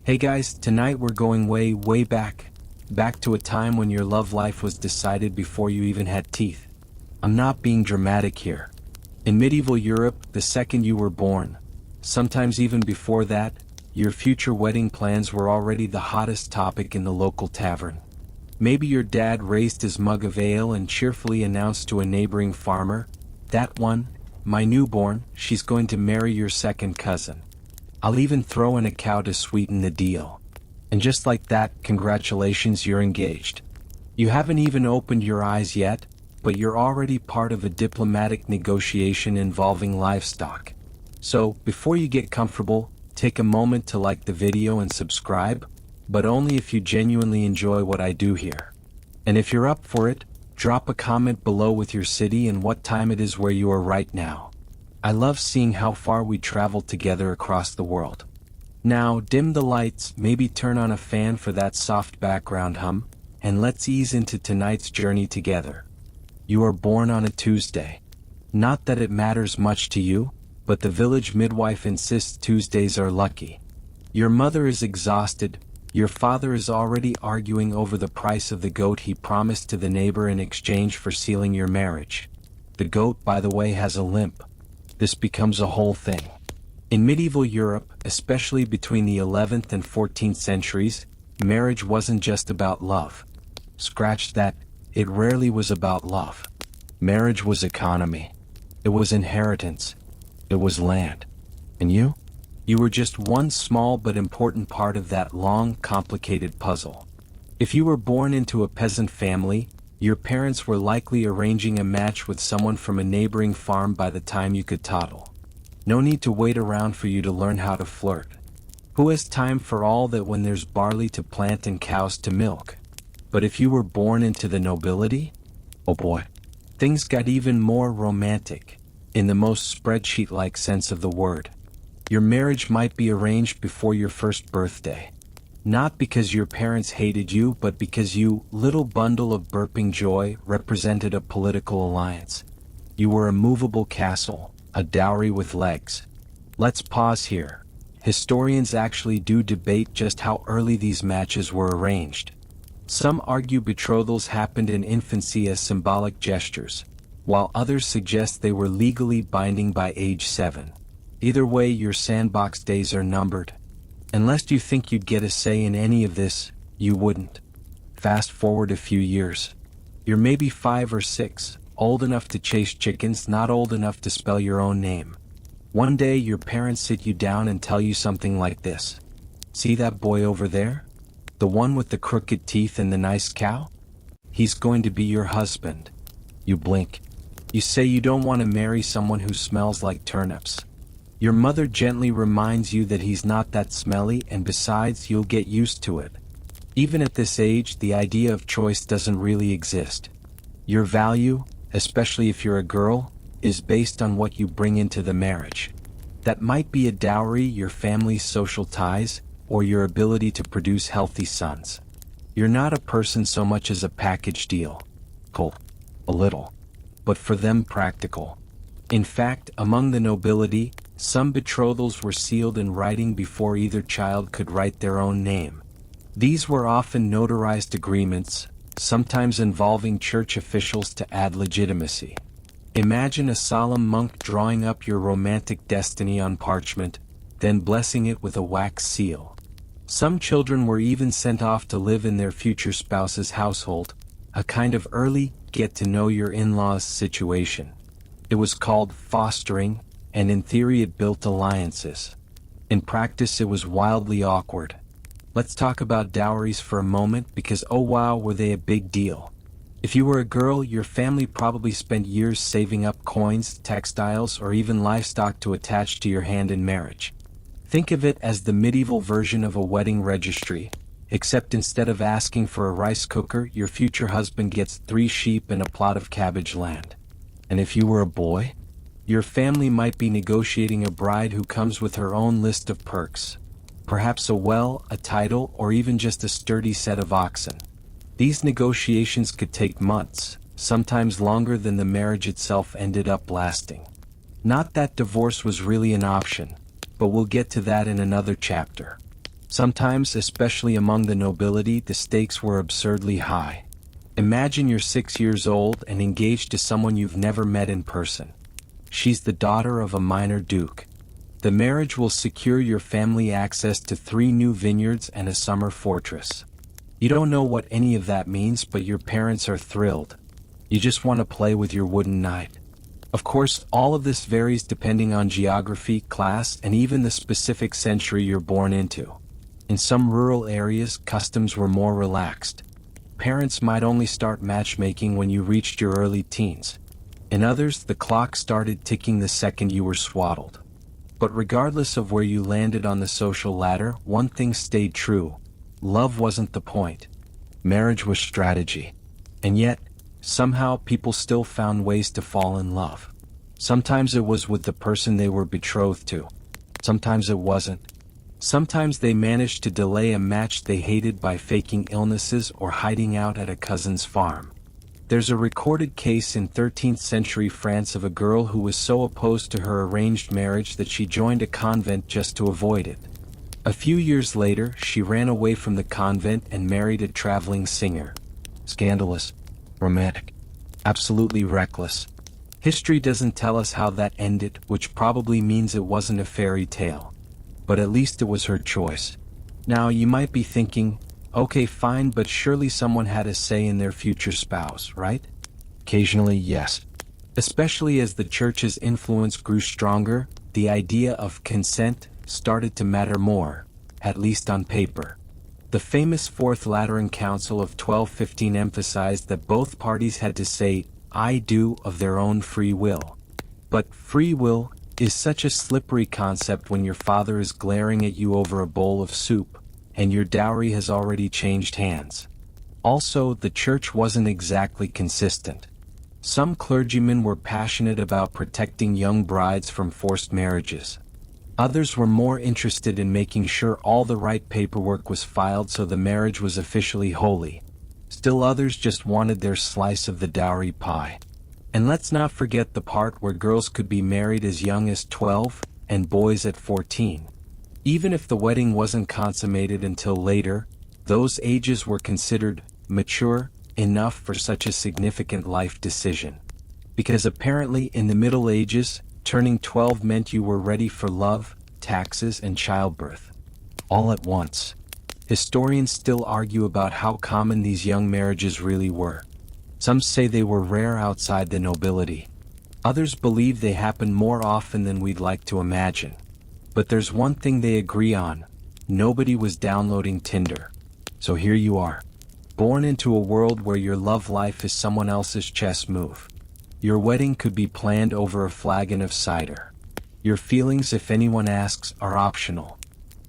Hey guys, tonight we're going way back. Back to a time when your love life was decided before you even had teeth. I'm not being dramatic here. In medieval Europe, the second you were born, sometimes even before that, your future wedding plans were already the hottest topic in the local tavern. Maybe your dad raised his mug of ale and cheerfully announced to a neighboring farmer, "That one, my newborn, she's going to marry your second cousin. I'll even throw in a cow to sweeten the deal." And just like that, congratulations, you're engaged. You haven't even opened your eyes yet, but you're already part of a diplomatic negotiation involving livestock. So, before you get comfortable, take a moment to like the video and subscribe, but only if you genuinely enjoy what I do here. And if you're up for it, drop a comment below with your city and what time it is where you are right now. I love seeing how far we travel together across the world. Now, dim the lights, maybe turn on a fan for that soft background hum, and let's ease into tonight's journey together. You are born on a Tuesday. Not that it matters much to you, but the village midwife insists Tuesdays are lucky. Your mother is exhausted, your father is already arguing over the price of the goat he promised to the neighbor in exchange for sealing your marriage. The goat, by the way, has a limp. This becomes a whole thing. In medieval Europe, especially between the 11th and 14th centuries, marriage wasn't just about love. Scratch that, it rarely was about love. Marriage was economy. It was inheritance. It was land. And you? You were just one small but important part of that long, complicated puzzle. If you were born into a peasant family, your parents were likely arranging a match with someone from a neighboring farm by the time you could toddle. No need to wait around for you to learn how to flirt. Who has time for all that when there's barley to plant and cows to milk? But if you were born into the nobility, oh boy, things got even more romantic, in the most spreadsheet-like sense of the word. Your marriage might be arranged before your first birthday. Not because your parents hated you, but because you, little bundle of burping joy, represented a political alliance. You were a movable castle, a dowry with legs. Let's pause here. Historians actually do debate just how early these matches were arranged. Some argue betrothals happened in infancy as symbolic gestures, while others suggest they were legally binding by age 7. Either way, your sandbox days are numbered. Unless you think you'd get a say in any of this, you wouldn't. Fast forward a few years. You're maybe 5 or 6, old enough to chase chickens, not old enough to spell your own name. One day your parents sit you down and tell you something like this. "See that boy over there? The one with the crooked teeth and the nice cow? He's going to be your husband." You blink. You say you don't want to marry someone who smells like turnips. Your mother gently reminds you that he's not that smelly, and besides, you'll get used to it. Even at this age, the idea of choice doesn't really exist. Your value, especially if you're a girl, is based on what you bring into the marriage. That might be a dowry, your family's social ties, or your ability to produce healthy sons. You're not a person so much as a package deal. Cool. A little. But for them, practical. In fact, among the nobility, some betrothals were sealed in writing before either child could write their own name. These were often notarized agreements, sometimes involving church officials to add legitimacy. Imagine a solemn monk drawing up your romantic destiny on parchment, then blessing it with a wax seal. Some children were even sent off to live in their future spouse's household, a kind of early get-to-know-your-in-laws situation. It was called fostering, and in theory it built alliances. In practice it was wildly awkward. Let's talk about dowries for a moment, because oh wow, were they a big deal. If you were a girl, your family probably spent years saving up coins, textiles, or even livestock to attach to your hand in marriage. Think of it as the medieval version of a wedding registry, except instead of asking for a rice cooker, your future husband gets 3 sheep and a plot of cabbage land. And if you were a boy, your family might be negotiating a bride who comes with her own list of perks. Perhaps a well, a title, or even just a sturdy set of oxen. These negotiations could take months, sometimes longer than the marriage itself ended up lasting. Not that divorce was really an option, but we'll get to that in another chapter. Sometimes, especially among the nobility, the stakes were absurdly high. Imagine you're 6 years old and engaged to someone you've never met in person. She's the daughter of a minor duke. The marriage will secure your family access to 3 new vineyards and a summer fortress. You don't know what any of that means, but your parents are thrilled. You just want to play with your wooden knight. Of course, all of this varies depending on geography, class, and even the specific century you're born into. In some rural areas, customs were more relaxed. Parents might only start matchmaking when you reached your early teens. In others, the clock started ticking the second you were swaddled. But regardless of where you landed on the social ladder, one thing stayed true. Love wasn't the point. Marriage was strategy. And yet, somehow people still found ways to fall in love. Sometimes it was with the person they were betrothed to. Sometimes it wasn't. Sometimes they managed to delay a match they hated by faking illnesses or hiding out at a cousin's farm. There's a recorded case in 13th century France of a girl who was so opposed to her arranged marriage that she joined a convent just to avoid it. A few years later, she ran away from the convent and married a traveling singer. Scandalous, romantic, absolutely reckless. History doesn't tell us how that ended, which probably means it wasn't a fairy tale. But at least it was her choice. Now you might be thinking, okay, fine, but surely someone had a say in their future spouse, right? Occasionally, yes. Especially as the church's influence grew stronger, the idea of consent started to matter more, at least on paper. The famous Fourth Lateran Council of 1215 emphasized that both parties had to say, "I do" of their own free will. But free will is such a slippery concept when your father is glaring at you over a bowl of soup, and your dowry has already changed hands. Also, the church wasn't exactly consistent. Some clergymen were passionate about protecting young brides from forced marriages. Others were more interested in making sure all the right paperwork was filed so the marriage was officially holy. Still others just wanted their slice of the dowry pie. And let's not forget the part where girls could be married as young as 12 and boys at 14. Even if the wedding wasn't consummated until later, those ages were considered mature enough for such a significant life decision. Because apparently in the Middle Ages, turning 12 meant you were ready for love, taxes, and childbirth. All at once. Historians still argue about how common these young marriages really were. Some say they were rare outside the nobility. Others believe they happened more often than we'd like to imagine. But there's one thing they agree on: nobody was downloading Tinder. So here you are, born into a world where your love life is someone else's chess move. Your wedding could be planned over a flagon of cider. Your feelings, if anyone asks, are optional.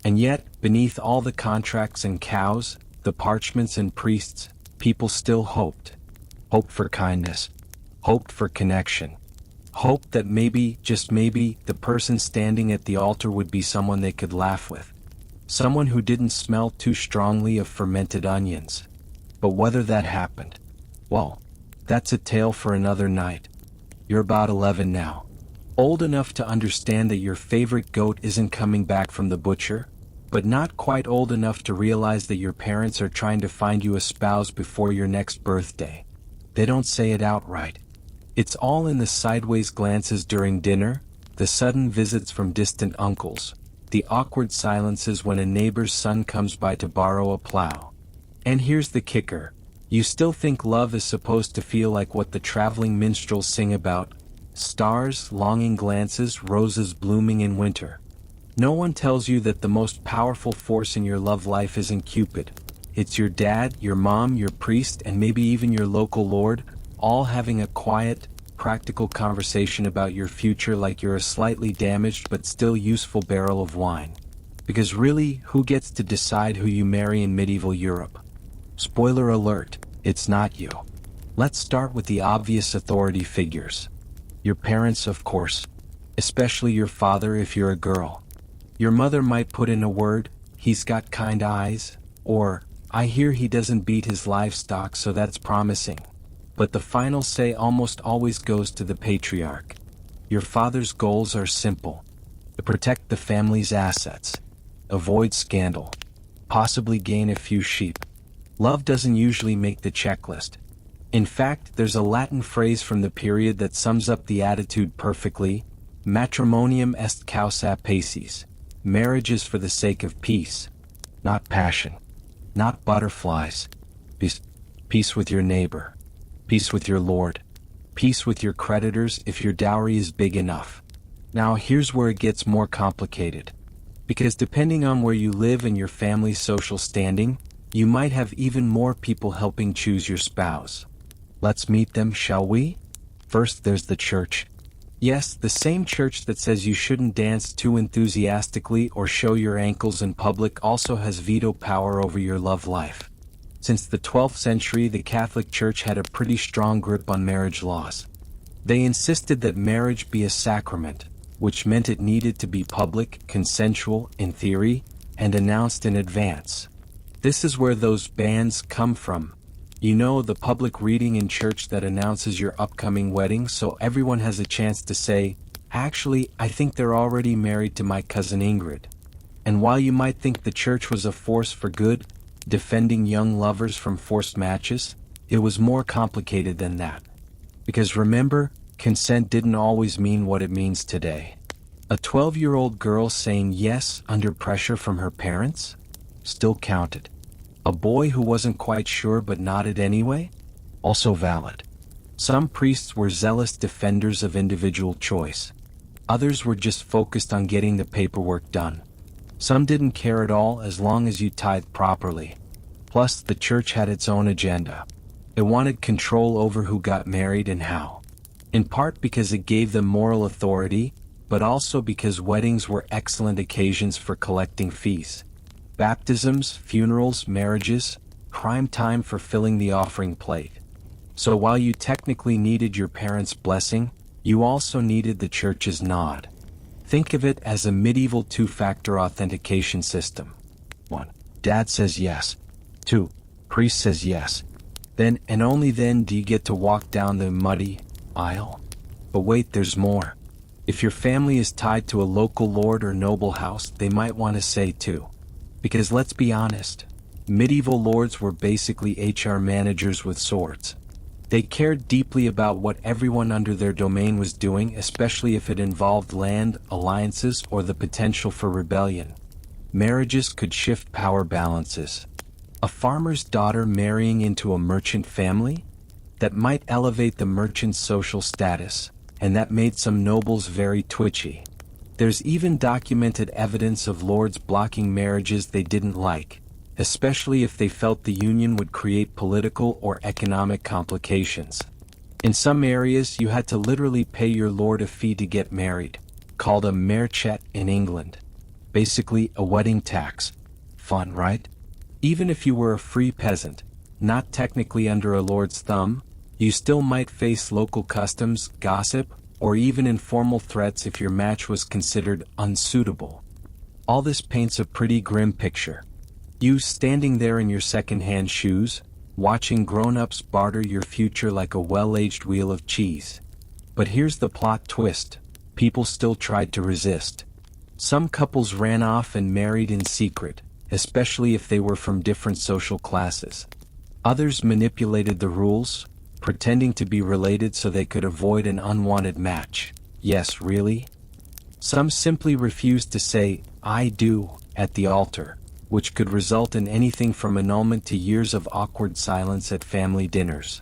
And yet, beneath all the contracts and cows, the parchments and priests, people still hoped. Hoped for kindness. Hoped for connection. Hoped that maybe, just maybe, the person standing at the altar would be someone they could laugh with. Someone who didn't smell too strongly of fermented onions. But whether that happened, well, that's a tale for another night. You're about 11 now. Old enough to understand that your favorite goat isn't coming back from the butcher, but not quite old enough to realize that your parents are trying to find you a spouse before your next birthday. They don't say it outright. It's all in the sideways glances during dinner, the sudden visits from distant uncles, the awkward silences when a neighbor's son comes by to borrow a plow. And here's the kicker. You still think love is supposed to feel like what the traveling minstrels sing about: stars, longing glances, roses blooming in winter. No one tells you that the most powerful force in your love life isn't Cupid. It's your dad, your mom, your priest, and maybe even your local lord, all having a quiet, practical conversation about your future like you're a slightly damaged but still useful barrel of wine. Because really, who gets to decide who you marry in medieval Europe? Spoiler alert, it's not you. Let's start with the obvious authority figures. Your parents, of course. Especially your father if you're a girl. Your mother might put in a word, "He's got kind eyes," or, "I hear he doesn't beat his livestock, so that's promising." But the final say almost always goes to the patriarch. Your father's goals are simple: to protect the family's assets, avoid scandal, possibly gain a few sheep. Love doesn't usually make the checklist. In fact, there's a Latin phrase from the period that sums up the attitude perfectly: matrimonium est causa pacis. Marriage is for the sake of peace, not passion, not butterflies. Peace with your neighbor, peace with your lord, peace with your creditors if your dowry is big enough. Now here's where it gets more complicated. Because depending on where you live and your family's social standing, you might have even more people helping choose your spouse. Let's meet them, shall we? First, there's the church. Yes, the same church that says you shouldn't dance too enthusiastically or show your ankles in public also has veto power over your love life. Since the 12th century, the Catholic Church had a pretty strong grip on marriage laws. They insisted that marriage be a sacrament, which meant it needed to be public, consensual, in theory, and announced in advance. This is where those bans come from. You know, the public reading in church that announces your upcoming wedding so everyone has a chance to say, "Actually, I think they're already married to my cousin Ingrid." And while you might think the church was a force for good, defending young lovers from forced matches, it was more complicated than that. Because remember, consent didn't always mean what it means today. A 12-year-old girl saying yes under pressure from her parents still counted. A boy who wasn't quite sure but nodded anyway? Also valid. Some priests were zealous defenders of individual choice. Others were just focused on getting the paperwork done. Some didn't care at all as long as you tithed properly. Plus, the church had its own agenda. It wanted control over who got married and how. In part because it gave them moral authority, but also because weddings were excellent occasions for collecting fees. Baptisms, funerals, marriages, prime time for filling the offering plate. So while you technically needed your parents' blessing, you also needed the church's nod. Think of it as a medieval two-factor authentication system. 1. Dad says yes. 2. Priest says yes. Then and only then do you get to walk down the muddy aisle. But wait, there's more. If your family is tied to a local lord or noble house, they might want to say too. Because let's be honest, medieval lords were basically HR managers with swords. They cared deeply about what everyone under their domain was doing, especially if it involved land, alliances, or the potential for rebellion. Marriages could shift power balances. A farmer's daughter marrying into a merchant family? That might elevate the merchant's social status, and that made some nobles very twitchy. There's even documented evidence of lords blocking marriages they didn't like, especially if they felt the union would create political or economic complications. In some areas, you had to literally pay your lord a fee to get married, called a marchet in England. Basically, a wedding tax. Fun, right? Even if you were a free peasant, not technically under a lord's thumb, you still might face local customs, gossip, or even informal threats if your match was considered unsuitable. All this paints a pretty grim picture. You standing there in your second-hand shoes, watching grown-ups barter your future like a well-aged wheel of cheese. But here's the plot twist. People still tried to resist. Some couples ran off and married in secret, especially if they were from different social classes. Others manipulated the rules, pretending to be related so they could avoid an unwanted match. Yes, really? Some simply refused to say, "I do," at the altar, which could result in anything from annulment to years of awkward silence at family dinners.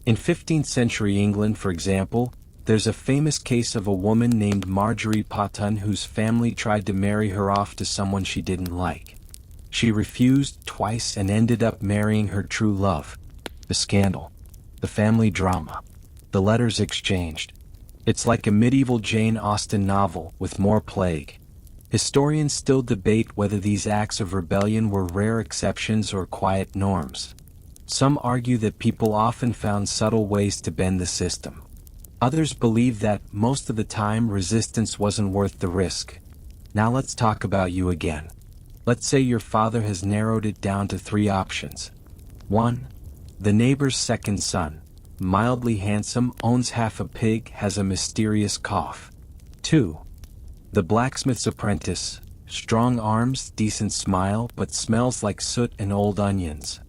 In 15th century England, for example, there's a famous case of a woman named Marjorie Potton whose family tried to marry her off to someone she didn't like. She refused twice and ended up marrying her true love. The scandal. The family drama. The letters exchanged. It's like a medieval Jane Austen novel with more plague. Historians still debate whether these acts of rebellion were rare exceptions or quiet norms. Some argue that people often found subtle ways to bend the system. Others believe that, most of the time, resistance wasn't worth the risk. Now let's talk about you again. Let's say your father has narrowed it down to 3 options. 1. The neighbor's second son, mildly handsome, owns half a pig, has a mysterious cough. 2. The blacksmith's apprentice, Strong arms, decent smile, but smells like soot and old onions.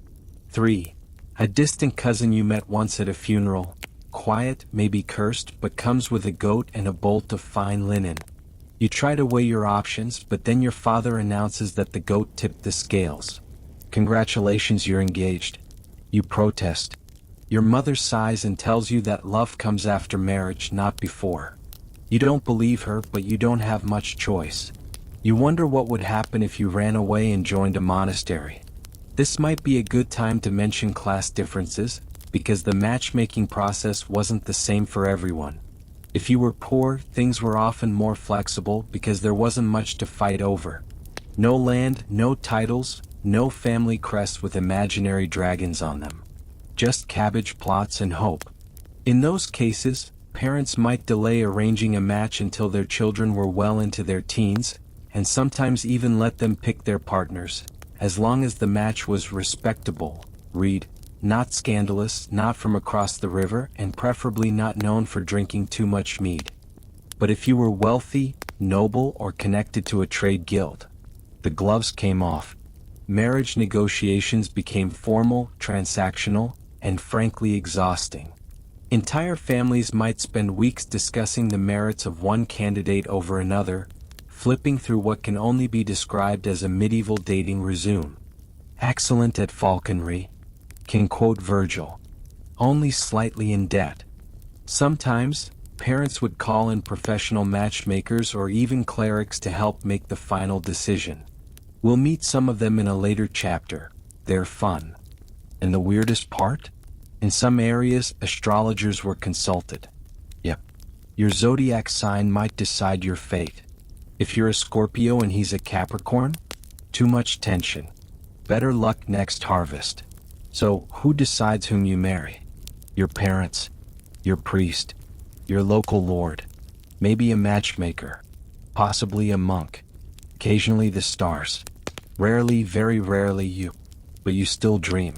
3. A distant cousin you met once at a funeral. Quiet, maybe cursed, but comes with a goat and a bolt of fine linen. You try to weigh your options, but then your father announces that the goat tipped the scales. Congratulations, you're engaged. You protest. Your mother sighs and tells you that love comes after marriage, not before. You don't believe her, but you don't have much choice. You wonder what would happen if you ran away and joined a monastery. This might be a good time to mention class differences, because the matchmaking process wasn't the same for everyone. If you were poor, things were often more flexible because there wasn't much to fight over. No land, no titles, no family crests with imaginary dragons on them. Just cabbage plots and hope. In those cases, parents might delay arranging a match until their children were well into their teens, and sometimes even let them pick their partners, as long as the match was respectable, read, not scandalous, not from across the river, and preferably not known for drinking too much mead. But if you were wealthy, noble, or connected to a trade guild, the gloves came off. Marriage negotiations became formal, transactional, and frankly exhausting. Entire families might spend weeks discussing the merits of one candidate over another, flipping through what can only be described as a medieval dating resume. Excellent at falconry. Can quote Virgil. Only slightly in debt. Sometimes, parents would call in professional matchmakers or even clerics to help make the final decision. We'll meet some of them in a later chapter. They're fun. And the weirdest part? In some areas, astrologers were consulted. Yep. Your zodiac sign might decide your fate. If you're a Scorpio and he's a Capricorn, too much tension. Better luck next harvest. So, who decides whom you marry? Your parents, your priest, your local lord, maybe a matchmaker, possibly a monk, occasionally the stars. Rarely, very rarely you. But you still dream.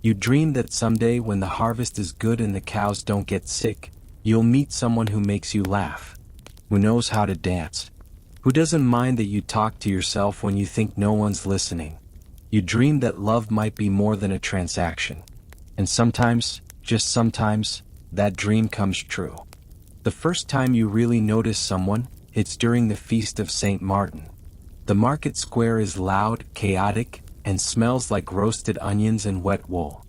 You dream that someday when the harvest is good and the cows don't get sick, you'll meet someone who makes you laugh, who knows how to dance, who doesn't mind that you talk to yourself when you think no one's listening. You dream that love might be more than a transaction. And sometimes, just sometimes, that dream comes true. The first time you really notice someone, it's during the feast of St. Martin. The market square is loud, chaotic, and smells like roasted onions and wet wool.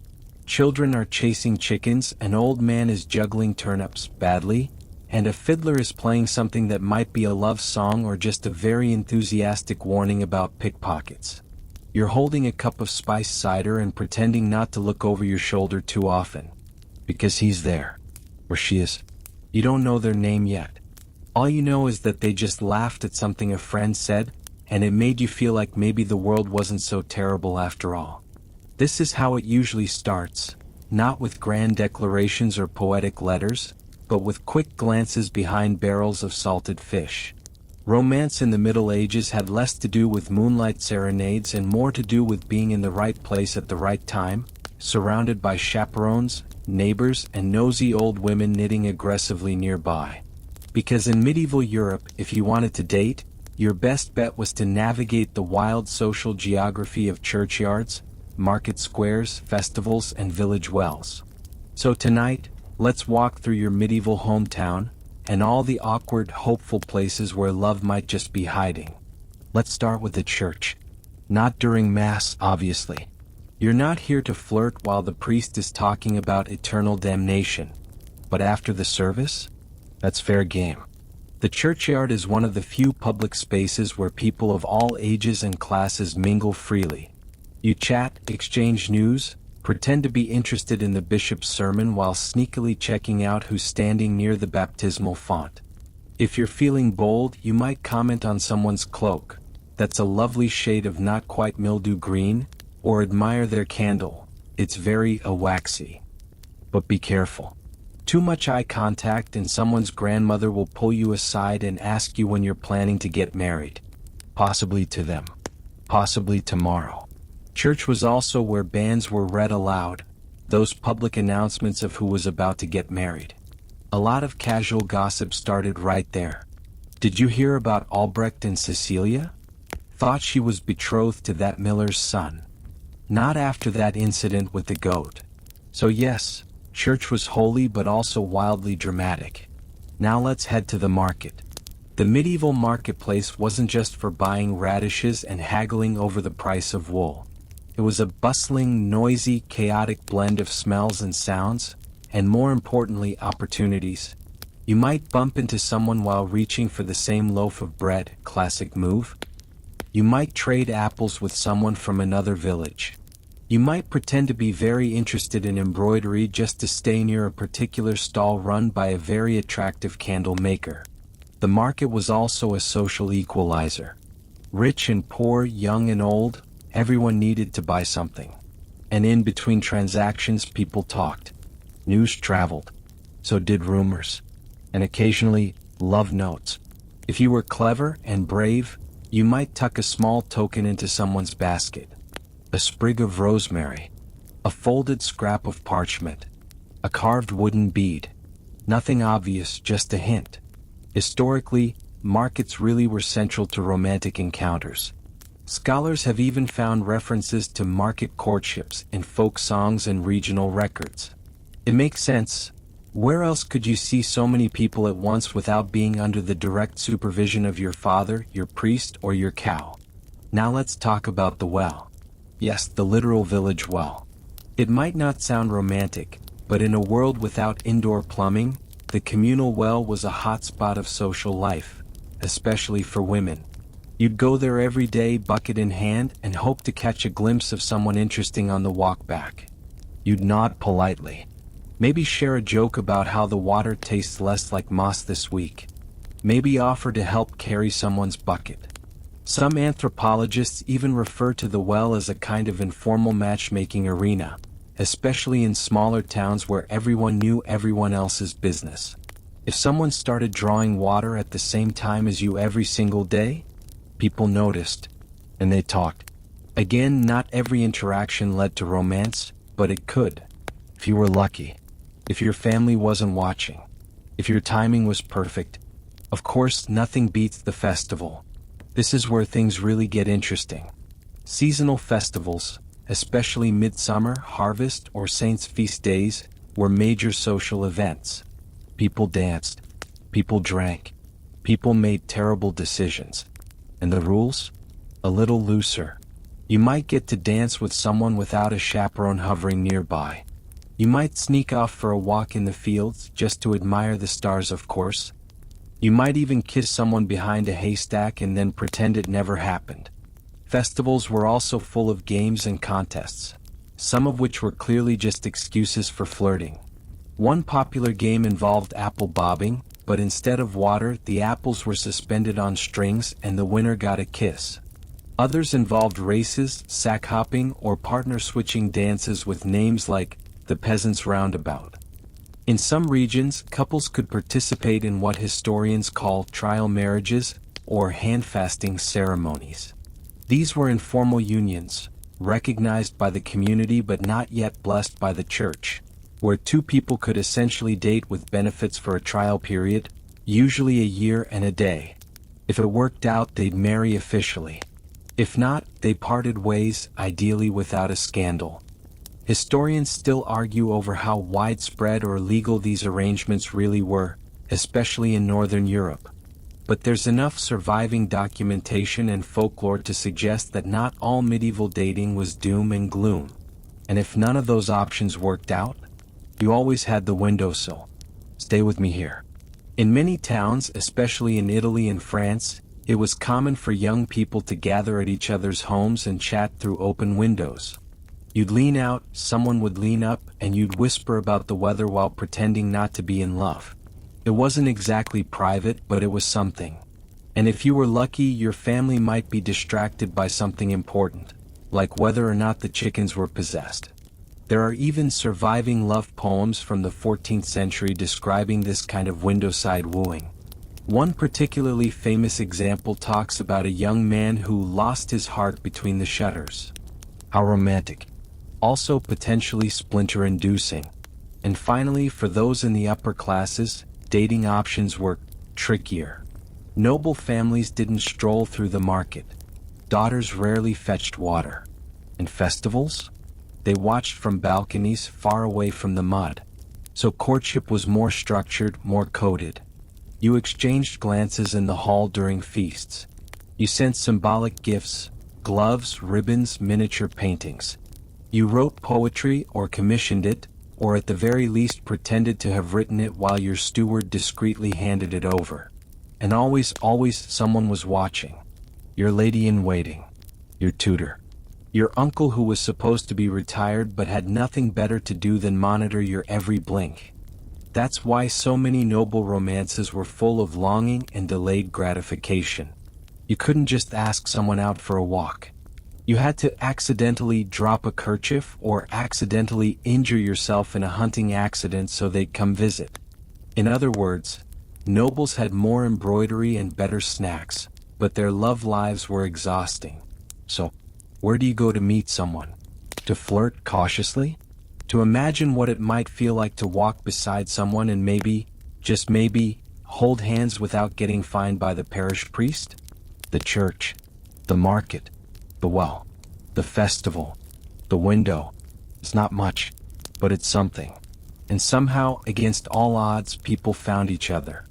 Children are chasing chickens, an old man is juggling turnips badly, and a fiddler is playing something that might be a love song or just a very enthusiastic warning about pickpockets. You're holding a cup of spiced cider and pretending not to look over your shoulder too often. Because he's there. Or she is. You don't know their name yet. All you know is that they just laughed at something a friend said, and it made you feel like maybe the world wasn't so terrible after all. This is how it usually starts, not with grand declarations or poetic letters, but with quick glances behind barrels of salted fish. Romance in the Middle Ages had less to do with moonlight serenades and more to do with being in the right place at the right time, surrounded by chaperones, neighbors, and nosy old women knitting aggressively nearby. Because in medieval Europe, if you wanted to date, your best bet was to navigate the wild social geography of churchyards, market squares, festivals, and village wells. So tonight, let's walk through your medieval hometown, and all the awkward, hopeful places where love might just be hiding. Let's start with the church. Not during Mass, obviously. You're not here to flirt while the priest is talking about eternal damnation. But after the service? That's fair game. The churchyard is one of the few public spaces where people of all ages and classes mingle freely. You chat, exchange news, pretend to be interested in the bishop's sermon while sneakily checking out who's standing near the baptismal font. If you're feeling bold, you might comment on someone's cloak. That's a lovely shade of not quite mildew green, or admire their candle. It's very waxy. But be careful. Too much eye contact and someone's grandmother will pull you aside and ask you when you're planning to get married. Possibly to them. Possibly tomorrow. Church was also where banns were read aloud, those public announcements of who was about to get married. A lot of casual gossip started right there. Did you hear about Albrecht and Cecilia? thought she was betrothed to that miller's son. Not after that incident with the goat. So yes, church was holy but also wildly dramatic. Now let's head to the market. The medieval marketplace wasn't just for buying radishes and haggling over the price of wool. It was a bustling, noisy, chaotic blend of smells and sounds, and more importantly, opportunities. You might bump into someone while reaching for the same loaf of bread, classic move. You might trade apples with someone from another village. You might pretend to be very interested in embroidery just to stay near a particular stall run by a very attractive candle maker. The market was also a social equalizer. Rich and poor, young and old, everyone needed to buy something. And in between transactions, people talked. News traveled. So did rumors. And occasionally, love notes. If you were clever and brave, you might tuck a small token into someone's basket. A sprig of rosemary. A folded scrap of parchment. A carved wooden bead. Nothing obvious, just a hint. Historically, markets really were central to romantic encounters. Scholars have even found references to market courtships in folk songs and regional records. It makes sense. Where else could you see so many people at once without being under the direct supervision of your father, your priest, or your cow? Now let's talk about the well. Yes, the literal village well. It might not sound romantic, but in a world without indoor plumbing, the communal well was a hotspot of social life, especially for women. You'd go there every day, bucket in hand, and hope to catch a glimpse of someone interesting on the walk back. You'd nod politely. Maybe share a joke about how the water tastes less like moss this week. Maybe offer to help carry someone's bucket. Some anthropologists even refer to the well as a kind of informal matchmaking arena, especially in smaller towns where everyone knew everyone else's business. If someone started drawing water at the same time as you every single day, people noticed, and they talked. Again, not every interaction led to romance, but it could. If you were lucky. If your family wasn't watching. If your timing was perfect. Of course, nothing beats the festival. This is where things really get interesting. Seasonal festivals, especially midsummer, harvest, or saints' feast days, were major social events. People danced. People drank. People made terrible decisions. And the rules? A little looser. You might get to dance with someone without a chaperone hovering nearby. You might sneak off for a walk in the fields just to admire the stars, of course. You might even kiss someone behind a haystack and then pretend it never happened. Festivals were also full of games and contests, some of which were clearly just excuses for flirting. One popular game involved apple bobbing, but instead of water, the apples were suspended on strings and the winner got a kiss. Others involved races, sack hopping, or partner switching dances with names like the Peasant's Roundabout. In some regions, couples could participate in what historians call trial marriages or handfasting ceremonies. These were informal unions, recognized by the community but not yet blessed by the church, where two people could essentially date with benefits for a trial period, usually a year and a day. If it worked out, they'd marry officially. If not, they parted ways, ideally without a scandal. Historians still argue over how widespread or legal these arrangements really were, especially in Northern Europe. But there's enough surviving documentation and folklore to suggest that not all medieval dating was doom and gloom. And if none of those options worked out, you always had the windowsill. Stay with me here. In many towns, especially in Italy and France, it was common for young people to gather at each other's homes and chat through open windows. You'd lean out, someone would lean up, and you'd whisper about the weather while pretending not to be in love. It wasn't exactly private, but it was something. And if you were lucky, your family might be distracted by something important, like whether or not the chickens were possessed. There are even surviving love poems from the 14th century describing this kind of windowside wooing. One particularly famous example talks about a young man who lost his heart between the shutters. How romantic. Also potentially splinter-inducing. And finally, for those in the upper classes, dating options were trickier. Noble families didn't stroll through the market. Daughters rarely fetched water. And festivals? They watched from balconies far away from the mud. So courtship was more structured, more coded. You exchanged glances in the hall during feasts. You sent symbolic gifts, gloves, ribbons, miniature paintings. You wrote poetry or commissioned it, or at the very least pretended to have written it while your steward discreetly handed it over. And always someone was watching. Your lady-in-waiting. Your tutor. Your uncle who was supposed to be retired but had nothing better to do than monitor your every blink. That's why so many noble romances were full of longing and delayed gratification. You couldn't just ask someone out for a walk. You had to accidentally drop a kerchief or accidentally injure yourself in a hunting accident so they'd come visit. In other words, nobles had more embroidery and better snacks, but their love lives were exhausting. So, where do you go to meet someone? To flirt cautiously? To imagine what it might feel like to walk beside someone and maybe, just maybe, hold hands without getting fined by the parish priest? The church, the market, the well, the festival, the window. It's not much, but it's something. And somehow, against all odds, people found each other.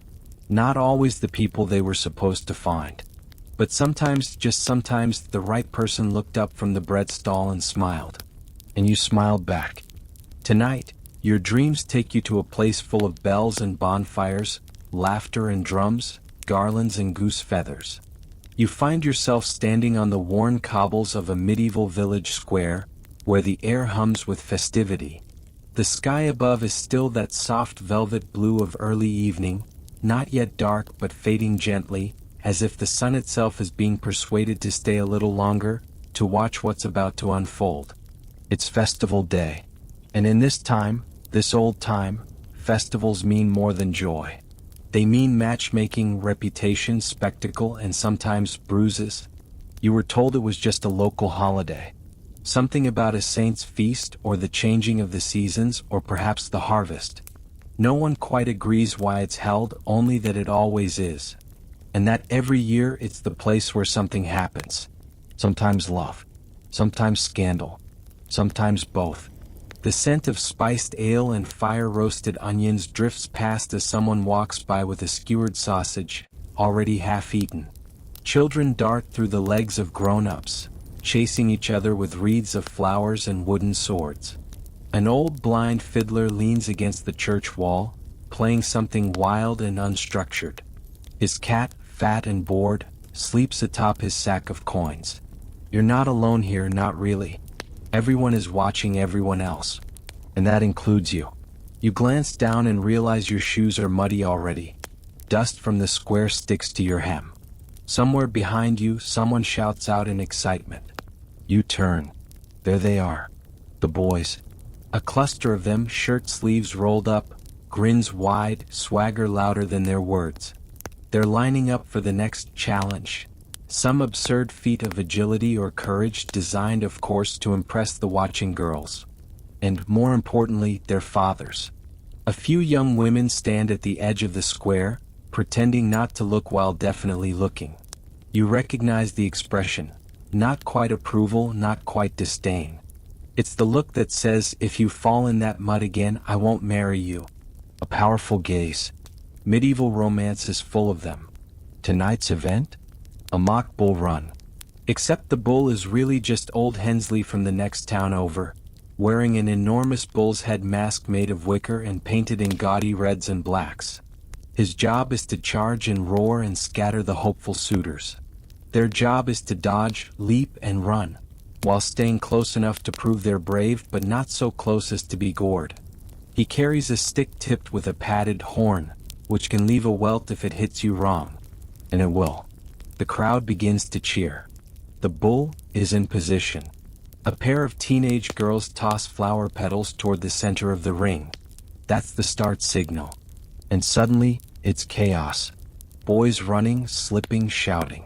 Not always the people they were supposed to find. But sometimes, just sometimes, the right person looked up from the bread stall and smiled. And you smiled back. Tonight, your dreams take you to a place full of bells and bonfires, laughter and drums, garlands and goose feathers. You find yourself standing on the worn cobbles of a medieval village square, where the air hums with festivity. The sky above is still that soft velvet blue of early evening, not yet dark but fading gently, as if the sun itself is being persuaded to stay a little longer, to watch what's about to unfold. It's festival day. And in this time, this old time, festivals mean more than joy. They mean matchmaking, reputation, spectacle, and sometimes bruises. You were told it was just a local holiday. Something about a saint's feast or the changing of the seasons or perhaps the harvest. No one quite agrees why it's held, only that it always is. And that every year it's the place where something happens. Sometimes love. Sometimes scandal. Sometimes both. The scent of spiced ale and fire-roasted onions drifts past as someone walks by with a skewered sausage, already half-eaten. Children dart through the legs of grown-ups, chasing each other with wreaths of flowers and wooden swords. An old blind fiddler leans against the church wall, playing something wild and unstructured. His cat, fat and bored, sleeps atop his sack of coins. You're not alone here, not really. Everyone is watching everyone else. And that includes you. You glance down and realize your shoes are muddy already. Dust from the square sticks to your hem. Somewhere behind you, someone shouts out in excitement. You turn. There they are. The boys. A cluster of them, shirt sleeves rolled up, grins wide, swagger louder than their words. They're lining up for the next challenge. Some absurd feat of agility or courage designed, of course, to impress the watching girls. And, more importantly, their fathers. A few young women stand at the edge of the square, pretending not to look while definitely looking. You recognize the expression. Not quite approval, not quite disdain. It's the look that says, if you fall in that mud again, I won't marry you. A powerful gaze. Medieval romance is full of them. Tonight's event? A mock bull run. Except the bull is really just old Hensley from the next town over, wearing an enormous bull's head mask made of wicker and painted in gaudy reds and blacks. His job is to charge and roar and scatter the hopeful suitors. Their job is to dodge, leap, and run, while staying close enough to prove they're brave but not so close as to be gored. He carries a stick tipped with a padded horn, which can leave a welt if it hits you wrong. And it will. The crowd begins to cheer. The bull is in position. A pair of teenage girls toss flower petals toward the center of the ring. That's the start signal. And suddenly, it's chaos. Boys running, slipping, shouting.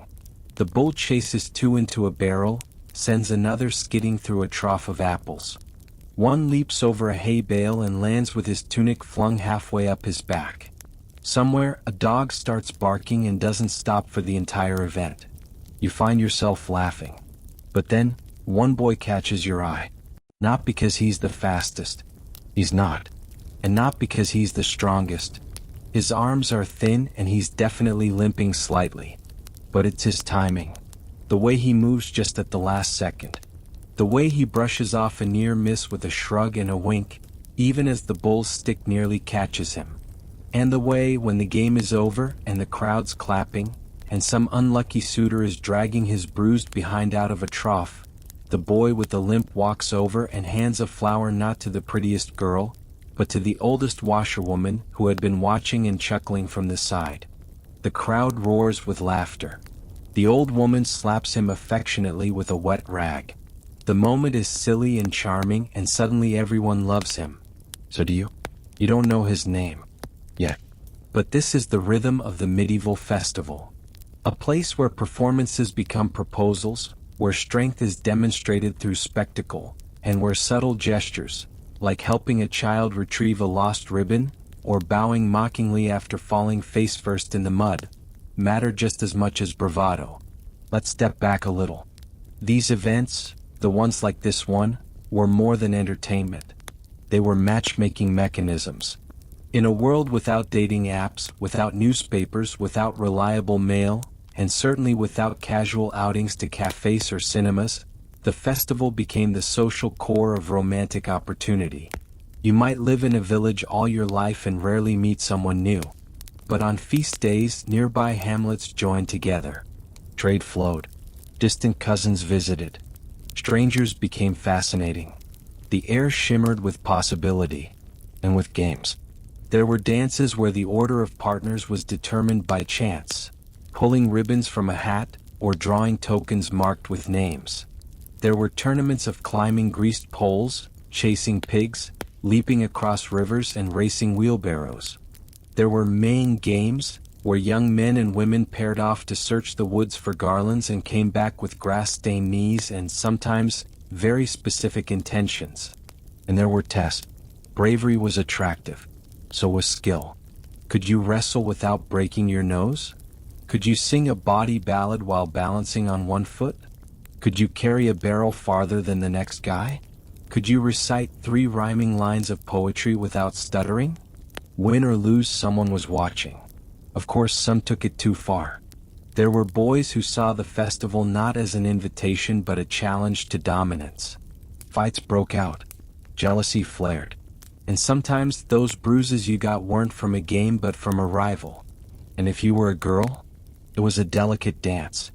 The bull chases two into a barrel, sends another skidding through a trough of apples. One leaps over a hay bale and lands with his tunic flung halfway up his back. Somewhere, a dog starts barking and doesn't stop for the entire event. You find yourself laughing. But then, one boy catches your eye. Not because he's the fastest. He's not. And not because he's the strongest. His arms are thin and he's definitely limping slightly. But it's his timing. The way he moves just at the last second. The way he brushes off a near miss with a shrug and a wink, even as the bull's stick nearly catches him. And the way, when the game is over and the crowd's clapping, and some unlucky suitor is dragging his bruised behind out of a trough, the boy with the limp walks over and hands a flower not to the prettiest girl, but to the oldest washerwoman who had been watching and chuckling from the side. The crowd roars with laughter. The old woman slaps him affectionately with a wet rag. The moment is silly and charming, and suddenly everyone loves him. So do you? You don't know his name yet. But this is the rhythm of the medieval festival. A place where performances become proposals, where strength is demonstrated through spectacle, and where subtle gestures, like helping a child retrieve a lost ribbon, or bowing mockingly after falling face first in the mud, matter just as much as bravado. Let's step back a little. These events, the ones like this one, were more than entertainment. They were matchmaking mechanisms. In a world without dating apps, without newspapers, without reliable mail, and certainly without casual outings to cafes or cinemas, the festival became the social core of romantic opportunity. You might live in a village all your life and rarely meet someone new. But on feast days, nearby hamlets joined together. Trade flowed. Distant cousins visited. Strangers became fascinating. The air shimmered with possibility. And with games. There were dances where the order of partners was determined by chance, pulling ribbons from a hat, or drawing tokens marked with names. There were tournaments of climbing greased poles, chasing pigs, leaping across rivers and racing wheelbarrows. There were Maying games, where young men and women paired off to search the woods for garlands and came back with grass-stained knees and sometimes very specific intentions. And there were tests. Bravery was attractive. So was skill. Could you wrestle without breaking your nose? Could you sing a bawdy ballad while balancing on one foot? Could you carry a barrel farther than the next guy? Could you recite 3 rhyming lines of poetry without stuttering? Win or lose, someone was watching. Of course, some took it too far. There were boys who saw the festival not as an invitation but a challenge to dominance. Fights broke out. Jealousy flared. And sometimes those bruises you got weren't from a game but from a rival. And if you were a girl, it was a delicate dance.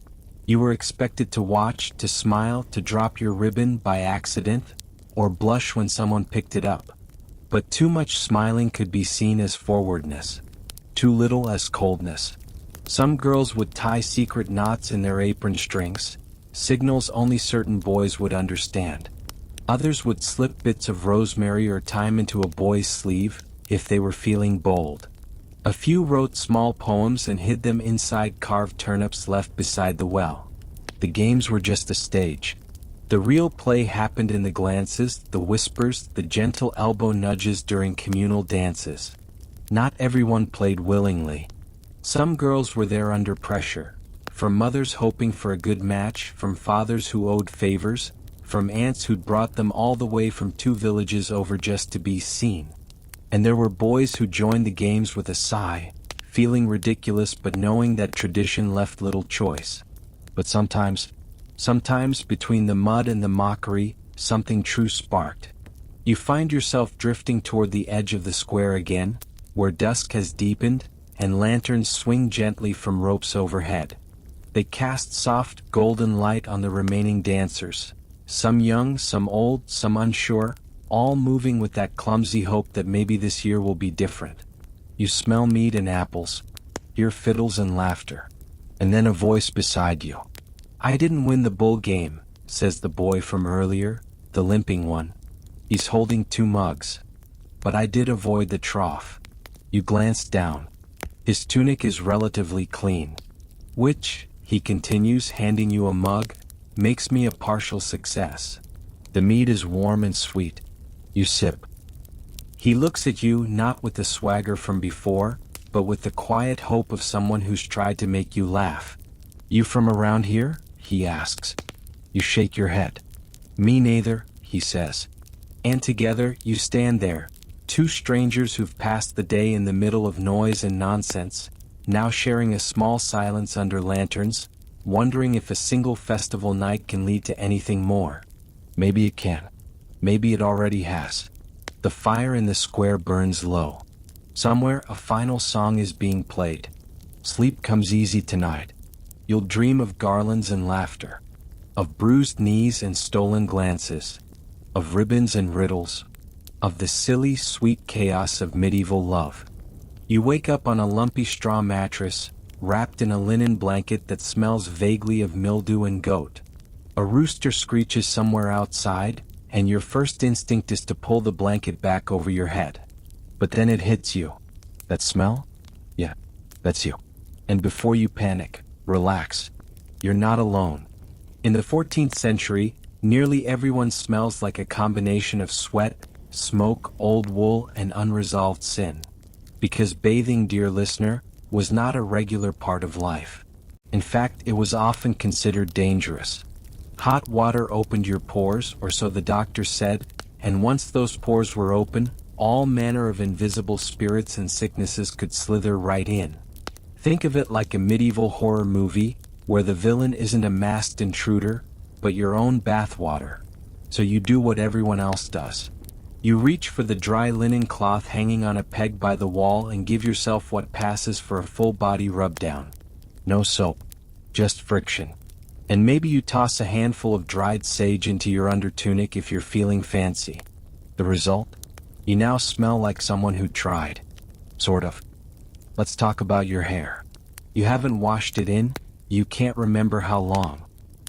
You were expected to watch, to smile, to drop your ribbon by accident, or blush when someone picked it up. But too much smiling could be seen as forwardness. Too little as coldness. Some girls would tie secret knots in their apron strings, signals only certain boys would understand. Others would slip bits of rosemary or thyme into a boy's sleeve, if they were feeling bold. A few wrote small poems and hid them inside carved turnips left beside the well. The games were just a stage. The real play happened in the glances, the whispers, the gentle elbow nudges during communal dances. Not everyone played willingly. Some girls were there under pressure, from mothers hoping for a good match, from fathers who owed favors, from aunts who'd brought them all the way from 2 villages over just to be seen. And there were boys who joined the games with a sigh, feeling ridiculous but knowing that tradition left little choice. But sometimes between the mud and the mockery, something true sparked. You find yourself drifting toward the edge of the square again, where dusk has deepened, and lanterns swing gently from ropes overhead. They cast soft, golden light on the remaining dancers. Some young, some old, some unsure, all moving with that clumsy hope that maybe this year will be different. You smell meat and apples, hear fiddles and laughter, and then a voice beside you. "I didn't win the bull game," says the boy from earlier, the limping one. He's holding 2 mugs. "But I did avoid the trough." You glance down. His tunic is relatively clean. "Which," he continues, handing you a mug, "makes me a partial success. The mead is warm and sweet." You sip. He looks at you not with the swagger from before, but with the quiet hope of someone who's tried to make you laugh. "You from around here?" he asks. You shake your head. "Me neither," he says. And together you stand there, two strangers who've passed the day in the middle of noise and nonsense, now sharing a small silence under lanterns, wondering if a single festival night can lead to anything more. Maybe it can. Maybe it already has. The fire in the square burns low. Somewhere a final song is being played. Sleep comes easy tonight. You'll dream of garlands and laughter, of bruised knees and stolen glances, of ribbons and riddles, of the silly, sweet chaos of medieval love. You wake up on a lumpy straw mattress, wrapped in a linen blanket that smells vaguely of mildew and goat. A rooster screeches somewhere outside, and your first instinct is to pull the blanket back over your head. But then it hits you. That smell? Yeah, that's you. And before you panic, relax. You're not alone. In the 14th century, nearly everyone smells like a combination of sweat, smoke, old wool, and unresolved sin. Because bathing, dear listener, was not a regular part of life. In fact, it was often considered dangerous. Hot water opened your pores, or so the doctor said, and once those pores were open, all manner of invisible spirits and sicknesses could slither right in. Think of it like a medieval horror movie, where the villain isn't a masked intruder, but your own bathwater. So you do what everyone else does. You reach for the dry linen cloth hanging on a peg by the wall and give yourself what passes for a full-body rub-down. No soap, just friction. And maybe you toss a handful of dried sage into your undertunic if you're feeling fancy. The result? You now smell like someone who tried. Sort of. Let's talk about your hair. You haven't washed it in, you can't remember how long.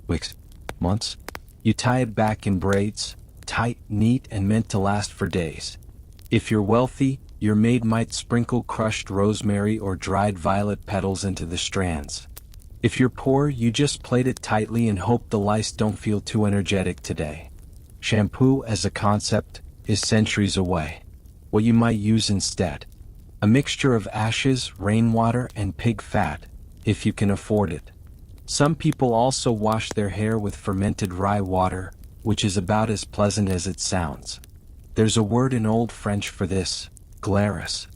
Weeks? Months? You tie it back in braids, tight, neat, and meant to last for days. If you're wealthy, your maid might sprinkle crushed rosemary or dried violet petals into the strands. If you're poor, you just plait it tightly and hope the lice don't feel too energetic today. Shampoo as a concept is centuries away. What you might use instead? A mixture of ashes, rainwater, and pig fat, if you can afford it. Some people also wash their hair with fermented rye water, which is about as pleasant as it sounds. There's a word in Old French for this, glaris.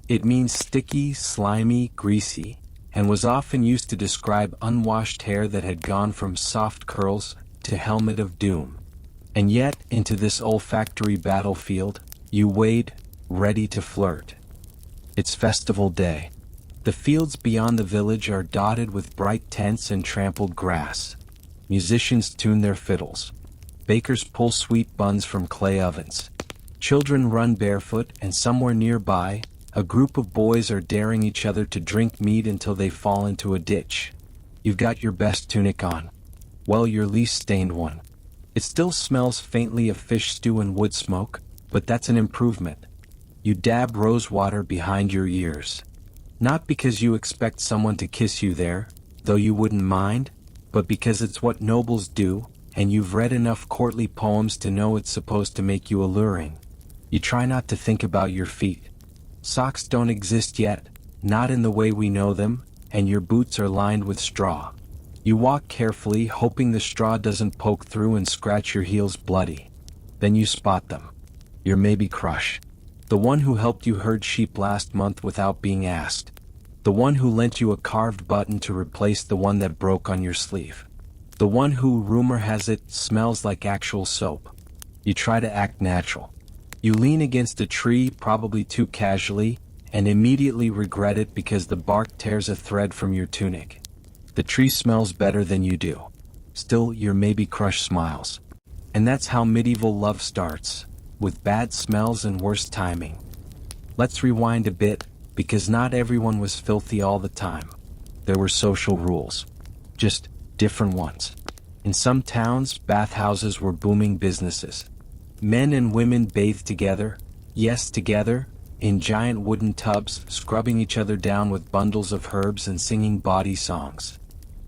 It means sticky, slimy, greasy, and was often used to describe unwashed hair that had gone from soft curls to helmet of doom. And yet, into this olfactory battlefield, you wade, ready to flirt. It's festival day. The fields beyond the village are dotted with bright tents and trampled grass. Musicians tune their fiddles. Bakers pull sweet buns from clay ovens. Children run barefoot, and somewhere nearby, a group of boys are daring each other to drink mead until they fall into a ditch. You've got your best tunic on. Well, your least stained one. It still smells faintly of fish stew and wood smoke, but that's an improvement. You dab rose water behind your ears. Not because you expect someone to kiss you there, though you wouldn't mind, but because it's what nobles do, and you've read enough courtly poems to know it's supposed to make you alluring. You try not to think about your feet. Socks don't exist yet, not in the way we know them, and your boots are lined with straw. You walk carefully, hoping the straw doesn't poke through and scratch your heels bloody. Then you spot them. Your maybe crush. The one who helped you herd sheep last month without being asked. The one who lent you a carved button to replace the one that broke on your sleeve. The one who, rumor has it, smells like actual soap. You try to act natural. You lean against a tree, probably too casually, and immediately regret it because the bark tears a thread from your tunic. The tree smells better than you do. Still, your maybe crush smiles. And that's how medieval love starts, with bad smells and worse timing. Let's rewind a bit, because not everyone was filthy all the time. There were social rules. Just different ones. In some towns, bathhouses were booming businesses. Men and women bathed together, yes, together, in giant wooden tubs, scrubbing each other down with bundles of herbs and singing bawdy songs.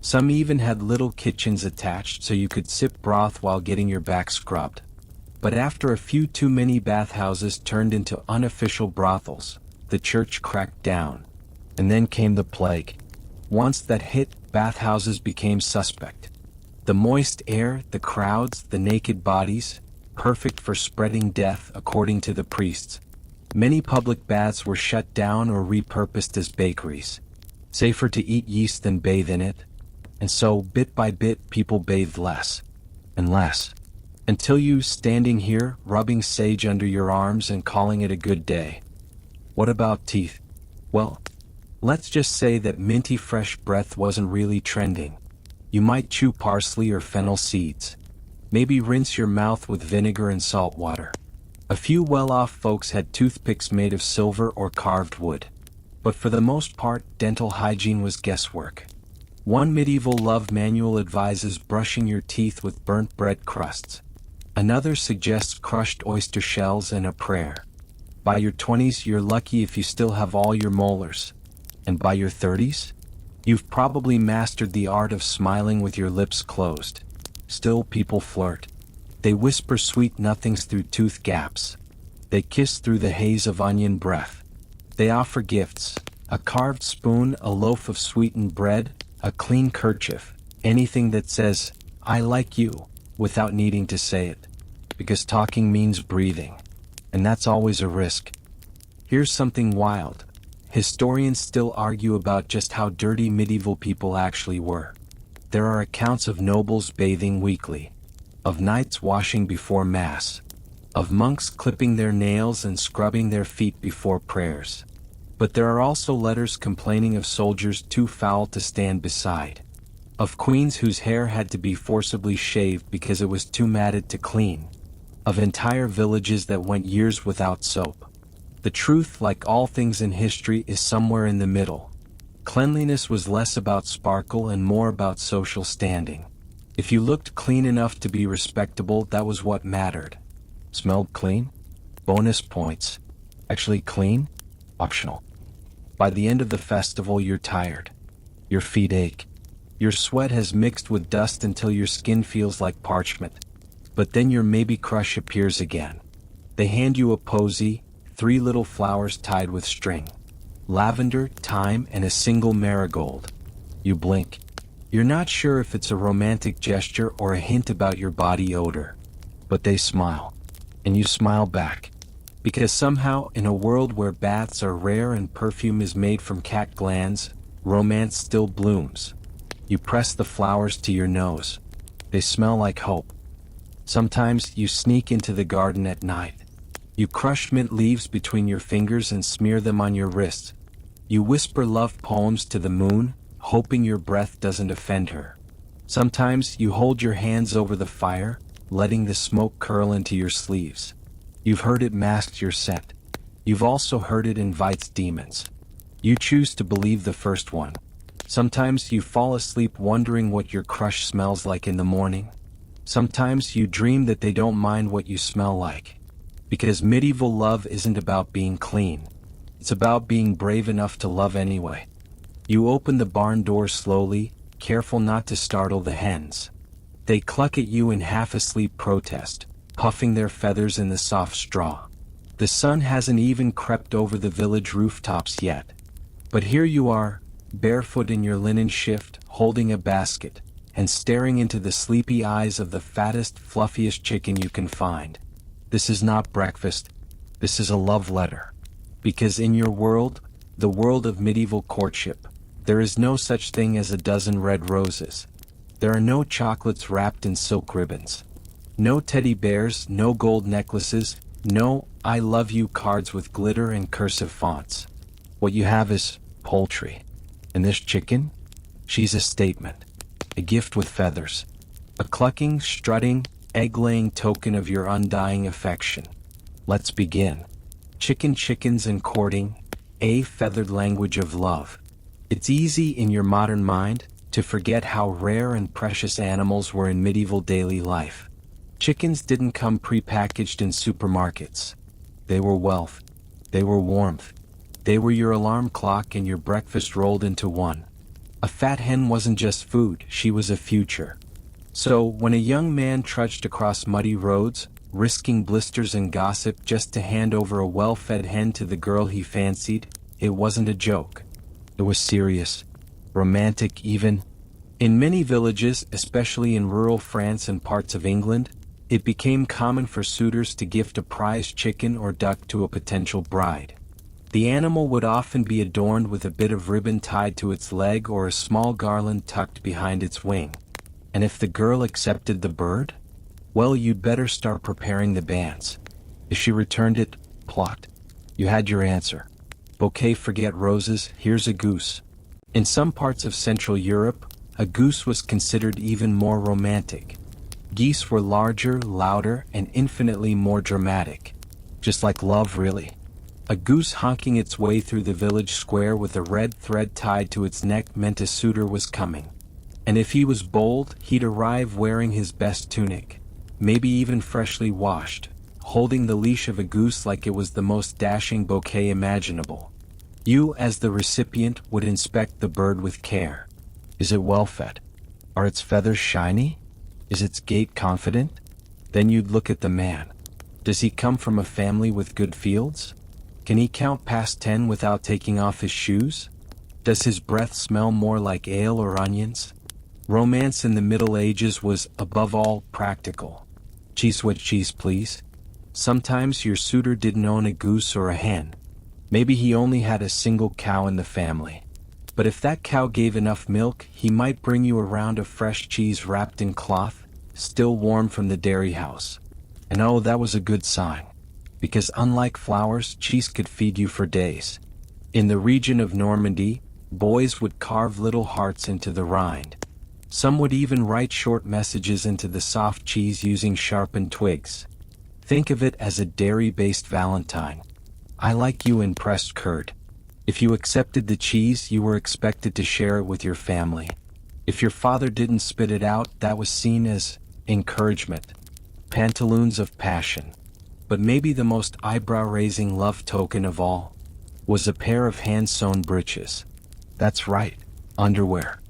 Some even had little kitchens attached so you could sip broth while getting your back scrubbed. But after a few too many bathhouses turned into unofficial brothels, the church cracked down. And then came the plague. Once that hit, bathhouses became suspect. The moist air, the crowds, the naked bodies, perfect for spreading death according to the priests. Many public baths were shut down or repurposed as bakeries. Safer to eat yeast than bathe in it. And so, bit by bit, people bathed less and less. Until you, standing here, rubbing sage under your arms and calling it a good day. What about teeth? Well, let's just say that minty fresh breath wasn't really trending. You might chew parsley or fennel seeds. Maybe rinse your mouth with vinegar and salt water. A few well-off folks had toothpicks made of silver or carved wood. But for the most part, dental hygiene was guesswork. One medieval love manual advises brushing your teeth with burnt bread crusts. Another suggests crushed oyster shells and a prayer. By your 20s, you're lucky if you still have all your molars. And by your 30s? You've probably mastered the art of smiling with your lips closed. Still, people flirt. They whisper sweet nothings through tooth gaps. They kiss through the haze of onion breath. They offer gifts, a carved spoon, a loaf of sweetened bread, a clean kerchief, anything that says, "I like you," without needing to say it. Because talking means breathing. And that's always a risk. Here's something wild. Historians still argue about just how dirty medieval people actually were. There are accounts of nobles bathing weekly, of knights washing before mass, of monks clipping their nails and scrubbing their feet before prayers. But there are also letters complaining of soldiers too foul to stand beside, of queens whose hair had to be forcibly shaved because it was too matted to clean, of entire villages that went years without soap. The truth, like all things in history, is somewhere in the middle. Cleanliness was less about sparkle and more about social standing. If you looked clean enough to be respectable, that was what mattered. Smelled clean? Bonus points. Actually clean? Optional. By the end of the festival, you're tired. Your feet ache. Your sweat has mixed with dust until your skin feels like parchment. But then your maybe crush appears again. They hand you a posy, 3 little flowers tied with string. Lavender, thyme, and a single marigold. You blink. You're not sure if it's a romantic gesture or a hint about your body odor. But they smile. And you smile back. Because somehow, in a world where baths are rare and perfume is made from cat glands, romance still blooms. You press the flowers to your nose. They smell like hope. Sometimes you sneak into the garden at night. You crush mint leaves between your fingers and smear them on your wrists. You whisper love poems to the moon, hoping your breath doesn't offend her. Sometimes you hold your hands over the fire, letting the smoke curl into your sleeves. You've heard it masks your scent. You've also heard it invites demons. You choose to believe the first one. Sometimes you fall asleep wondering what your crush smells like in the morning. Sometimes you dream that they don't mind what you smell like. Because medieval love isn't about being clean. It's about being brave enough to love anyway. You open the barn door slowly, careful not to startle the hens. They cluck at you in half-asleep protest, puffing their feathers in the soft straw. The sun hasn't even crept over the village rooftops yet. But here you are, barefoot in your linen shift, holding a basket, and staring into the sleepy eyes of the fattest, fluffiest chicken you can find. This is not breakfast. This is a love letter. Because in your world, the world of medieval courtship, there is no such thing as a dozen red roses. There are no chocolates wrapped in silk ribbons. No teddy bears, no gold necklaces, no "I love you" cards with glitter and cursive fonts. What you have is poultry. And this chicken? She's a statement. A gift with feathers. A clucking, strutting, egg-laying token of your undying affection. Let's begin. Chickens and courting, a feathered language of love. It's easy in your modern mind to forget how rare and precious animals were in medieval daily life. Chickens didn't come pre-packaged in supermarkets. They were wealth. They were warmth. They were your alarm clock and your breakfast rolled into one. A fat hen wasn't just food, she was a future. So, when a young man trudged across muddy roads, risking blisters and gossip just to hand over a well-fed hen to the girl he fancied, it wasn't a joke. It was serious, romantic even, In many villages, especially in rural France and parts of England, it became common for suitors to gift a prize chicken or duck to a potential bride. The animal would often be adorned with a bit of ribbon tied to its leg or a small garland tucked behind its wing. And if the girl accepted the bird, well, you'd better start preparing the banns. If she returned it, plot. You had your answer. Bouquet forget roses, here's a goose. In some parts of Central Europe, a goose was considered even more romantic. Geese were larger, louder, and infinitely more dramatic. Just like love, really. A goose honking its way through the village square with a red thread tied to its neck meant a suitor was coming. And if he was bold, he'd arrive wearing his best tunic, maybe even freshly washed, holding the leash of a goose like it was the most dashing bouquet imaginable. You, as the recipient, would inspect the bird with care. Is it well fed? Are its feathers shiny? Is its gait confident? Then you'd look at the man. Does he come from a family with good fields? Can he count past 10 without taking off his shoes? Does his breath smell more like ale or onions? Romance in the Middle Ages was, above all, practical. Cheese, what cheese, please? Sometimes your suitor didn't own a goose or a hen. Maybe he only had a single cow in the family. But if that cow gave enough milk, he might bring you a round of fresh cheese wrapped in cloth, still warm from the dairy house. And oh, that was a good sign. Because unlike flowers, cheese could feed you for days. In the region of Normandy, boys would carve little hearts into the rind. Some would even write short messages into the soft cheese using sharpened twigs. Think of it as a dairy-based Valentine. I like you in pressed curd. If you accepted the cheese, you were expected to share it with your family. If your father didn't spit it out, that was seen as encouragement. Pantaloons of passion. But maybe the most eyebrow-raising love token of all was a pair of hand-sewn breeches. That's right, underwear.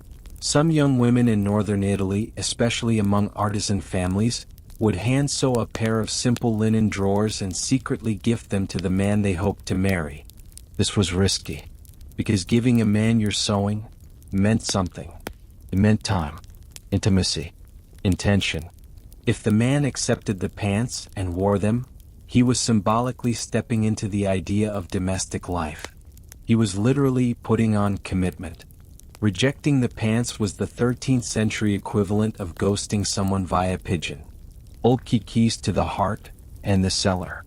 Some young women in northern Italy, especially among artisan families, would hand-sew a pair of simple linen drawers and secretly gift them to the man they hoped to marry. This was risky, because giving a man your sewing meant something. It meant time, intimacy, intention. If the man accepted the pants and wore them, he was symbolically stepping into the idea of domestic life. He was literally putting on commitment. Rejecting the pants was the 13th century equivalent of ghosting someone via pigeon. Old keys to the heart and the cellar.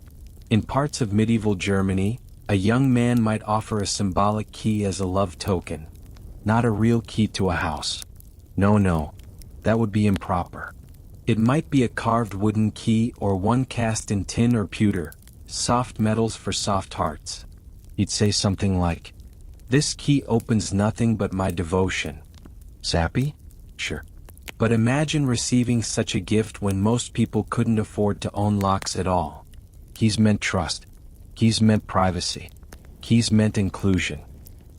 In parts of medieval Germany, a young man might offer a symbolic key as a love token, not a real key to a house. No, that would be improper. It might be a carved wooden key or one cast in tin or pewter, soft metals for soft hearts. He'd say something like, "This key opens nothing but my devotion." Sappy? Sure. But imagine receiving such a gift when most people couldn't afford to own locks at all. Keys meant trust. Keys meant privacy. Keys meant inclusion.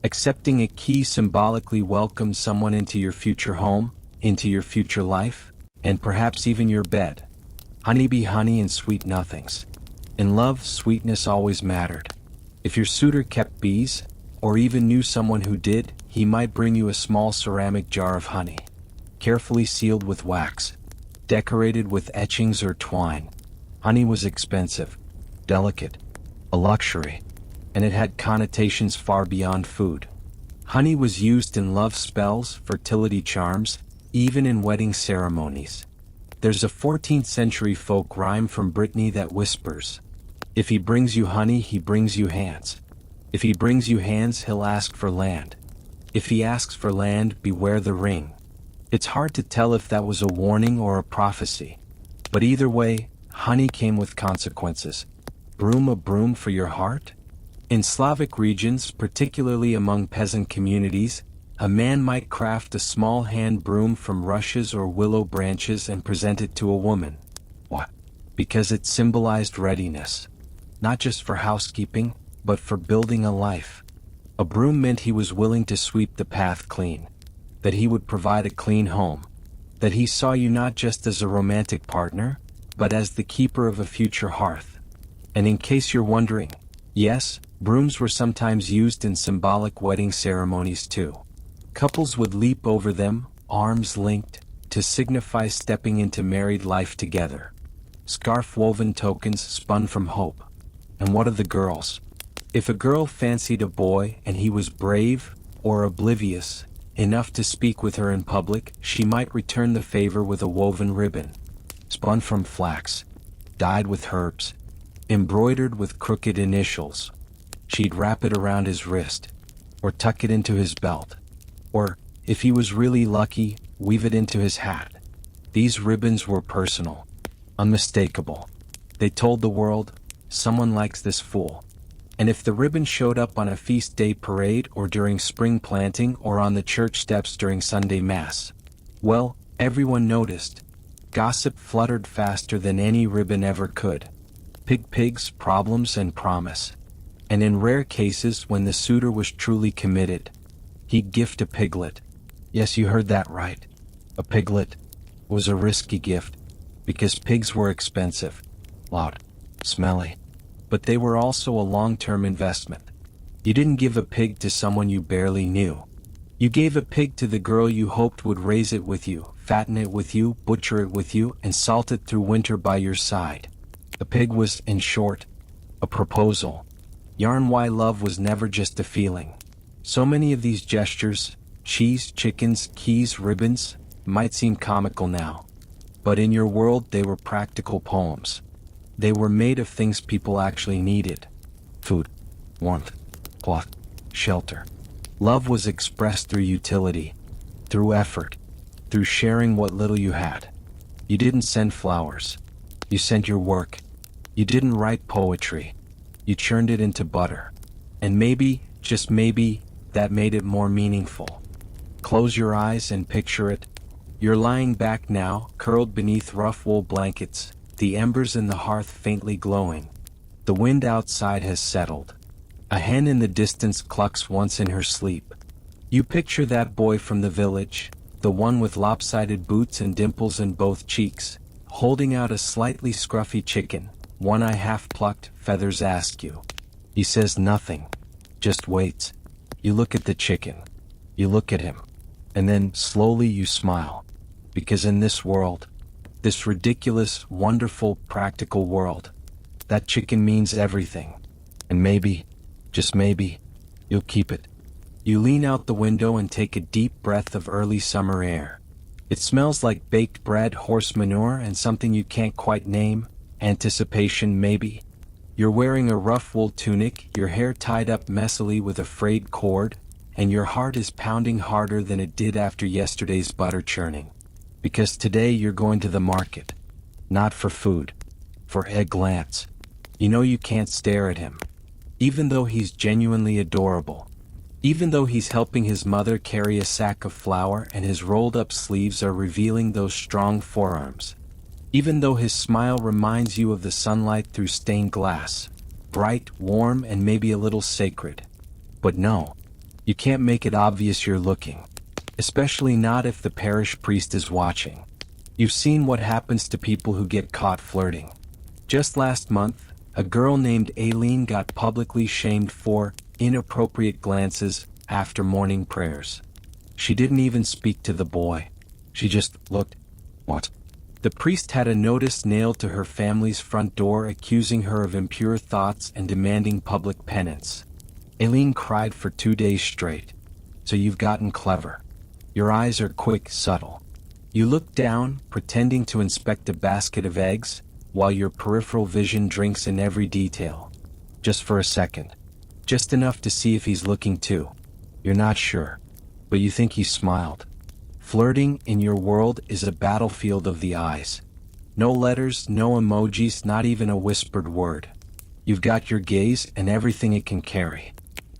Accepting a key symbolically welcomes someone into your future home, into your future life, and perhaps even your bed. Honeybee honey and sweet nothings. In love, sweetness always mattered. If your suitor kept bees, or even knew someone who did, he might bring you a small ceramic jar of honey, carefully sealed with wax, decorated with etchings or twine. Honey was expensive, delicate, a luxury, and it had connotations far beyond food. Honey was used in love spells, fertility charms, even in wedding ceremonies. There's a 14th century folk rhyme from Brittany that whispers, "If he brings you honey, he brings you hands. If he brings you hands, he'll ask for land. If he asks for land, beware the ring." It's hard to tell if that was a warning or a prophecy. But either way, honey came with consequences. Broom, a broom for your heart? In Slavic regions, particularly among peasant communities, a man might craft a small hand broom from rushes or willow branches and present it to a woman. Why? Because it symbolized readiness. Not just for housekeeping, but for building a life. A broom meant he was willing to sweep the path clean. That he would provide a clean home. That he saw you not just as a romantic partner, but as the keeper of a future hearth. And in case you're wondering, yes, brooms were sometimes used in symbolic wedding ceremonies too. Couples would leap over them, arms linked, to signify stepping into married life together. Scarf woven tokens spun from hope. And what of the girls? If a girl fancied a boy and he was brave, or oblivious, enough to speak with her in public, she might return the favor with a woven ribbon, spun from flax, dyed with herbs, embroidered with crooked initials. She'd wrap it around his wrist, or tuck it into his belt, or, if he was really lucky, weave it into his hat. These ribbons were personal, unmistakable. They told the world, someone likes this fool. And if the ribbon showed up on a feast day parade or during spring planting or on the church steps during Sunday Mass, well, everyone noticed. Gossip fluttered faster than any ribbon ever could. Pigs, problems, and promise. And in rare cases when the suitor was truly committed, he'd gift a piglet. Yes, you heard that right. A piglet was a risky gift, because pigs were expensive, loud, smelly. But they were also a long-term investment. You didn't give a pig to someone you barely knew. You gave a pig to the girl you hoped would raise it with you, fatten it with you, butcher it with you, and salt it through winter by your side. A pig was, in short, a proposal. Yarn why love was never just a feeling. So many of these gestures, cheese, chickens, keys, ribbons, might seem comical now. But in your world they were practical poems. They were made of things people actually needed. Food, warmth, cloth, shelter. Love was expressed through utility, through effort, through sharing what little you had. You didn't send flowers. You sent your work. You didn't write poetry. You churned it into butter. And maybe, just maybe, that made it more meaningful. Close your eyes and picture it. You're lying back now, curled beneath rough wool blankets, the embers in the hearth faintly glowing. The wind outside has settled. A hen in the distance clucks once in her sleep. You picture that boy from the village, the one with lopsided boots and dimples in both cheeks, holding out a slightly scruffy chicken, one eye half plucked, feathers askew. He says nothing, just waits. You look at the chicken. You look at him. And then, slowly you smile. Because in this world, this ridiculous, wonderful, practical world, that chicken means everything. And maybe, just maybe, you'll keep it. You lean out the window and take a deep breath of early summer air. It smells like baked bread, horse manure, and something you can't quite name. Anticipation, maybe. You're wearing a rough wool tunic, your hair tied up messily with a frayed cord, and your heart is pounding harder than it did after yesterday's butter churning. Because today you're going to the market. Not for food. For eggplants. You know you can't stare at him. Even though he's genuinely adorable. Even though he's helping his mother carry a sack of flour and his rolled-up sleeves are revealing those strong forearms. Even though his smile reminds you of the sunlight through stained glass. Bright, warm, and maybe a little sacred. But no. You can't make it obvious you're looking. Especially not if the parish priest is watching. You've seen what happens to people who get caught flirting. Just last month, a girl named Aileen got publicly shamed for inappropriate glances after morning prayers. She didn't even speak to the boy. She just looked. What? The priest had a notice nailed to her family's front door accusing her of impure thoughts and demanding public penance. Aileen cried for 2 days straight. So you've gotten clever. Your eyes are quick, subtle. You look down, pretending to inspect a basket of eggs, while your peripheral vision drinks in every detail. Just for a second. Just enough to see if he's looking too. You're not sure. But you think he smiled. Flirting in your world is a battlefield of the eyes. No letters, no emojis, not even a whispered word. You've got your gaze and everything it can carry.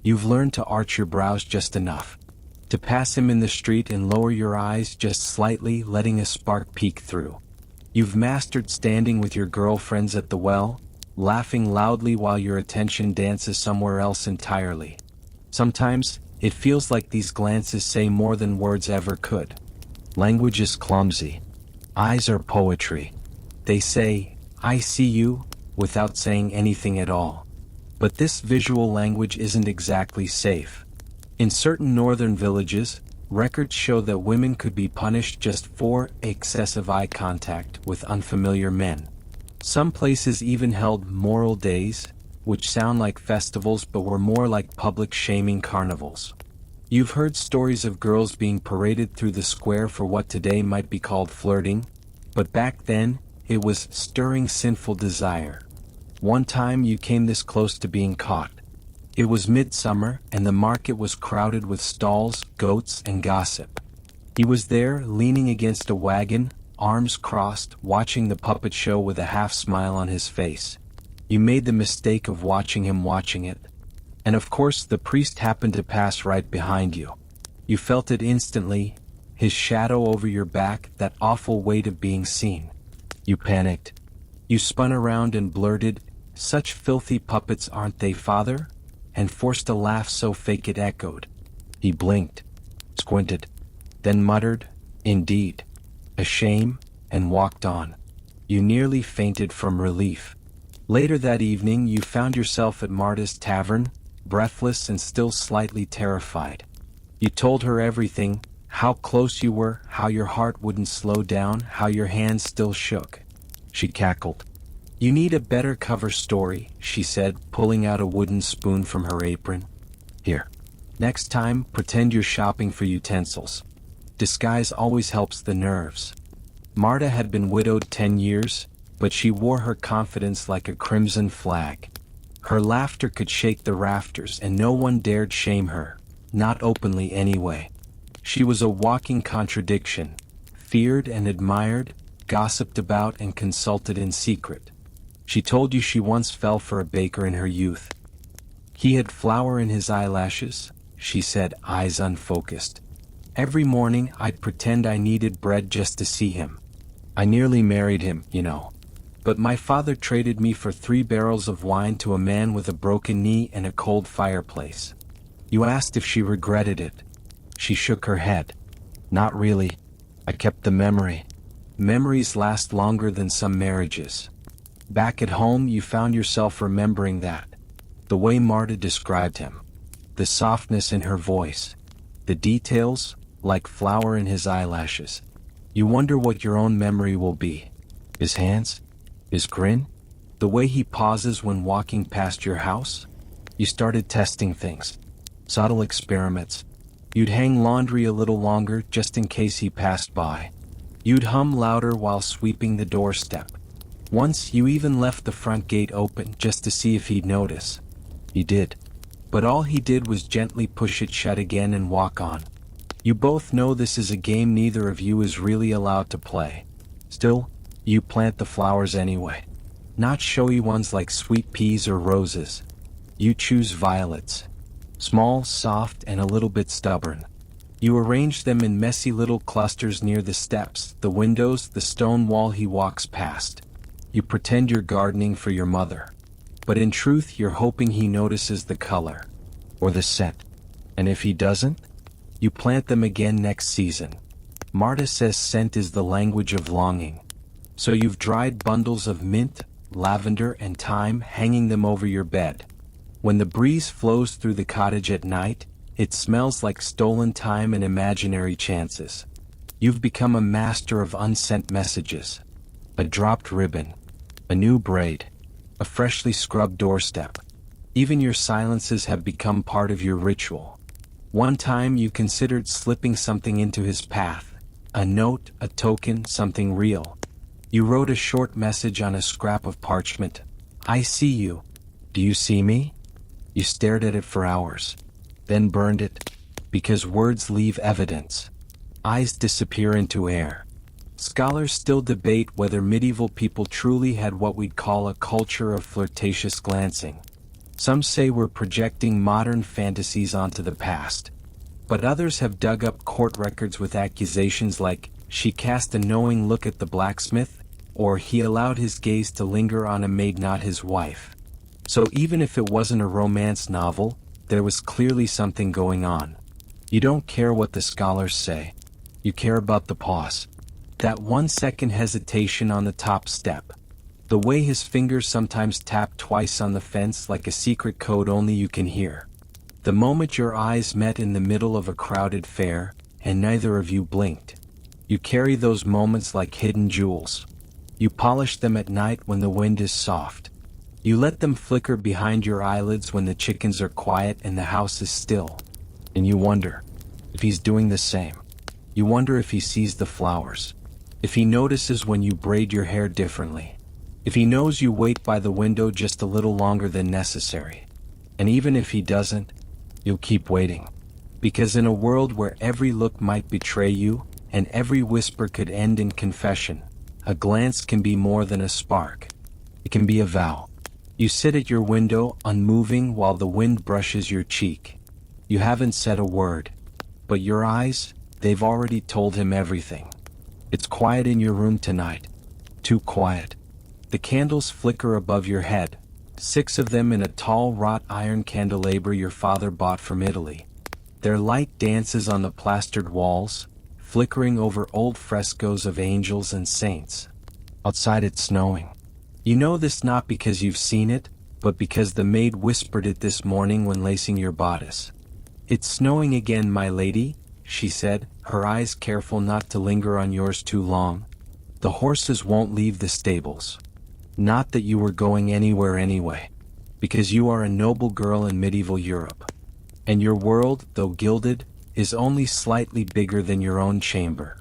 You've learned to arch your brows just enough. To pass him in the street and lower your eyes just slightly, letting a spark peek through. You've mastered standing with your girlfriends at the well, laughing loudly while your attention dances somewhere else entirely. Sometimes, it feels like these glances say more than words ever could. Language is clumsy. Eyes are poetry. They say, I see you, without saying anything at all. But this visual language isn't exactly safe. In certain northern villages, Records show that women could be punished just for excessive eye contact with unfamiliar men. Some places even held moral days, which sound like festivals but were more like public shaming carnivals. You've heard stories of girls being paraded through the square for what today might be called flirting, but back then, it was stirring sinful desire. One time you came this close to being caught. It was midsummer, and the market was crowded with stalls, goats, and gossip. He was there, leaning against a wagon, arms crossed, watching the puppet show with a half-smile on his face. You made the mistake of watching him watching it. And of course the priest happened to pass right behind you. You felt it instantly, his shadow over your back, that awful weight of being seen. You panicked. You spun around and blurted, "Such filthy puppets, aren't they, Father?" and forced a laugh so fake it echoed. He blinked, squinted, then muttered, "Indeed. A shame," and walked on. You nearly fainted from relief. Later that evening you found yourself at Marta's tavern, breathless and still slightly terrified. You told her everything, how close you were, how your heart wouldn't slow down, how your hands still shook. She cackled. "You need a better cover story," she said, pulling out a wooden spoon from her apron. "Here. Next time, pretend you're shopping for utensils. Disguise always helps the nerves." Marta had been widowed 10 years, but she wore her confidence like a crimson flag. Her laughter could shake the rafters and no one dared shame her, not openly anyway. She was a walking contradiction, feared and admired, gossiped about and consulted in secret. She told you she once fell for a baker in her youth. "He had flour in his eyelashes," she said, eyes unfocused. "Every morning I'd pretend I needed bread just to see him. I nearly married him, you know. But my father traded me for 3 barrels of wine to a man with a broken knee and a cold fireplace." You asked if she regretted it. She shook her head. "Not really. I kept the memory. Memories last longer than some marriages." Back at home you found yourself remembering that. The way Marta described him. The softness in her voice. The details, like flour in his eyelashes. You wonder what your own memory will be. His hands? His grin? The way he pauses when walking past your house? You started testing things. Subtle experiments. You'd hang laundry a little longer just in case he passed by. You'd hum louder while sweeping the doorstep. Once you even left the front gate open just to see if he'd notice. He did. But all he did was gently push it shut again and walk on. You both know this is a game neither of you is really allowed to play. Still, you plant the flowers anyway. Not showy ones like sweet peas or roses. You choose violets. Small, soft, and a little bit stubborn. You arrange them in messy little clusters near the steps, the windows, the stone wall he walks past. You pretend you're gardening for your mother. But in truth you're hoping he notices the color. Or the scent. And if he doesn't, you plant them again next season. Marta says scent is the language of longing. So you've dried bundles of mint, lavender, and thyme, hanging them over your bed. When the breeze flows through the cottage at night, it smells like stolen time and imaginary chances. You've become a master of unsent messages. A dropped ribbon. A new braid. A freshly scrubbed doorstep. Even your silences have become part of your ritual. One time you considered slipping something into his path. A note, a token, something real. You wrote a short message on a scrap of parchment. "I see you. Do you see me?" You stared at it for hours. Then burned it. Because words leave evidence. Eyes disappear into air. Scholars still debate whether medieval people truly had what we'd call a culture of flirtatious glancing. Some say we're projecting modern fantasies onto the past. But others have dug up court records with accusations like, "She cast a knowing look at the blacksmith," or "He allowed his gaze to linger on a maid not his wife." So even if it wasn't a romance novel, there was clearly something going on. You don't care what the scholars say. You care about the pause. That 1-second hesitation on the top step. The way his fingers sometimes tap twice on the fence like a secret code only you can hear. The moment your eyes met in the middle of a crowded fair, and neither of you blinked. You carry those moments like hidden jewels. You polish them at night when the wind is soft. You let them flicker behind your eyelids when the chickens are quiet and the house is still. And you wonder if he's doing the same. You wonder if he sees the flowers. If he notices when you braid your hair differently. If he knows you wait by the window just a little longer than necessary. And even if he doesn't, you'll keep waiting. Because in a world where every look might betray you, and every whisper could end in confession, a glance can be more than a spark. It can be a vow. You sit at your window, unmoving while the wind brushes your cheek. You haven't said a word. But your eyes, they've already told him everything. It's quiet in your room tonight. Too quiet. The candles flicker above your head, 6 of them in a tall wrought iron candelabra your father bought from Italy. Their light dances on the plastered walls, flickering over old frescoes of angels and saints. Outside it's snowing. You know this not because you've seen it, but because the maid whispered it this morning when lacing your bodice. "It's snowing again, my lady," she said, her eyes careful not to linger on yours too long. "The horses won't leave the stables. Not that you were going anywhere anyway, because you are a noble girl in medieval Europe. And your world, though gilded, is only slightly bigger than your own chamber.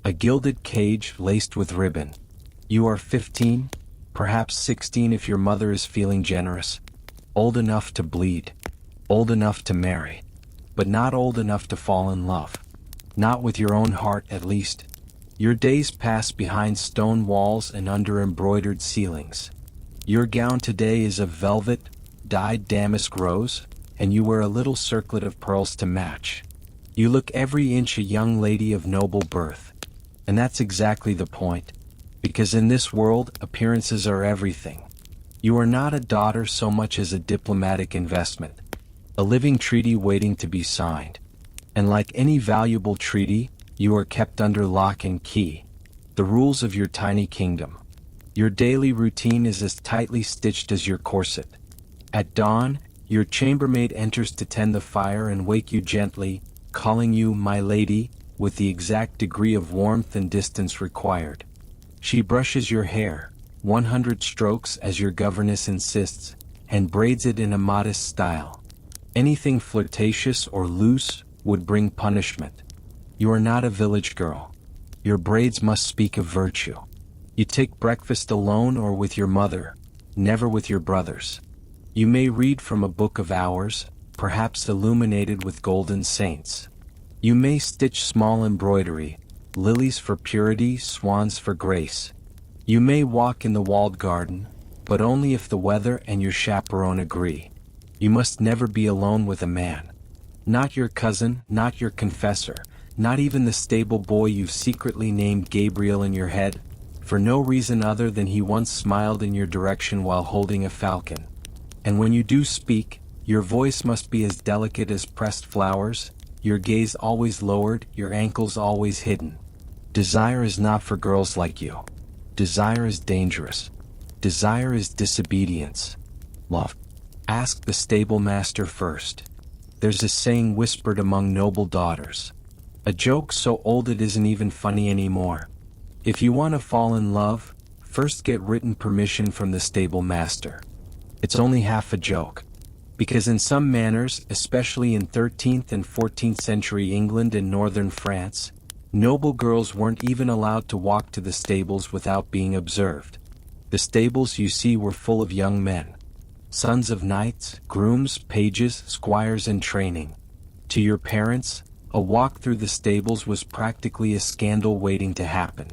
A gilded cage laced with ribbon. You are 15, perhaps 16 if your mother is feeling generous. Old enough to bleed. Old enough to marry. But not old enough to fall in love. Not with your own heart, at least. Your days pass behind stone walls and under embroidered ceilings. Your gown today is of velvet, dyed damask rose, and you wear a little circlet of pearls to match. You look every inch a young lady of noble birth. And that's exactly the point. Because in this world, appearances are everything. You are not a daughter so much as a diplomatic investment. A living treaty waiting to be signed. And like any valuable treaty, you are kept under lock and key. The rules of your tiny kingdom. Your daily routine is as tightly stitched as your corset. At dawn, your chambermaid enters to tend the fire and wake you gently, calling you "my lady," with the exact degree of warmth and distance required. She brushes your hair, 100 strokes as your governess insists, and braids it in a modest style. Anything flirtatious or loose would bring punishment. You are not a village girl. Your braids must speak of virtue. You take breakfast alone or with your mother, never with your brothers. You may read from a book of hours, perhaps illuminated with golden saints. You may stitch small embroidery, lilies for purity, swans for grace. You may walk in the walled garden, but only if the weather and your chaperone agree. You must never be alone with a man. Not your cousin, not your confessor, not even the stable boy you've secretly named Gabriel in your head, for no reason other than he once smiled in your direction while holding a falcon. And when you do speak, your voice must be as delicate as pressed flowers, your gaze always lowered, your ankles always hidden. Desire is not for girls like you. Desire is dangerous. Desire is disobedience. Love. Ask the stable master first. There's a saying whispered among noble daughters. A joke so old it isn't even funny anymore. If you want to fall in love, first get written permission from the stable master. It's only half a joke. Because in some manners, especially in 13th and 14th century England and northern France, noble girls weren't even allowed to walk to the stables without being observed. The stables, you see, were full of young men. Sons of knights, grooms, pages, squires in training. To your parents, a walk through the stables was practically a scandal waiting to happen.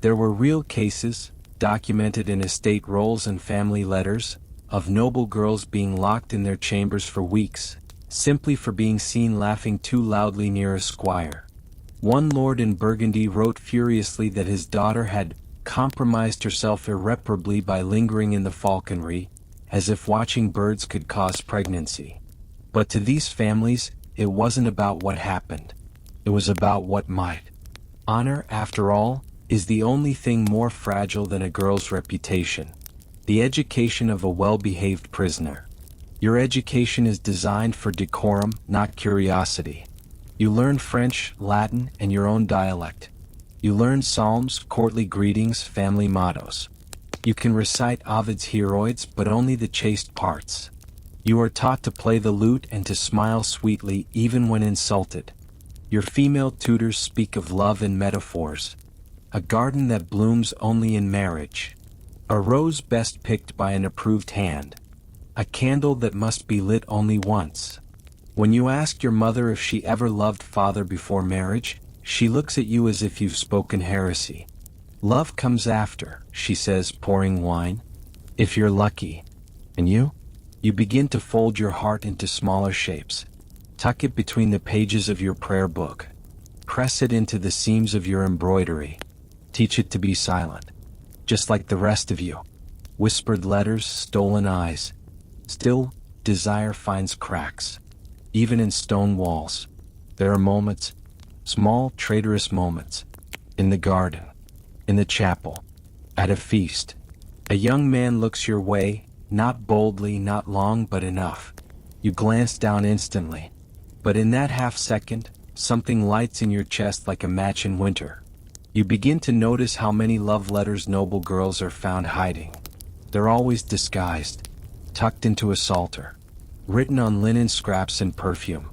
There were real cases, documented in estate rolls and family letters, of noble girls being locked in their chambers for weeks, simply for being seen laughing too loudly near a squire. One lord in Burgundy wrote furiously that his daughter had compromised herself irreparably by lingering in the falconry, as if watching birds could cause pregnancy. But to these families, it wasn't about what happened. It was about what might. Honor, after all, is the only thing more fragile than a girl's reputation. The education of a well-behaved prisoner. Your education is designed for decorum, not curiosity. You learn French, Latin, and your own dialect. You learn psalms, courtly greetings, family mottos. You can recite Ovid's Heroids, but only the chaste parts. You are taught to play the lute and to smile sweetly even when insulted. Your female tutors speak of love in metaphors. A garden that blooms only in marriage. A rose best picked by an approved hand. A candle that must be lit only once. When you ask your mother if she ever loved father before marriage, she looks at you as if you've spoken heresy. Love comes after, she says, pouring wine. If you're lucky. And you? You begin to fold your heart into smaller shapes. Tuck it between the pages of your prayer book. Press it into the seams of your embroidery. Teach it to be silent. Just like the rest of you. Whispered letters, stolen eyes. Still, desire finds cracks. Even in stone walls. There are moments, small, traitorous moments. In the garden. In the chapel. At a feast. A young man looks your way, not boldly, not long, but enough. You glance down instantly. But in that half second, something lights in your chest like a match in winter. You begin to notice how many love letters noble girls are found hiding. They're always disguised, tucked into a psalter, written on linen scraps and perfume,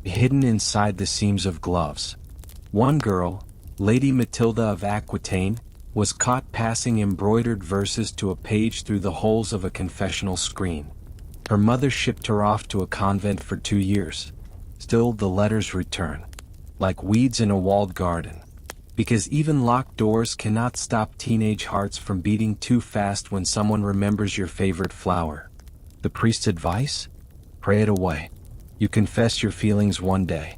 hidden inside the seams of gloves. One girl, Lady Matilda of Aquitaine, was caught passing embroidered verses to a page through the holes of a confessional screen. Her mother shipped her off to a convent for 2 years. Still the letters return, like weeds in a walled garden. Because even locked doors cannot stop teenage hearts from beating too fast when someone remembers your favorite flower. The priest's advice? Pray it away. You confess your feelings one day.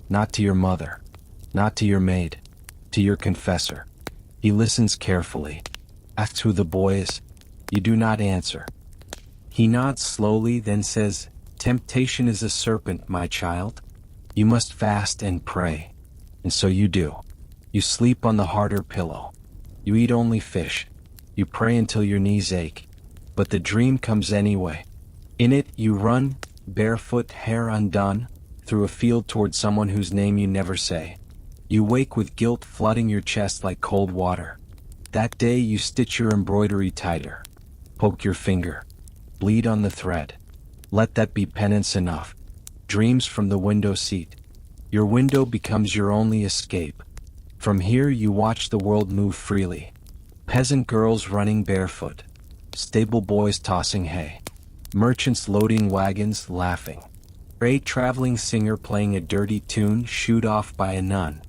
Not to your mother. Not to your maid. To your confessor. He listens carefully. Asks who the boy is. You do not answer. He nods slowly, then says, "Temptation is a serpent, my child. You must fast and pray." And so you do. You sleep on the harder pillow. You eat only fish. You pray until your knees ache. But the dream comes anyway. In it, you run, barefoot, hair undone, through a field toward someone whose name you never say. You wake with guilt flooding your chest like cold water. That day you stitch your embroidery tighter. Poke your finger. Bleed on the thread. Let that be penance enough. Dreams from the window seat. Your window becomes your only escape. From here you watch the world move freely. Peasant girls running barefoot. Stable boys tossing hay. Merchants loading wagons, laughing. A traveling singer playing a dirty tune shooed off by a nun.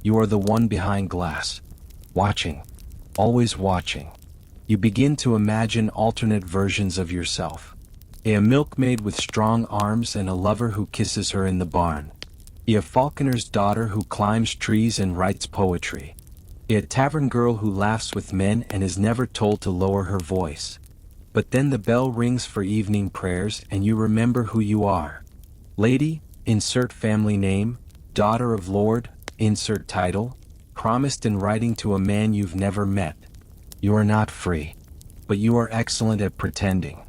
You are the one behind glass. Watching. Always watching. You begin to imagine alternate versions of yourself. A milkmaid with strong arms and a lover who kisses her in the barn. A falconer's daughter who climbs trees and writes poetry. A tavern girl who laughs with men and is never told to lower her voice. But then the bell rings for evening prayers and you remember who you are. Lady, insert family name, daughter of Lord, insert title, promised in writing to a man you've never met. You are not free. But you are excellent at pretending.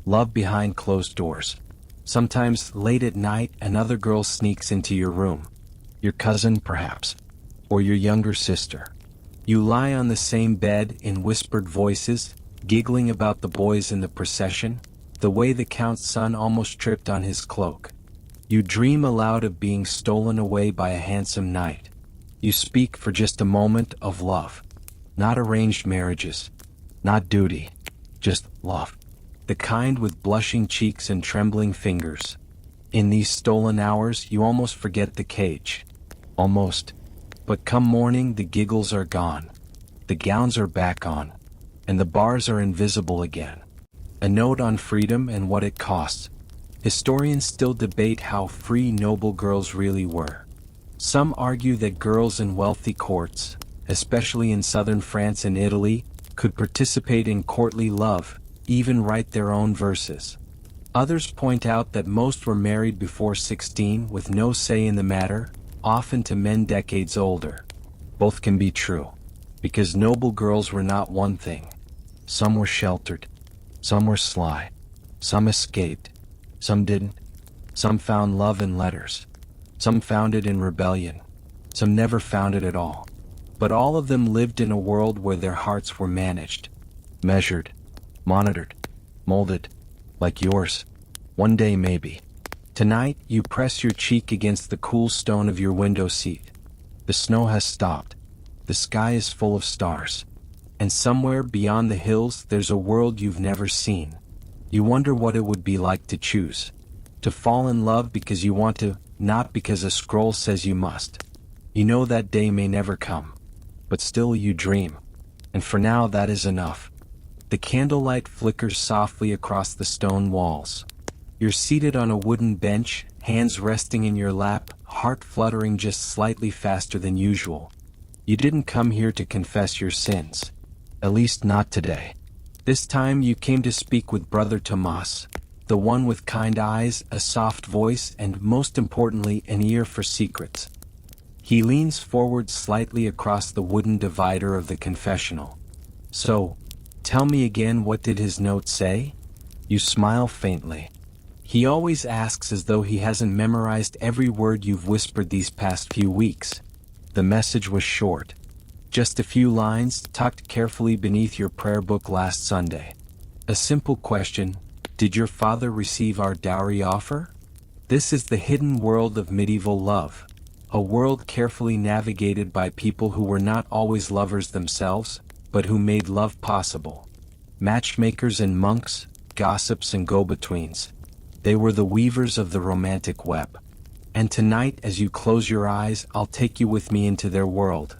Love behind closed doors. Sometimes, late at night, another girl sneaks into your room. Your cousin, perhaps. Or your younger sister. You lie on the same bed in whispered voices, giggling about the boys in the procession, the way the Count's son almost tripped on his cloak. You dream aloud of being stolen away by a handsome knight. You speak for just a moment of love. Not arranged marriages. Not duty. Just love. The kind with blushing cheeks and trembling fingers. In these stolen hours, you almost forget the cage. Almost. But come morning, the giggles are gone. The gowns are back on. And the bars are invisible again. A note on freedom and what it costs. Historians still debate how free noble girls really were. Some argue that girls in wealthy courts, especially in southern France and Italy, could participate in courtly love, even write their own verses. Others point out that most were married before 16 with no say in the matter, often to men decades older. Both can be true, because noble girls were not one thing. Some were sheltered, some were sly, some escaped, some didn't, some found love in letters. Some found it in rebellion. Some never found it at all. But all of them lived in a world where their hearts were managed, measured, monitored, molded, like yours. One day maybe. Tonight, you press your cheek against the cool stone of your window seat. The snow has stopped. The sky is full of stars. And somewhere beyond the hills, there's a world you've never seen. You wonder what it would be like to choose. To fall in love because you want to, not because a scroll says you must. You know that day may never come. But still you dream. And for now that is enough. The candlelight flickers softly across the stone walls. You're seated on a wooden bench, hands resting in your lap, heart fluttering just slightly faster than usual. You didn't come here to confess your sins. At least not today. This time you came to speak with Brother Tomas, the one with kind eyes, a soft voice, and most importantly, an ear for secrets. He leans forward slightly across the wooden divider of the confessional. So, tell me again, what did his note say? You smile faintly. He always asks as though he hasn't memorized every word you've whispered these past few weeks. The message was short. Just a few lines tucked carefully beneath your prayer book last Sunday. A simple question: did your father receive our dowry offer? This is the hidden world of medieval love. A world carefully navigated by people who were not always lovers themselves, but who made love possible. Matchmakers and monks, gossips and go-betweens. They were the weavers of the romantic web. And tonight, as you close your eyes, I'll take you with me into their world.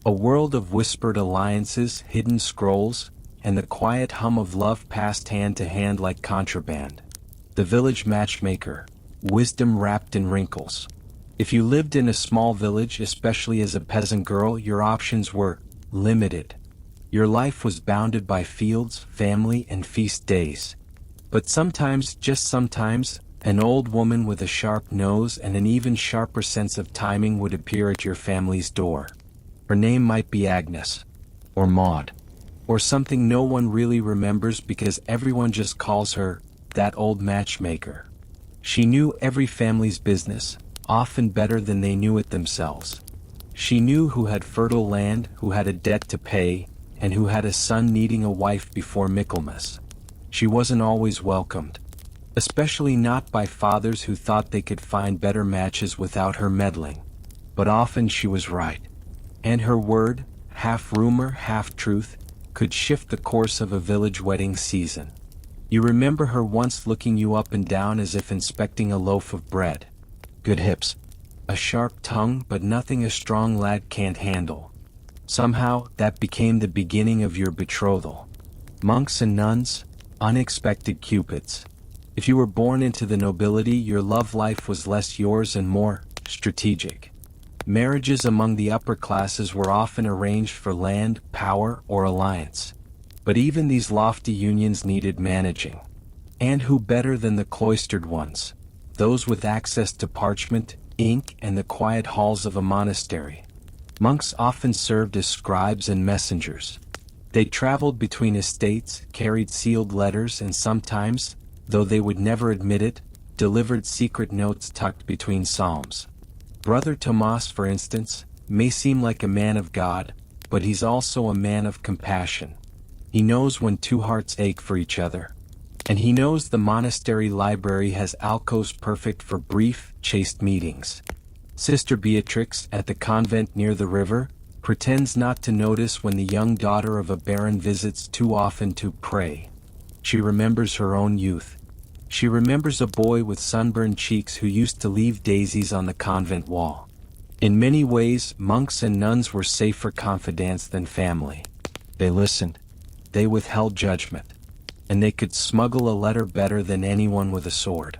A world of whispered alliances, hidden scrolls, and the quiet hum of love passed hand to hand like contraband. The village matchmaker, wisdom wrapped in wrinkles. If you lived in a small village, especially as a peasant girl, your options were limited. Your life was bounded by fields, family, and feast days. But sometimes, just sometimes, an old woman with a sharp nose and an even sharper sense of timing would appear at your family's door. Her name might be Agnes, or Maud, or something no one really remembers because everyone just calls her that old matchmaker. She knew every family's business, often better than they knew it themselves. She knew who had fertile land, who had a debt to pay, and who had a son needing a wife before Michaelmas. She wasn't always welcomed, especially not by fathers who thought they could find better matches without her meddling. But often she was right. And her word, half rumor, half truth, could shift the course of a village wedding season. You remember her once looking you up and down as if inspecting a loaf of bread. Good hips. A sharp tongue, but nothing a strong lad can't handle. Somehow, that became the beginning of your betrothal. Monks and nuns, unexpected cupids. If you were born into the nobility, your love life was less yours and more strategic. Marriages among the upper classes were often arranged for land, power, or alliance. But even these lofty unions needed managing. And who better than the cloistered ones? Those with access to parchment, ink, and the quiet halls of a monastery. Monks often served as scribes and messengers. They traveled between estates, carried sealed letters, and sometimes, though they would never admit it, delivered secret notes tucked between psalms. Brother Tomas, for instance, may seem like a man of God, but he's also a man of compassion. He knows when two hearts ache for each other. And he knows the monastery library has alcoves perfect for brief, chaste meetings. Sister Beatrix, at the convent near the river, pretends not to notice when the young daughter of a baron visits too often to pray. She remembers her own youth. She remembers a boy with sunburned cheeks who used to leave daisies on the convent wall. In many ways, monks and nuns were safer confidants than family. They listened. They withheld judgment. And they could smuggle a letter better than anyone with a sword.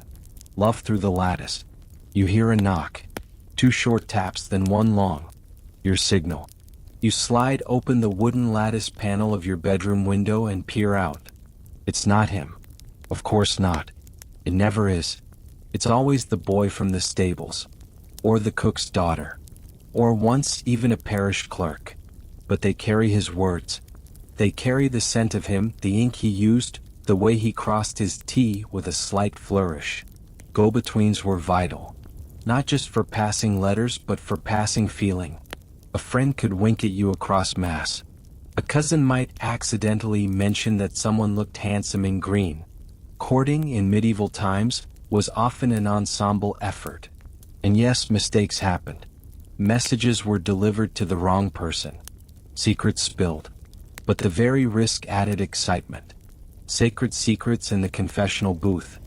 Love through the lattice. You hear a knock. 2 short taps, then 1 long. Your signal. You slide open the wooden lattice panel of your bedroom window and peer out. It's not him. Of course not. It never is. It's always the boy from the stables. Or the cook's daughter. Or once even a parish clerk. But they carry his words. They carry the scent of him, the ink he used, the way he crossed his T with a slight flourish. Go-betweens were vital. not just for passing letters but for passing feeling. A friend could wink at you across Mass. A cousin might accidentally mention that someone looked handsome in green. Courting in medieval times was often an ensemble effort. And yes, mistakes happened. Messages were delivered to the wrong person. Secrets spilled. But the very risk added excitement. Sacred secrets in the confessional booth.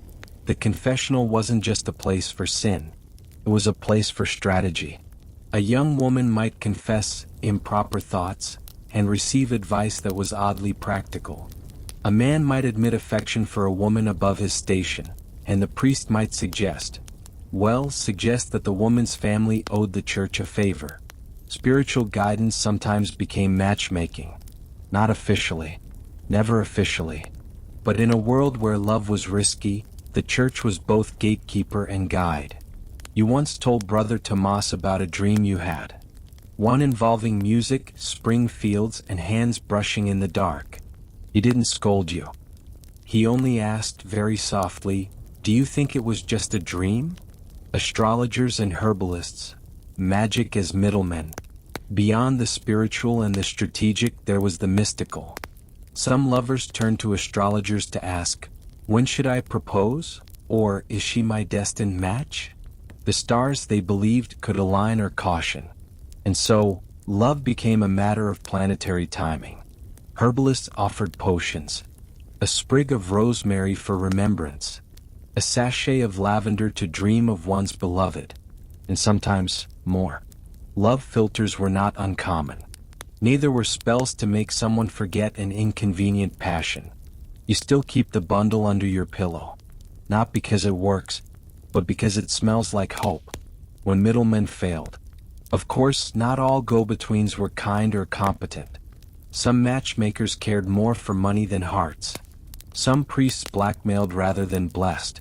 The confessional wasn't just a place for sin. It was a place for strategy. A young woman might confess improper thoughts and receive advice that was oddly practical. A man might admit affection for a woman above his station, and the priest might suggest that the woman's family owed the church a favor. Spiritual guidance sometimes became matchmaking. Not officially. Never officially. But in a world where love was risky, the church was both gatekeeper and guide. You once told Brother Tomas about a dream you had. One involving music, spring fields, and hands brushing in the dark. He didn't scold you. He only asked very softly, "Do you think it was just a dream?" Astrologers and herbalists. Magic as middlemen. Beyond the spiritual and the strategic there was the mystical. Some lovers turned to astrologers to ask, "When should I propose?" Or, "Is she my destined match?" The stars, they believed, could align or caution. And so, love became a matter of planetary timing. Herbalists offered potions. A sprig of rosemary for remembrance. A sachet of lavender to dream of one's beloved. And sometimes, more. Love filters were not uncommon. Neither were spells to make someone forget an inconvenient passion. You still keep the bundle under your pillow. Not because it works, but because it smells like hope. When middlemen failed. Of course, not all go-betweens were kind or competent. Some matchmakers cared more for money than hearts. Some priests blackmailed rather than blessed.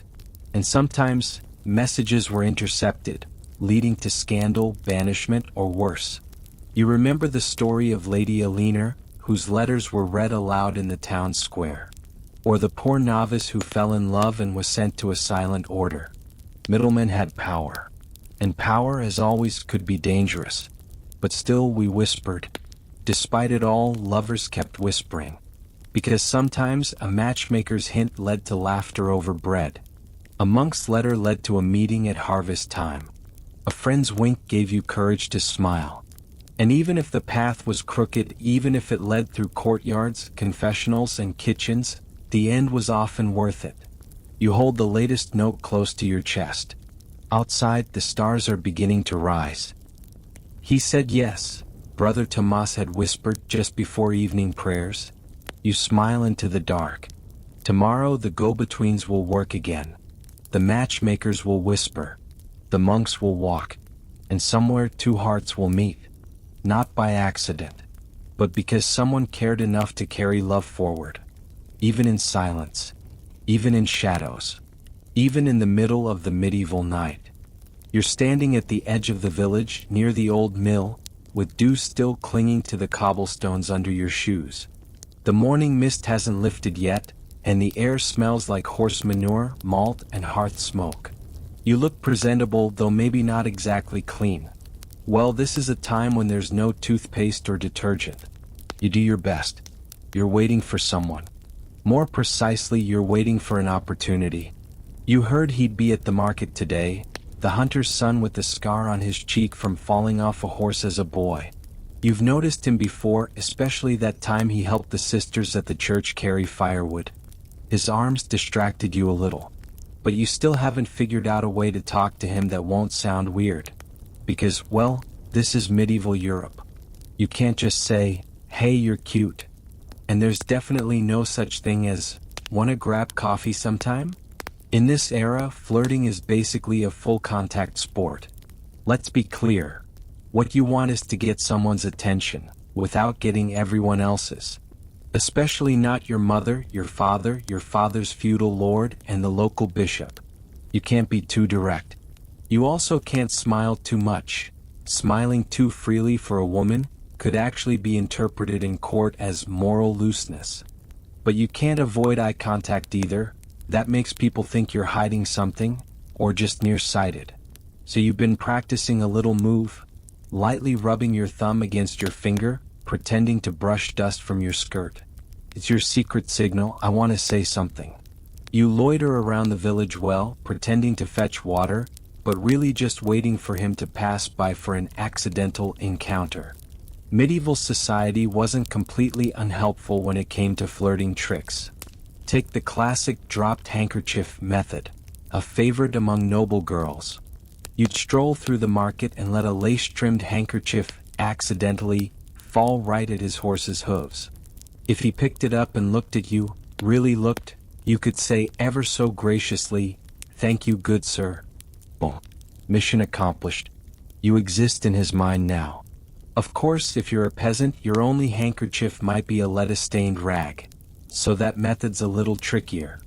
And sometimes, messages were intercepted, leading to scandal, banishment, or worse. You remember the story of Lady Eleanor, whose letters were read aloud in the town square. Or the poor novice who fell in love and was sent to a silent order. Middlemen had power. And power, as always, could be dangerous. But still we whispered. Despite it all, lovers kept whispering. Because sometimes a matchmaker's hint led to laughter over bread. A monk's letter led to a meeting at harvest time. A friend's wink gave you courage to smile. And even if the path was crooked, even if it led through courtyards, confessionals, and kitchens, the end was often worth it. You hold the latest note close to your chest. Outside, the stars are beginning to rise. He said yes, Brother Tomas had whispered just before evening prayers. You smile into the dark. Tomorrow the go-betweens will work again. The matchmakers will whisper. The monks will walk. And somewhere two hearts will meet. Not by accident, but because someone cared enough to carry love forward. Even in silence. Even in shadows. Even in the middle of the medieval night. You're standing at the edge of the village, near the old mill, with dew still clinging to the cobblestones under your shoes. The morning mist hasn't lifted yet, and the air smells like horse manure, malt, and hearth smoke. You look presentable, though maybe not exactly clean. Well, this is a time when there's no toothpaste or detergent. You do your best. You're waiting for someone. More precisely, you're waiting for an opportunity. You heard he'd be at the market today, the hunter's son with the scar on his cheek from falling off a horse as a boy. You've noticed him before, especially that time he helped the sisters at the church carry firewood. His arms distracted you a little. But you still haven't figured out a way to talk to him that won't sound weird. Because, well, this is medieval Europe. You can't just say, "Hey, you're cute." And there's definitely no such thing as, "Wanna grab coffee sometime?" In this era, flirting is basically a full-contact sport. Let's be clear. What you want is to get someone's attention, without getting everyone else's. Especially not your mother, your father's feudal lord, and the local bishop. You can't be too direct. You also can't smile too much. Smiling too freely for a woman could actually be interpreted in court as moral looseness. But you can't avoid eye contact either. That makes people think you're hiding something, or just nearsighted. So you've been practicing a little move, lightly rubbing your thumb against your finger, pretending to brush dust from your skirt. It's your secret signal, I want to say something. You loiter around the village well, pretending to fetch water, but really just waiting for him to pass by for an accidental encounter. Medieval society wasn't completely unhelpful when it came to flirting tricks. Take the classic dropped handkerchief method, a favorite among noble girls. You'd stroll through the market and let a lace-trimmed handkerchief accidentally fall right at his horse's hooves. If he picked it up and looked at you, really looked, you could say ever so graciously, "Thank you, good sir." Boom. Mission accomplished. You exist in his mind now. Of course, if you're a peasant, your only handkerchief might be a lettuce-stained rag. So that method's a little trickier.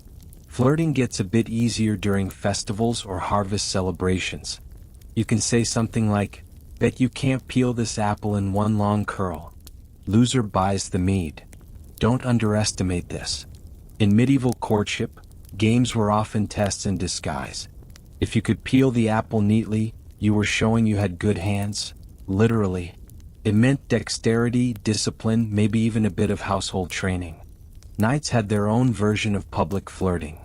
Flirting gets a bit easier during festivals or harvest celebrations. You can say something like, "Bet you can't peel this apple in one long curl. Loser buys the mead." Don't underestimate this. In medieval courtship, games were often tests in disguise. If you could peel the apple neatly, you were showing you had good hands, literally. It meant dexterity, discipline, maybe even a bit of household training. Knights had their own version of public flirting.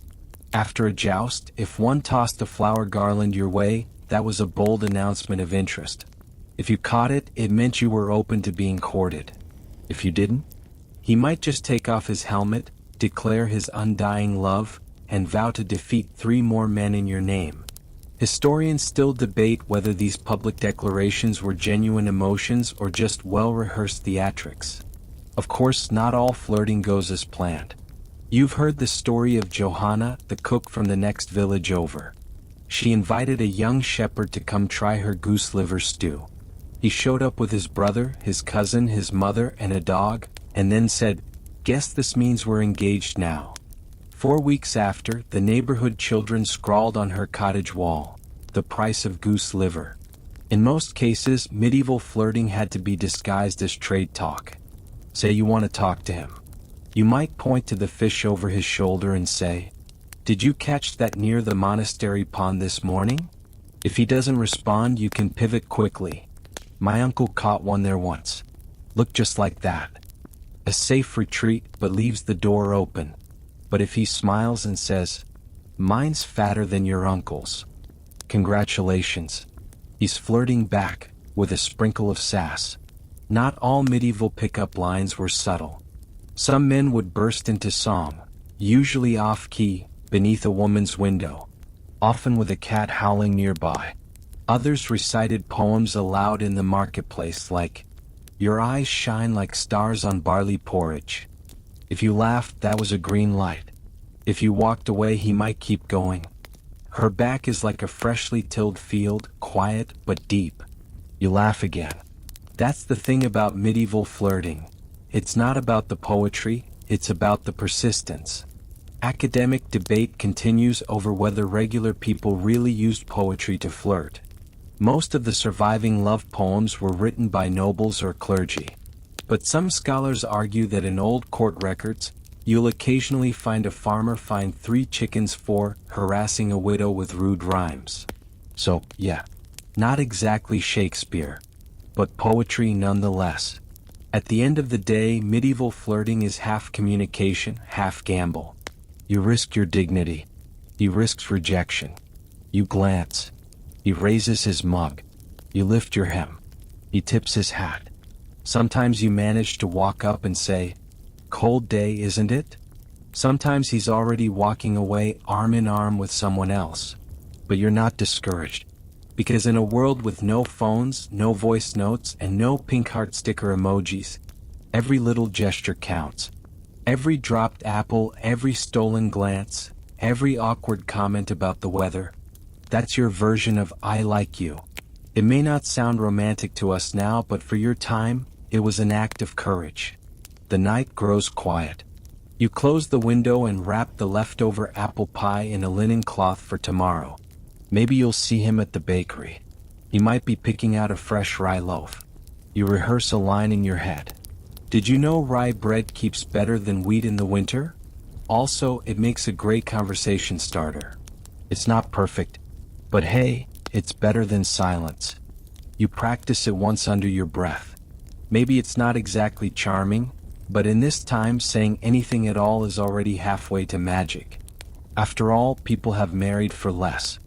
After a joust, if one tossed a flower garland your way, that was a bold announcement of interest. If you caught it, it meant you were open to being courted. If you didn't, he might just take off his helmet, declare his undying love, and vow to defeat 3 more men in your name. Historians still debate whether these public declarations were genuine emotions or just well-rehearsed theatrics. Of course, not all flirting goes as planned. You've heard the story of Johanna, the cook from the next village over. She invited a young shepherd to come try her goose liver stew. He showed up with his brother, his cousin, his mother, and a dog, and then said, "Guess this means we're engaged now." 4 weeks after, the neighborhood children scrawled on her cottage wall, "The price of goose liver." In most cases, medieval flirting had to be disguised as trade talk. Say you want to talk to him. You might point to the fish over his shoulder and say, "Did you catch that near the monastery pond this morning?" If he doesn't respond, you can pivot quickly. "My uncle caught one there once. Looked just like that." A safe retreat, but leaves the door open. But if he smiles and says, "Mine's fatter than your uncle's," congratulations. He's flirting back, with a sprinkle of sass. Not all medieval pickup lines were subtle. Some men would burst into song, usually off-key, beneath a woman's window, often with a cat howling nearby. Others recited poems aloud in the marketplace like, "Your eyes shine like stars on barley porridge." If you laughed, that was a green light. If you walked away, he might keep going. Her back is like a freshly tilled field, quiet but deep. You laugh again. That's the thing about medieval flirting. It's not about the poetry, it's about the persistence. Academic debate continues over whether regular people really used poetry to flirt. Most of the surviving love poems were written by nobles or clergy. But some scholars argue that in old court records, you'll occasionally find a farmer find 3 chickens for harassing a widow with rude rhymes. So, yeah, not exactly Shakespeare, but poetry nonetheless. At the end of the day, medieval flirting is half communication, half gamble. You risk your dignity. He risks rejection. You glance. He raises his mug. You lift your hem. He tips his hat. Sometimes you manage to walk up and say, "Cold day, isn't it?" Sometimes he's already walking away arm in arm with someone else. But you're not discouraged. Because in a world with no phones, no voice notes, and no pink heart sticker emojis, every little gesture counts. Every dropped apple, every stolen glance, every awkward comment about the weather. That's your version of "I like you." It may not sound romantic to us now, but for your time, it was an act of courage. The night grows quiet. You close the window and wrap the leftover apple pie in a linen cloth for tomorrow. Maybe you'll see him at the bakery. He might be picking out a fresh rye loaf. You rehearse a line in your head. "Did you know rye bread keeps better than wheat in the winter?" Also, it makes a great conversation starter. It's not perfect, but hey, it's better than silence. You practice it once under your breath. Maybe it's not exactly charming, but in this time saying anything at all is already halfway to magic. After all, people have married for less.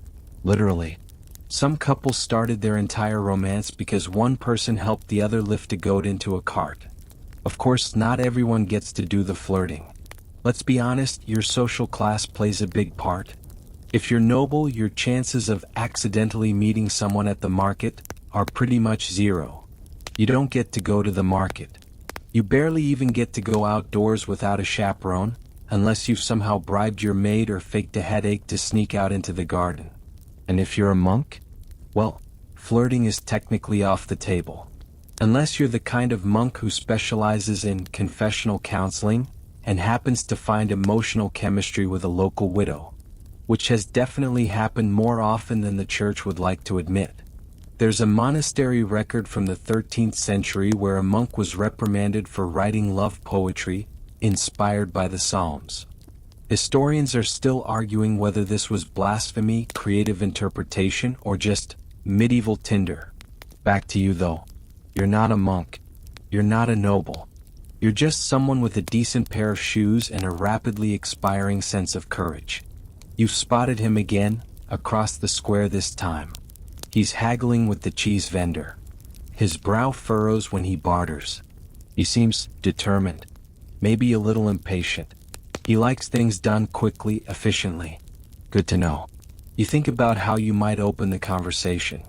Literally. Some couples started their entire romance because one person helped the other lift a goat into a cart. Of course, not everyone gets to do the flirting. Let's be honest, your social class plays a big part. If you're noble, your chances of accidentally meeting someone at the market are pretty much zero. You don't get to go to the market. You barely even get to go outdoors without a chaperone, unless you've somehow bribed your maid or faked a headache to sneak out into the garden. And if you're a monk, well, flirting is technically off the table. Unless you're the kind of monk who specializes in confessional counseling and happens to find emotional chemistry with a local widow, which has definitely happened more often than the church would like to admit. There's a monastery record from the 13th century where a monk was reprimanded for writing love poetry inspired by the Psalms. Historians are still arguing whether this was blasphemy, creative interpretation, or just medieval Tinder. Back to you though. You're not a monk. You're not a noble. You're just someone with a decent pair of shoes and a rapidly expiring sense of courage. You've spotted him again, across the square this time. He's haggling with the cheese vendor. His brow furrows when he barters. He seems determined, maybe a little impatient. He likes things done quickly, efficiently. Good to know. You think about how you might open the conversation.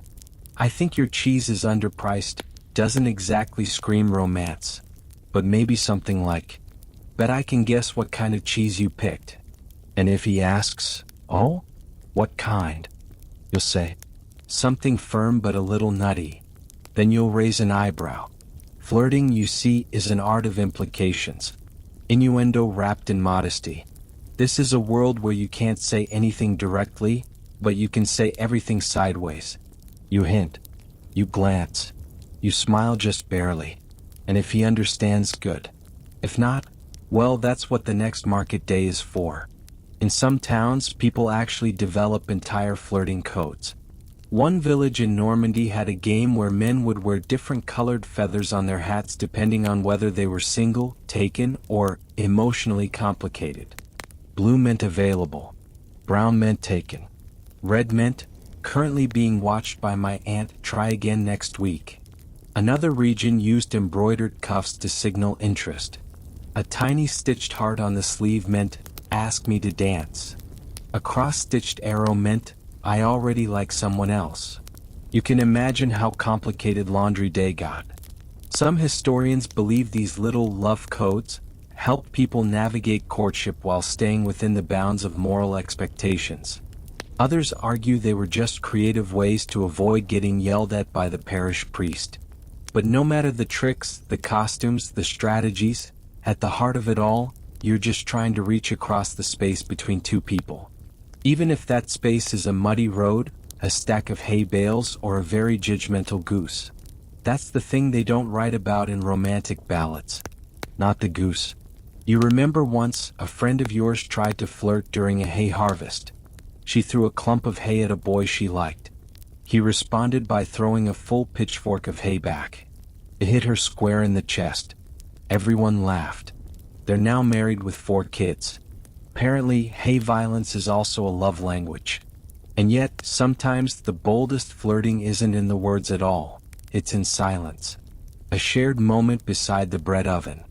I think your cheese is underpriced, doesn't exactly scream romance. But maybe something like, bet I can guess what kind of cheese you picked. And if he asks, oh, what kind? You'll say, something firm but a little nutty. Then you'll raise an eyebrow. Flirting, you see, is an art of implications. Innuendo wrapped in modesty. This is a world where you can't say anything directly, but you can say everything sideways. You hint. You glance. You smile just barely. And if he understands, good. If not, well, that's what the next market day is for. In some towns, people actually develop entire flirting codes. One village in Normandy had a game where men would wear different colored feathers on their hats depending on whether they were single, taken, or emotionally complicated. Blue meant available. Brown meant taken. Red meant, currently being watched by my aunt, try again next week. Another region used embroidered cuffs to signal interest. A tiny stitched heart on the sleeve meant, ask me to dance. A cross-stitched arrow meant, I already like someone else. You can imagine how complicated laundry day got. Some historians believe these little love codes help people navigate courtship while staying within the bounds of moral expectations. Others argue they were just creative ways to avoid getting yelled at by the parish priest. But no matter the tricks, the costumes, the strategies, at the heart of it all, you're just trying to reach across the space between two people. Even if that space is a muddy road, a stack of hay bales, or a very judgmental goose. That's the thing they don't write about in romantic ballads. Not the goose. You remember once, a friend of yours tried to flirt during a hay harvest. She threw a clump of hay at a boy she liked. He responded by throwing a full pitchfork of hay back. It hit her square in the chest. Everyone laughed. They're now married with 4 kids. Apparently, hay violence is also a love language. And yet, sometimes the boldest flirting isn't in the words at all. It's in silence. A shared moment beside the bread oven.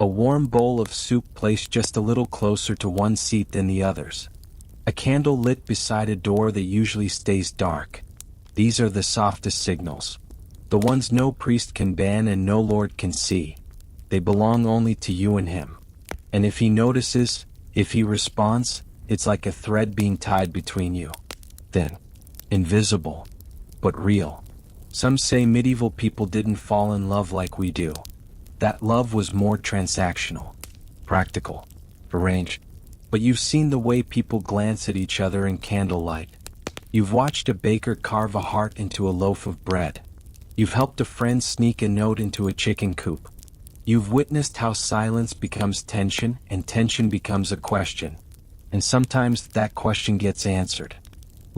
A warm bowl of soup placed just a little closer to one seat than the others. A candle lit beside a door that usually stays dark. These are the softest signals. The ones no priest can ban and no lord can see. They belong only to you and him. And if he notices, if he responds, it's like a thread being tied between you. Thin, invisible, but real. Some say medieval people didn't fall in love like we do. That love was more transactional, practical, arranged. But you've seen the way people glance at each other in candlelight. You've watched a baker carve a heart into a loaf of bread. You've helped a friend sneak a note into a chicken coop. You've witnessed how silence becomes tension and tension becomes a question. And sometimes that question gets answered.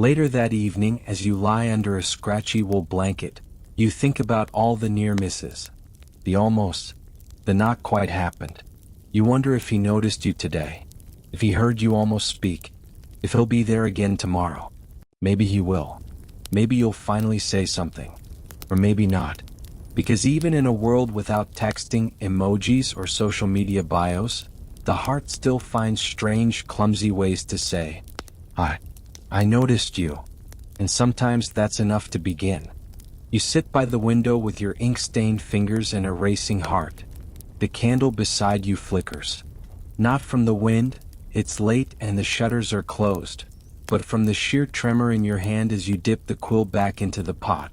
Later that evening, as you lie under a scratchy wool blanket, you think about all the near misses. The almost, the not quite happened. You wonder if he noticed you today. If he heard you almost speak. If he'll be there again tomorrow. Maybe he will. Maybe you'll finally say something. Or maybe not. Because even in a world without texting, emojis, or social media bios, the heart still finds strange, clumsy ways to say, I noticed you. And sometimes that's enough to begin. You sit by the window with your ink-stained fingers and a racing heart. The candle beside you flickers. Not from the wind, it's late and the shutters are closed, but from the sheer tremor in your hand as you dip the quill back into the pot.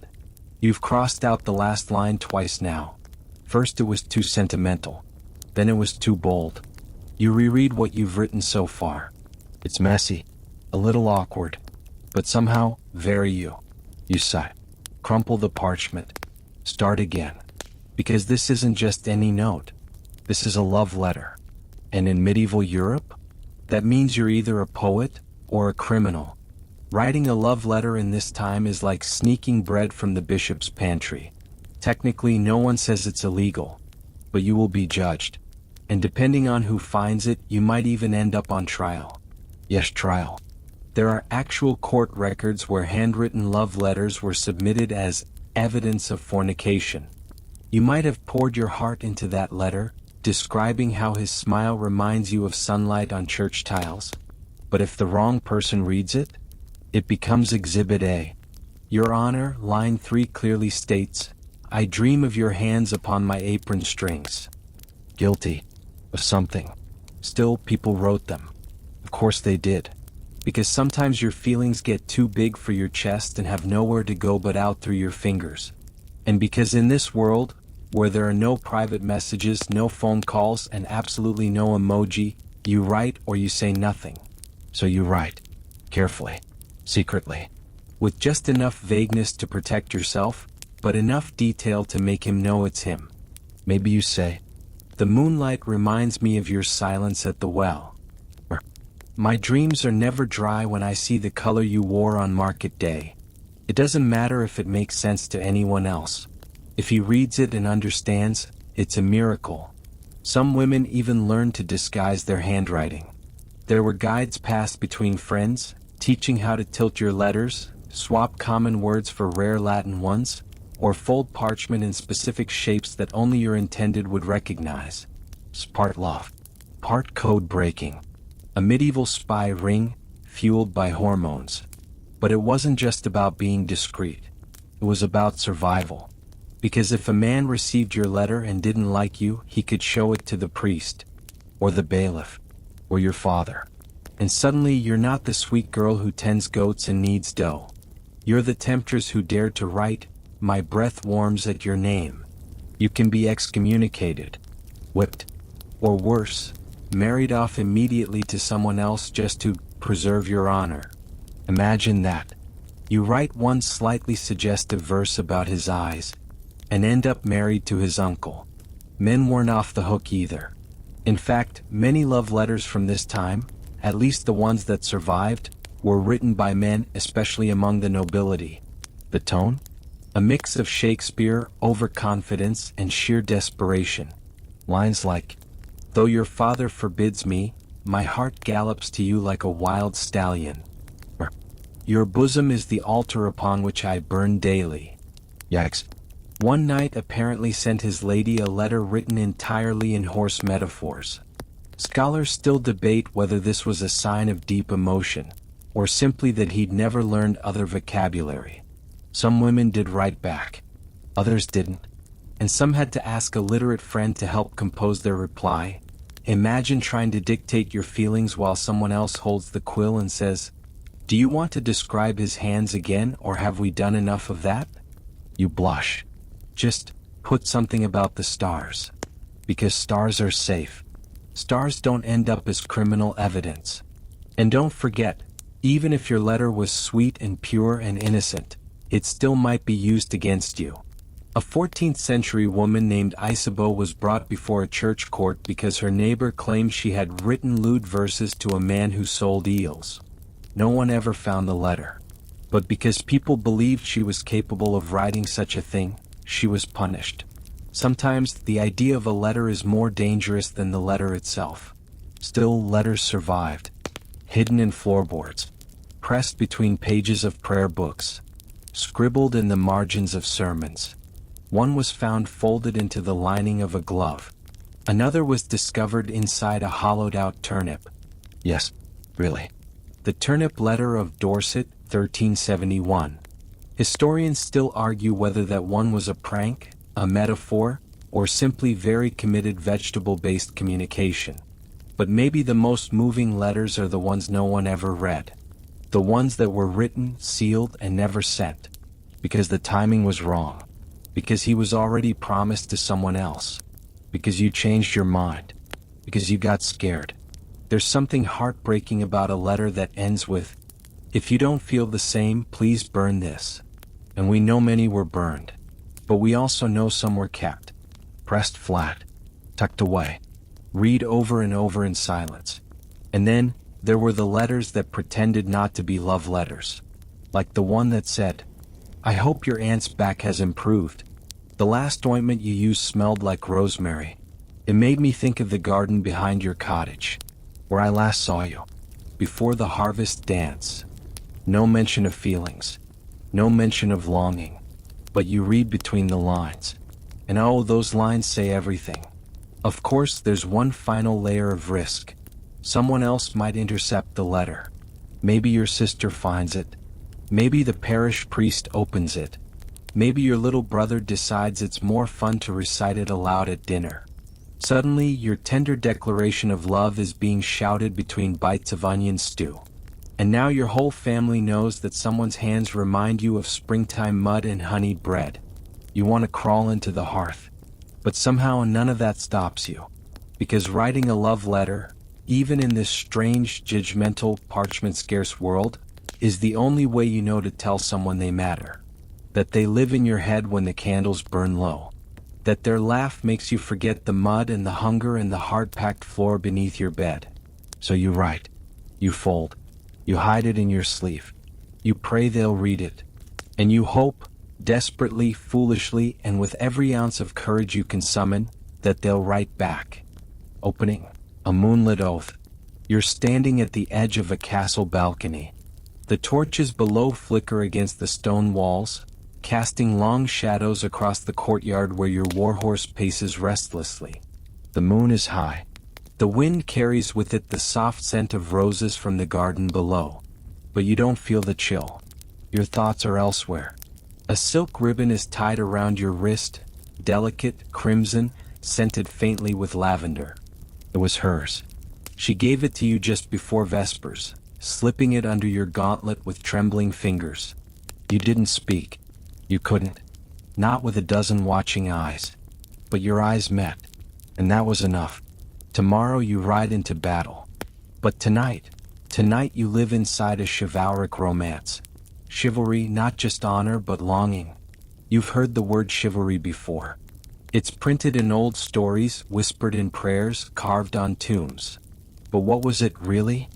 You've crossed out the last line twice now. First it was too sentimental. Then it was too bold. You reread what you've written so far. It's messy, a little awkward, but somehow very you. You sigh. Crumple the parchment. Start again. Because this isn't just any note. This is a love letter. And in medieval Europe, that means you're either a poet or a criminal. Writing a love letter in this time is like sneaking bread from the bishop's pantry. Technically, no one says it's illegal, but you will be judged. And depending on who finds it, you might even end up on trial. Yes, trial. There are actual court records where handwritten love letters were submitted as evidence of fornication. You might have poured your heart into that letter, describing how his smile reminds you of sunlight on church tiles. But if the wrong person reads it, it becomes Exhibit A. Your Honor, line 3 clearly states, I dream of your hands upon my apron strings. Guilty of something. Still, people wrote them. Of course they did. Because sometimes your feelings get too big for your chest and have nowhere to go but out through your fingers. And because in this world, where there are no private messages, no phone calls, and absolutely no emoji, you write or you say nothing. So you write. Carefully. Secretly. With just enough vagueness to protect yourself, but enough detail to make him know it's him. Maybe you say, the moonlight reminds me of your silence at the well. Or, my dreams are never dry when I see the color you wore on market day. It doesn't matter if it makes sense to anyone else. If he reads it and understands, it's a miracle. Some women even learn to disguise their handwriting. There were guides passed between friends, teaching how to tilt your letters, swap common words for rare Latin ones, or fold parchment in specific shapes that only your intended would recognize. Part love. Part code breaking. A medieval spy ring, fueled by hormones. But it wasn't just about being discreet. It was about survival. Because if a man received your letter and didn't like you, he could show it to the priest, or the bailiff, or your father. And suddenly you're not the sweet girl who tends goats and kneads dough. You're the temptress who dared to write, my breath warms at your name. You can be excommunicated, whipped, or worse, married off immediately to someone else just to preserve your honor. Imagine that. You write one slightly suggestive verse about his eyes, and end up married to his uncle. Men weren't off the hook either. In fact, many love letters from this time, at least the ones that survived, were written by men, especially among the nobility. The tone? A mix of Shakespeare, overconfidence, and sheer desperation. Lines like, though your father forbids me, my heart gallops to you like a wild stallion. Or, your bosom is the altar upon which I burn daily. Yikes. One knight apparently sent his lady a letter written entirely in horse metaphors. Scholars still debate whether this was a sign of deep emotion, or simply that he'd never learned other vocabulary. Some women did write back. Others didn't. And some had to ask a literate friend to help compose their reply. Imagine trying to dictate your feelings while someone else holds the quill and says, do you want to describe his hands again, or have we done enough of that? You blush. Just put something about the stars. Because stars are safe. Stars don't end up as criminal evidence. And don't forget, even if your letter was sweet and pure and innocent, it still might be used against you. A 14th century woman named Isabeau was brought before a church court because her neighbor claimed she had written lewd verses to a man who sold eels. No one ever found the letter. But because people believed she was capable of writing such a thing, she was punished. Sometimes the idea of a letter is more dangerous than the letter itself. Still, letters survived, hidden in floorboards, pressed between pages of prayer books, scribbled in the margins of sermons. One was found folded into the lining of a glove. Another was discovered inside a hollowed-out turnip. Yes, really. The turnip letter of Dorset, 1371. Historians still argue whether that one was a prank, a metaphor, or simply very committed vegetable-based communication. But maybe the most moving letters are the ones no one ever read. The ones that were written, sealed, and never sent. Because the timing was wrong. Because he was already promised to someone else. Because you changed your mind. Because you got scared. There's something heartbreaking about a letter that ends with, "If you don't feel the same, please burn this." And we know many were burned. But we also know some were kept. Pressed flat. Tucked away. Read over and over in silence. And then, there were the letters that pretended not to be love letters. Like the one that said, "I hope your aunt's back has improved. The last ointment you used smelled like rosemary. It made me think of the garden behind your cottage, where I last saw you, before the harvest dance." No mention of feelings. No mention of longing. But you read between the lines. And oh, those lines say everything. Of course, there's one final layer of risk. Someone else might intercept the letter. Maybe your sister finds it. Maybe the parish priest opens it. Maybe your little brother decides it's more fun to recite it aloud at dinner. Suddenly, your tender declaration of love is being shouted between bites of onion stew. And now your whole family knows that someone's hands remind you of springtime mud and honeyed bread. You want to crawl into the hearth. But somehow none of that stops you. Because writing a love letter, even in this strange, judgmental, parchment-scarce world, is the only way you know to tell someone they matter. That they live in your head when the candles burn low. That their laugh makes you forget the mud and the hunger and the hard-packed floor beneath your bed. So you write. You fold. You hide it in your sleeve. You pray they'll read it. And you hope, desperately, foolishly, and with every ounce of courage you can summon, that they'll write back. Opening. A moonlit oath. You're standing at the edge of a castle balcony. The torches below flicker against the stone walls, casting long shadows across the courtyard where your warhorse paces restlessly. The moon is high. The wind carries with it the soft scent of roses from the garden below. But you don't feel the chill. Your thoughts are elsewhere. A silk ribbon is tied around your wrist, delicate, crimson, scented faintly with lavender. It was hers. She gave it to you just before Vespers, slipping it under your gauntlet with trembling fingers. You didn't speak. You couldn't. Not with a dozen watching eyes. But your eyes met. And that was enough. Tomorrow you ride into battle. But tonight you live inside a chivalric romance. Chivalry, not just honor but longing. You've heard the word chivalry before. It's printed in old stories, whispered in prayers, carved on tombs. But what was it really?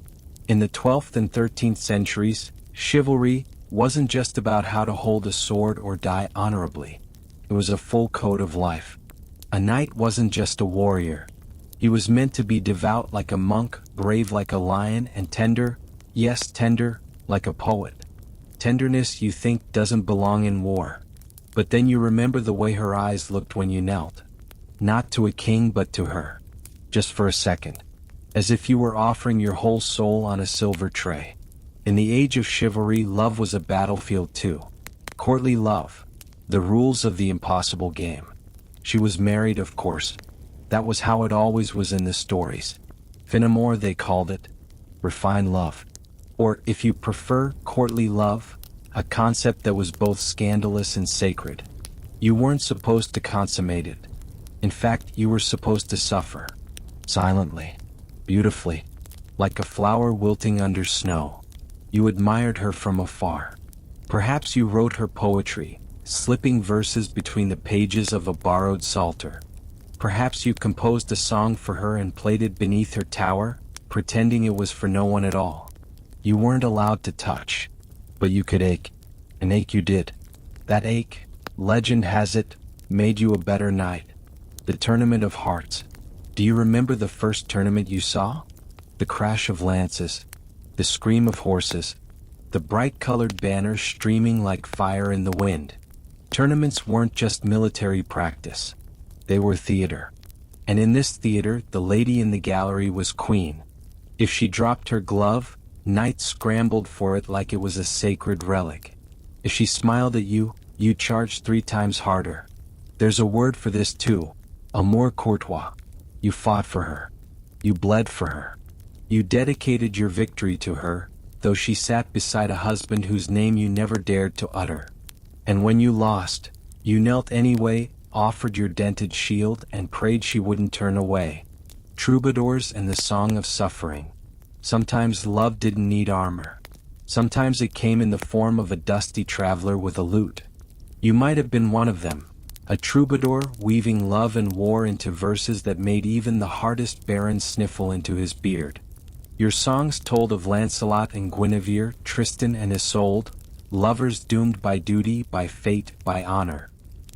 In the 12th and 13th centuries, chivalry wasn't just about how to hold a sword or die honorably. It was a full code of life. A knight wasn't just a warrior. He was meant to be devout like a monk, brave like a lion, and tender, yes, tender, like a poet. Tenderness you think doesn't belong in war. But then you remember the way her eyes looked when you knelt. Not to a king but to her. Just for a second. As if you were offering your whole soul on a silver tray. In the age of chivalry, love was a battlefield too. Courtly love. The rules of the impossible game. She was married, of course. That was how it always was in the stories. Fin amour they called it. Refined love. Or, if you prefer, courtly love. A concept that was both scandalous and sacred. You weren't supposed to consummate it. In fact, you were supposed to suffer. Silently. Beautifully. Like a flower wilting under snow. You admired her from afar. Perhaps you wrote her poetry, slipping verses between the pages of a borrowed psalter. Perhaps you composed a song for her and played it beneath her tower, pretending it was for no one at all. You weren't allowed to touch. But you could ache. And ache you did. That ache, legend has it, made you a better knight. The Tournament of Hearts. Do you remember the first tournament you saw? The crash of lances, the scream of horses, the bright-colored banners streaming like fire in the wind. Tournaments weren't just military practice. They were theater. And in this theater, the lady in the gallery was queen. If she dropped her glove, knights scrambled for it like it was a sacred relic. If she smiled at you, you charged 3 times harder. There's a word for this too, amour courtois. You fought for her. You bled for her. You dedicated your victory to her, though she sat beside a husband whose name you never dared to utter. And when you lost, you knelt anyway, offered your dented shield, and prayed she wouldn't turn away. Troubadours and the song of suffering. Sometimes love didn't need armor. Sometimes it came in the form of a dusty traveler with a lute. You might have been one of them, a troubadour weaving love and war into verses that made even the hardest baron sniffle into his beard. Your songs told of Lancelot and Guinevere, Tristan and Isolde, lovers doomed by duty, by fate, by honor.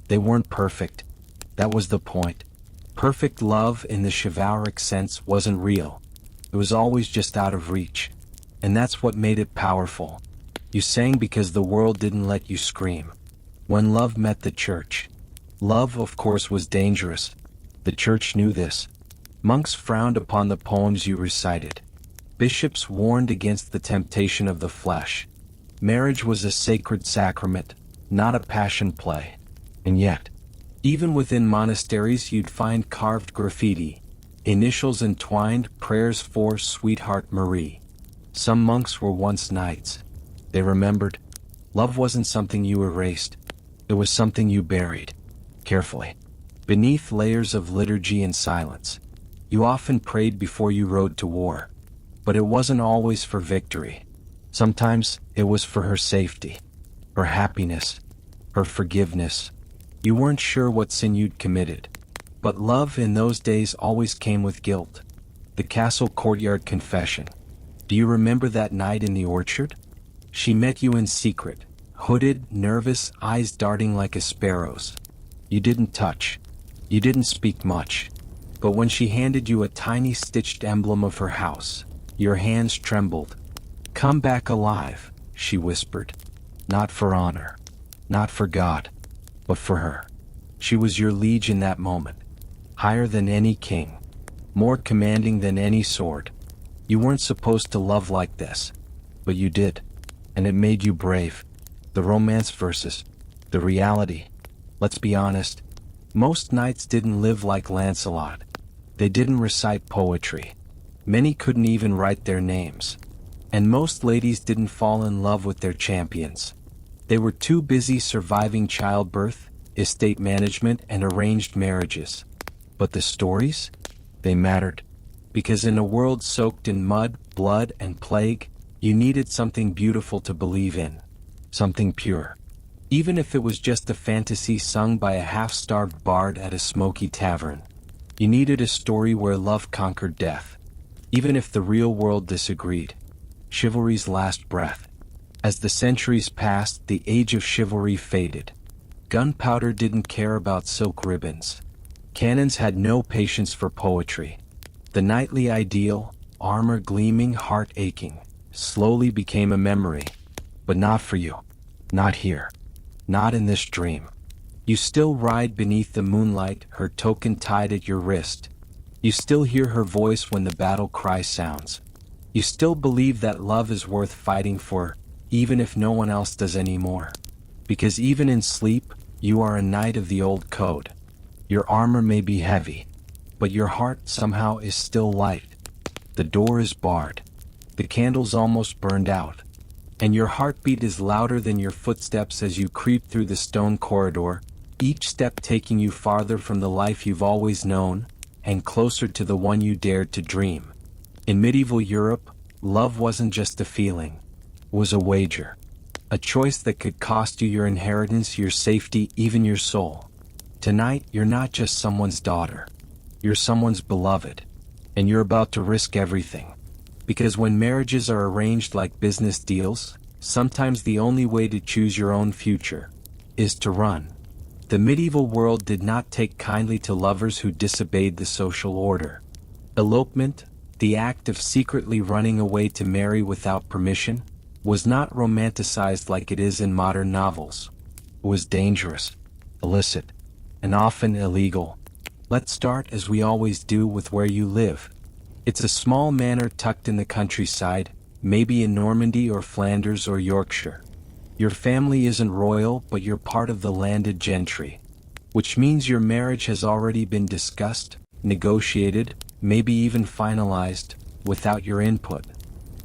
They weren't perfect. That was the point. Perfect love in the chivalric sense wasn't real. It was always just out of reach. And that's what made it powerful. You sang because the world didn't let you scream. When love met the church. Love, of course, was dangerous. The church knew this. Monks frowned upon the poems you recited. Bishops warned against the temptation of the flesh. Marriage was a sacred sacrament, not a passion play. And yet, even within monasteries you'd find carved graffiti, initials entwined, prayers for Sweetheart Marie. Some monks were once knights. They remembered. Love wasn't something you erased. It was something you buried. Carefully. Beneath layers of liturgy and silence. You often prayed before you rode to war. But it wasn't always for victory. Sometimes it was for her safety, her happiness, her forgiveness. You weren't sure what sin you'd committed. But love in those days always came with guilt. The castle courtyard confession. Do you remember that night in the orchard? She met you in secret, hooded, nervous, eyes darting like a sparrow's. You didn't touch. You didn't speak much. But when she handed you a tiny stitched emblem of her house, your hands trembled. Come back alive, she whispered. Not for honor, not for God, but for her. She was your liege in that moment. Higher than any king. More commanding than any sword. You weren't supposed to love like this, but you did. And it made you brave. The romance versus the reality. Let's be honest. Most knights didn't live like Lancelot. They didn't recite poetry. Many couldn't even write their names. And most ladies didn't fall in love with their champions. They were too busy surviving childbirth, estate management, and arranged marriages. But the stories? They mattered. Because in a world soaked in mud, blood, and plague, you needed something beautiful to believe in. Something pure. Even if it was just a fantasy sung by a half-starved bard at a smoky tavern. You needed a story where love conquered death. Even if the real world disagreed. Chivalry's last breath. As the centuries passed, the age of chivalry faded. Gunpowder didn't care about silk ribbons. Cannons had no patience for poetry. The knightly ideal, armor gleaming, heart aching, slowly became a memory. But not for you. Not here. Not in this dream. You still ride beneath the moonlight, her token tied at your wrist. You still hear her voice when the battle cry sounds. You still believe that love is worth fighting for, even if no one else does anymore. Because even in sleep, you are a knight of the old code. Your armor may be heavy, but your heart somehow is still light. The door is barred. The candle's almost burned out. And your heartbeat is louder than your footsteps as you creep through the stone corridor, each step taking you farther from the life you've always known, and closer to the one you dared to dream. In medieval Europe, love wasn't just a feeling. It was a wager. A choice that could cost you your inheritance, your safety, even your soul. Tonight, you're not just someone's daughter. You're someone's beloved. And you're about to risk everything. Because when marriages are arranged like business deals, sometimes the only way to choose your own future is to run. The medieval world did not take kindly to lovers who disobeyed the social order. Elopement, the act of secretly running away to marry without permission, was not romanticized like it is in modern novels. It was dangerous, illicit, and often illegal. Let's start, as we always do, with where you live. It's a small manor tucked in the countryside, maybe in Normandy or Flanders or Yorkshire. Your family isn't royal, but you're part of the landed gentry, which means your marriage has already been discussed, negotiated, maybe even finalized, without your input.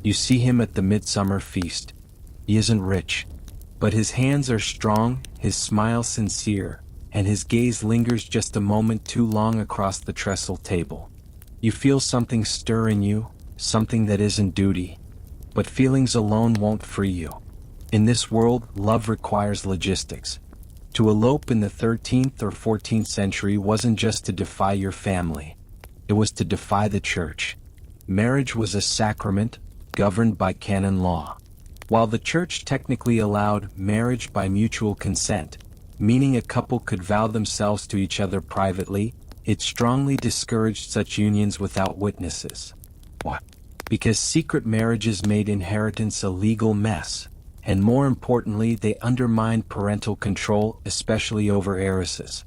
You see him at the midsummer feast. He isn't rich, but his hands are strong, his smile sincere, and his gaze lingers just a moment too long across the trestle table. You feel something stir in you, something that isn't duty. But feelings alone won't free you. In this world, love requires logistics. To elope in the 13th or 14th century wasn't just to defy your family. It was to defy the church. Marriage was a sacrament, governed by canon law. While the church technically allowed marriage by mutual consent, meaning a couple could vow themselves to each other privately, it strongly discouraged such unions without witnesses. Why? Because secret marriages made inheritance a legal mess, and more importantly, they undermined parental control, especially over heiresses.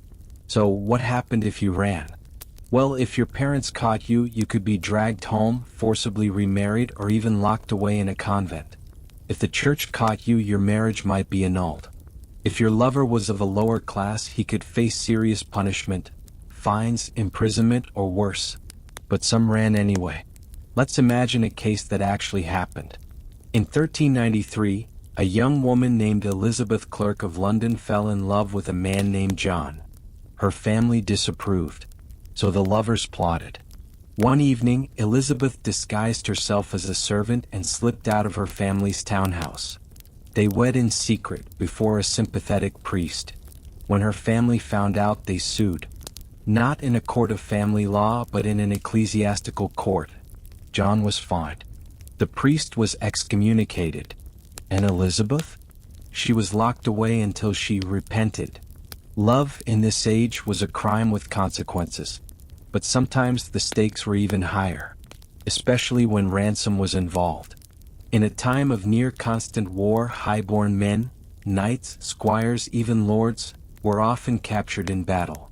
So what happened if you ran? Well, if your parents caught you, you could be dragged home, forcibly remarried, or even locked away in a convent. If the church caught you, your marriage might be annulled. If your lover was of a lower class, he could face serious punishment, fines, imprisonment, or worse. But some ran anyway. Let's imagine a case that actually happened. In 1393, a young woman named Elizabeth Clerk of London fell in love with a man named John. Her family disapproved, so the lovers plotted. One evening, Elizabeth disguised herself as a servant and slipped out of her family's townhouse. They wed in secret before a sympathetic priest. When her family found out, they sued. Not in a court of family law, but in an ecclesiastical court. John was fined. The priest was excommunicated. And Elizabeth? She was locked away until she repented. Love in this age was a crime with consequences. But sometimes the stakes were even higher, especially when ransom was involved. In a time of near constant war, high-born men, knights, squires, even lords, were often captured in battle.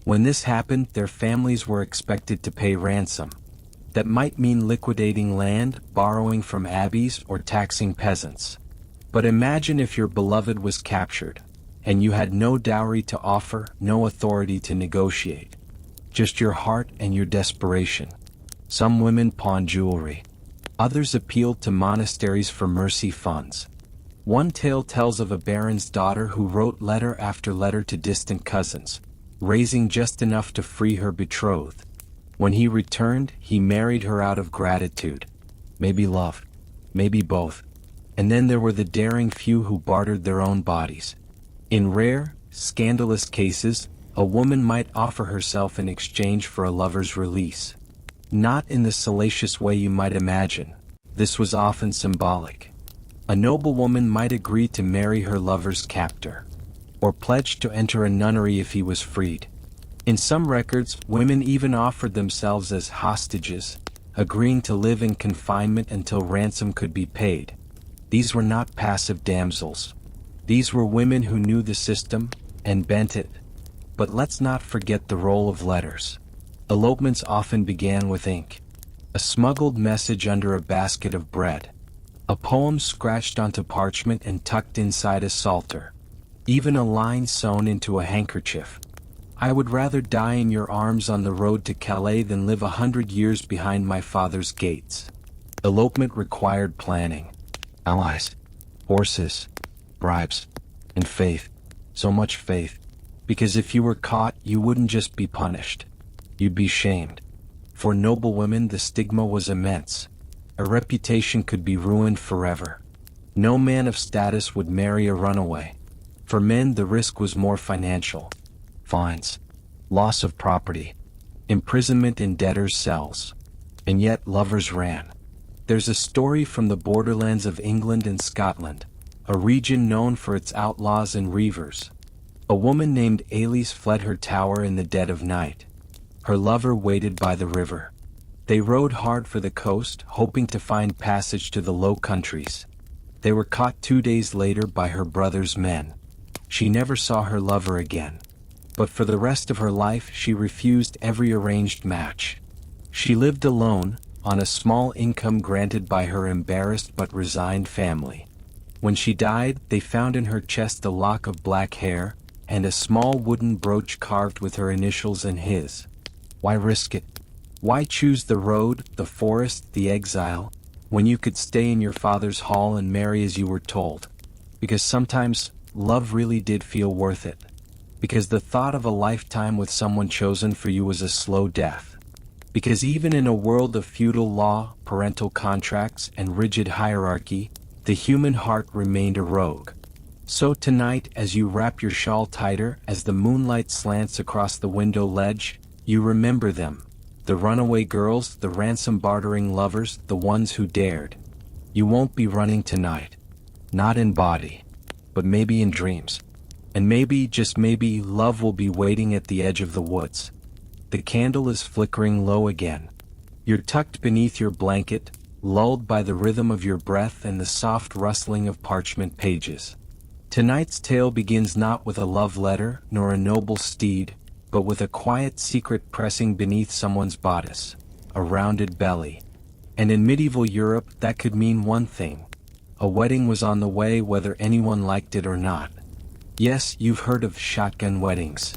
When this happened, their families were expected to pay ransom. That might mean liquidating land, borrowing from abbeys, or taxing peasants. But imagine if your beloved was captured, and you had no dowry to offer, no authority to negotiate. Just your heart and your desperation. Some women pawned jewelry. Others appealed to monasteries for mercy funds. One tale tells of a baron's daughter who wrote letter after letter to distant cousins, raising just enough to free her betrothed. When he returned, he married her out of gratitude. Maybe love, maybe both. And then there were the daring few who bartered their own bodies. In rare, scandalous cases, a woman might offer herself in exchange for a lover's release. Not in the salacious way you might imagine. This was often symbolic. A noblewoman might agree to marry her lover's captor, or pledge to enter a nunnery if he was freed. In some records, women even offered themselves as hostages, agreeing to live in confinement until ransom could be paid. These were not passive damsels. These were women who knew the system and bent it. But let's not forget the role of letters. Elopements often began with ink. A smuggled message under a basket of bread. A poem scratched onto parchment and tucked inside a psalter. Even a line sewn into a handkerchief. I would rather die in your arms on the road to Calais than live 100 years behind my father's gates. Elopement required planning. Allies, horses, bribes, and faith. So much faith. Because if you were caught, you wouldn't just be punished. You'd be shamed. For noblewomen, the stigma was immense. A reputation could be ruined forever. No man of status would marry a runaway. For men, the risk was more financial. Fines, loss of property, imprisonment in debtors' cells. And yet lovers ran. There's a story from the borderlands of England and Scotland, a region known for its outlaws and reivers. A woman named Elise fled her tower in the dead of night. Her lover waited by the river. They rowed hard for the coast, hoping to find passage to the Low Countries. They were caught 2 days later by her brother's men. She never saw her lover again. But for the rest of her life she refused every arranged match. She lived alone, on a small income granted by her embarrassed but resigned family. When she died, they found in her chest a lock of black hair, and a small wooden brooch carved with her initials and his. Why risk it? Why choose the road, the forest, the exile, when you could stay in your father's hall and marry as you were told? Because sometimes, love really did feel worth it. Because the thought of a lifetime with someone chosen for you was a slow death. Because even in a world of feudal law, parental contracts, and rigid hierarchy, the human heart remained a rogue. So tonight, as you wrap your shawl tighter, as the moonlight slants across the window ledge, you remember them. The runaway girls, the ransom-bartering lovers, the ones who dared. You won't be running tonight. Not in body. But maybe in dreams. And maybe, just maybe, love will be waiting at the edge of the woods. The candle is flickering low again. You're tucked beneath your blanket, lulled by the rhythm of your breath and the soft rustling of parchment pages. Tonight's tale begins not with a love letter, nor a noble steed, but with a quiet secret pressing beneath someone's bodice, a rounded belly. And in medieval Europe, that could mean one thing. A wedding was on the way whether anyone liked it or not. Yes, you've heard of shotgun weddings.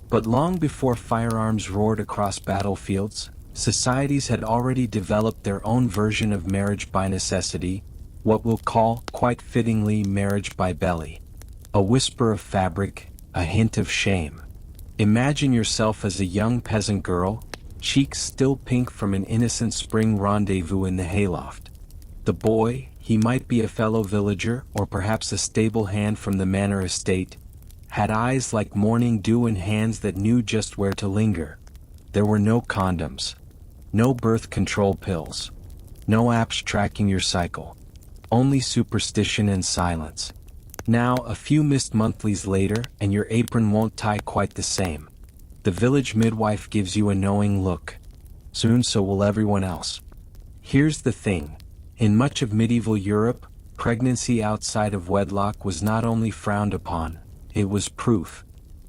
But long before firearms roared across battlefields, societies had already developed their own version of marriage by necessity, what we'll call, quite fittingly, marriage by belly. A whisper of fabric, a hint of shame. Imagine yourself as a young peasant girl, cheeks still pink from an innocent spring rendezvous in the hayloft. The boy, he might be a fellow villager or perhaps a stable hand from the manor estate, had eyes like morning dew and hands that knew just where to linger. There were no condoms. No birth control pills. No apps tracking your cycle. Only superstition and silence. Now, a few missed monthlies later, and your apron won't tie quite the same. The village midwife gives you a knowing look. Soon so will everyone else. Here's the thing. In much of medieval Europe, pregnancy outside of wedlock was not only frowned upon, it was proof.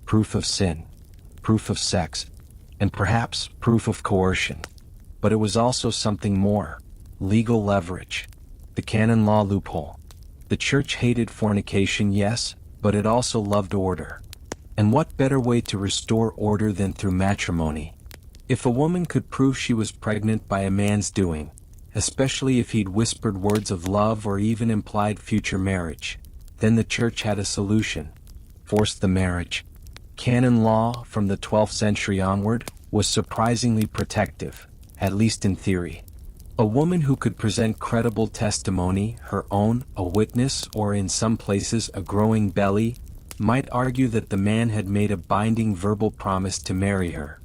Proof of sin. Proof of sex. And perhaps proof of coercion. But it was also something more. Legal leverage. The canon law loophole. The church hated fornication, yes, but it also loved order. And what better way to restore order than through matrimony? If a woman could prove she was pregnant by a man's doing, especially if he'd whispered words of love or even implied future marriage, then the church had a solution. Force the marriage. Canon law, from the 12th century onward, was surprisingly protective, at least in theory. A woman who could present credible testimony, her own, a witness, or in some places a growing belly, might argue that the man had made a binding verbal promise to marry her.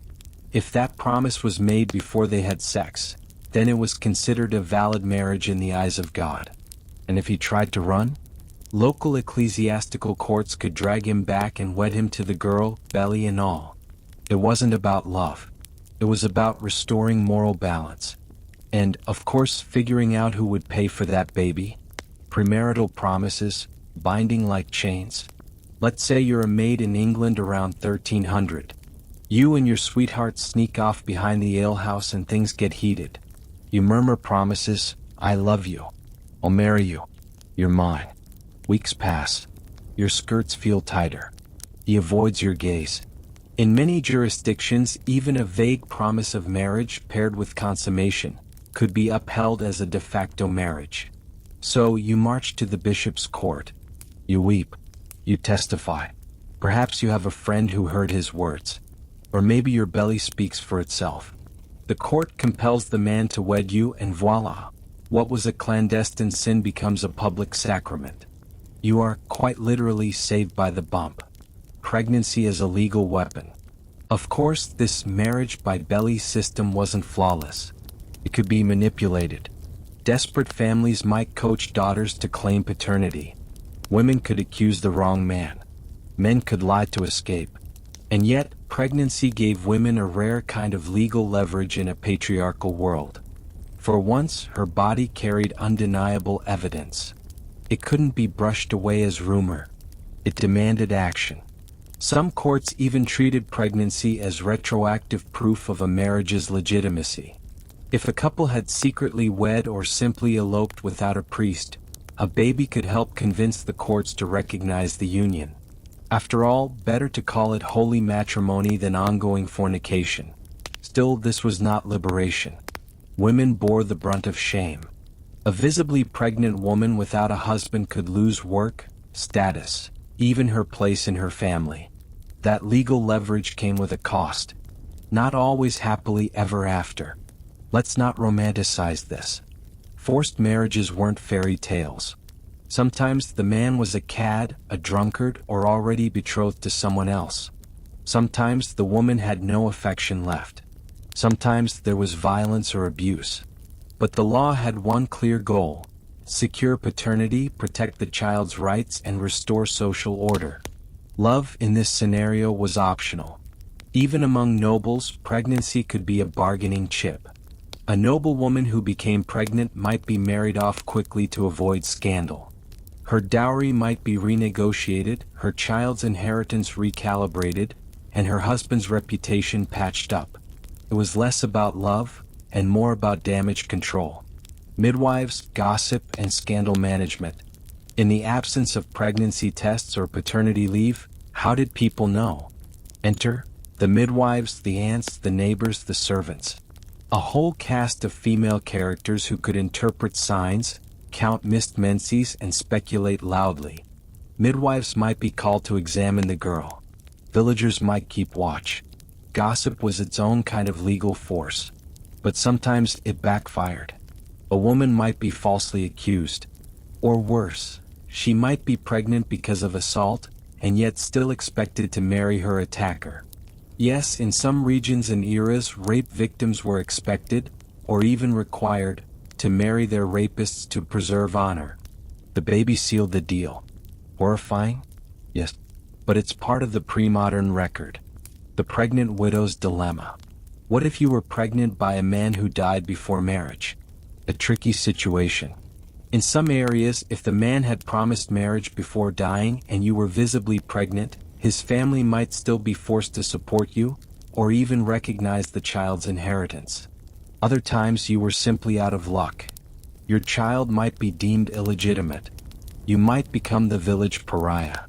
If that promise was made before they had sex, then it was considered a valid marriage in the eyes of God. And if he tried to run? Local ecclesiastical courts could drag him back and wed him to the girl, belly and all. It wasn't about love. It was about restoring moral balance. And, of course, figuring out who would pay for that baby. Premarital promises, binding like chains. Let's say you're a maid in England around 1300. You and your sweetheart sneak off behind the alehouse and things get heated. You murmur promises, I love you. I'll marry you. You're mine. Weeks pass. Your skirts feel tighter. He avoids your gaze. In many jurisdictions, even a vague promise of marriage paired with consummation could be upheld as a de facto marriage. So you march to the bishop's court. You weep. You testify. Perhaps you have a friend who heard his words. Or maybe your belly speaks for itself. The court compels the man to wed you and voila! What was a clandestine sin becomes a public sacrament. You are, quite literally, saved by the bump. Pregnancy as a legal weapon. Of course, this marriage by belly system wasn't flawless. It could be manipulated. Desperate families might coach daughters to claim paternity. Women could accuse the wrong man. Men could lie to escape. And yet, pregnancy gave women a rare kind of legal leverage in a patriarchal world. For once, her body carried undeniable evidence. It couldn't be brushed away as rumor. It demanded action. Some courts even treated pregnancy as retroactive proof of a marriage's legitimacy. If a couple had secretly wed or simply eloped without a priest, a baby could help convince the courts to recognize the union. After all, better to call it holy matrimony than ongoing fornication. Still, this was not liberation. Women bore the brunt of shame. A visibly pregnant woman without a husband could lose work, status, even her place in her family. That legal leverage came with a cost. Not always happily ever after. Let's not romanticize this. Forced marriages weren't fairy tales. Sometimes the man was a cad, a drunkard, or already betrothed to someone else. Sometimes the woman had no affection left. Sometimes there was violence or abuse. But the law had one clear goal: secure paternity, protect the child's rights, and restore social order. Love in this scenario was optional. Even among nobles, pregnancy could be a bargaining chip. A noblewoman who became pregnant might be married off quickly to avoid scandal. Her dowry might be renegotiated, her child's inheritance recalibrated, and her husband's reputation patched up. It was less about love, and more about damage control. Midwives, gossip, and scandal management. In the absence of pregnancy tests or paternity leave, how did people know? Enter the midwives, the aunts, the neighbors, the servants. A whole cast of female characters who could interpret signs, count missed menses, and speculate loudly. Midwives might be called to examine the girl. Villagers might keep watch. Gossip was its own kind of legal force. But sometimes it backfired. A woman might be falsely accused. Or worse, she might be pregnant because of assault, and yet still expected to marry her attacker. Yes, in some regions and eras, rape victims were expected, or even required, to marry their rapists to preserve honor. The baby sealed the deal. Horrifying? Yes. But it's part of the pre-modern record. The pregnant widow's dilemma. What if you were pregnant by a man who died before marriage? A tricky situation. In some areas, if the man had promised marriage before dying and you were visibly pregnant, his family might still be forced to support you, or even recognize the child's inheritance. Other times you were simply out of luck. Your child might be deemed illegitimate. You might become the village pariah.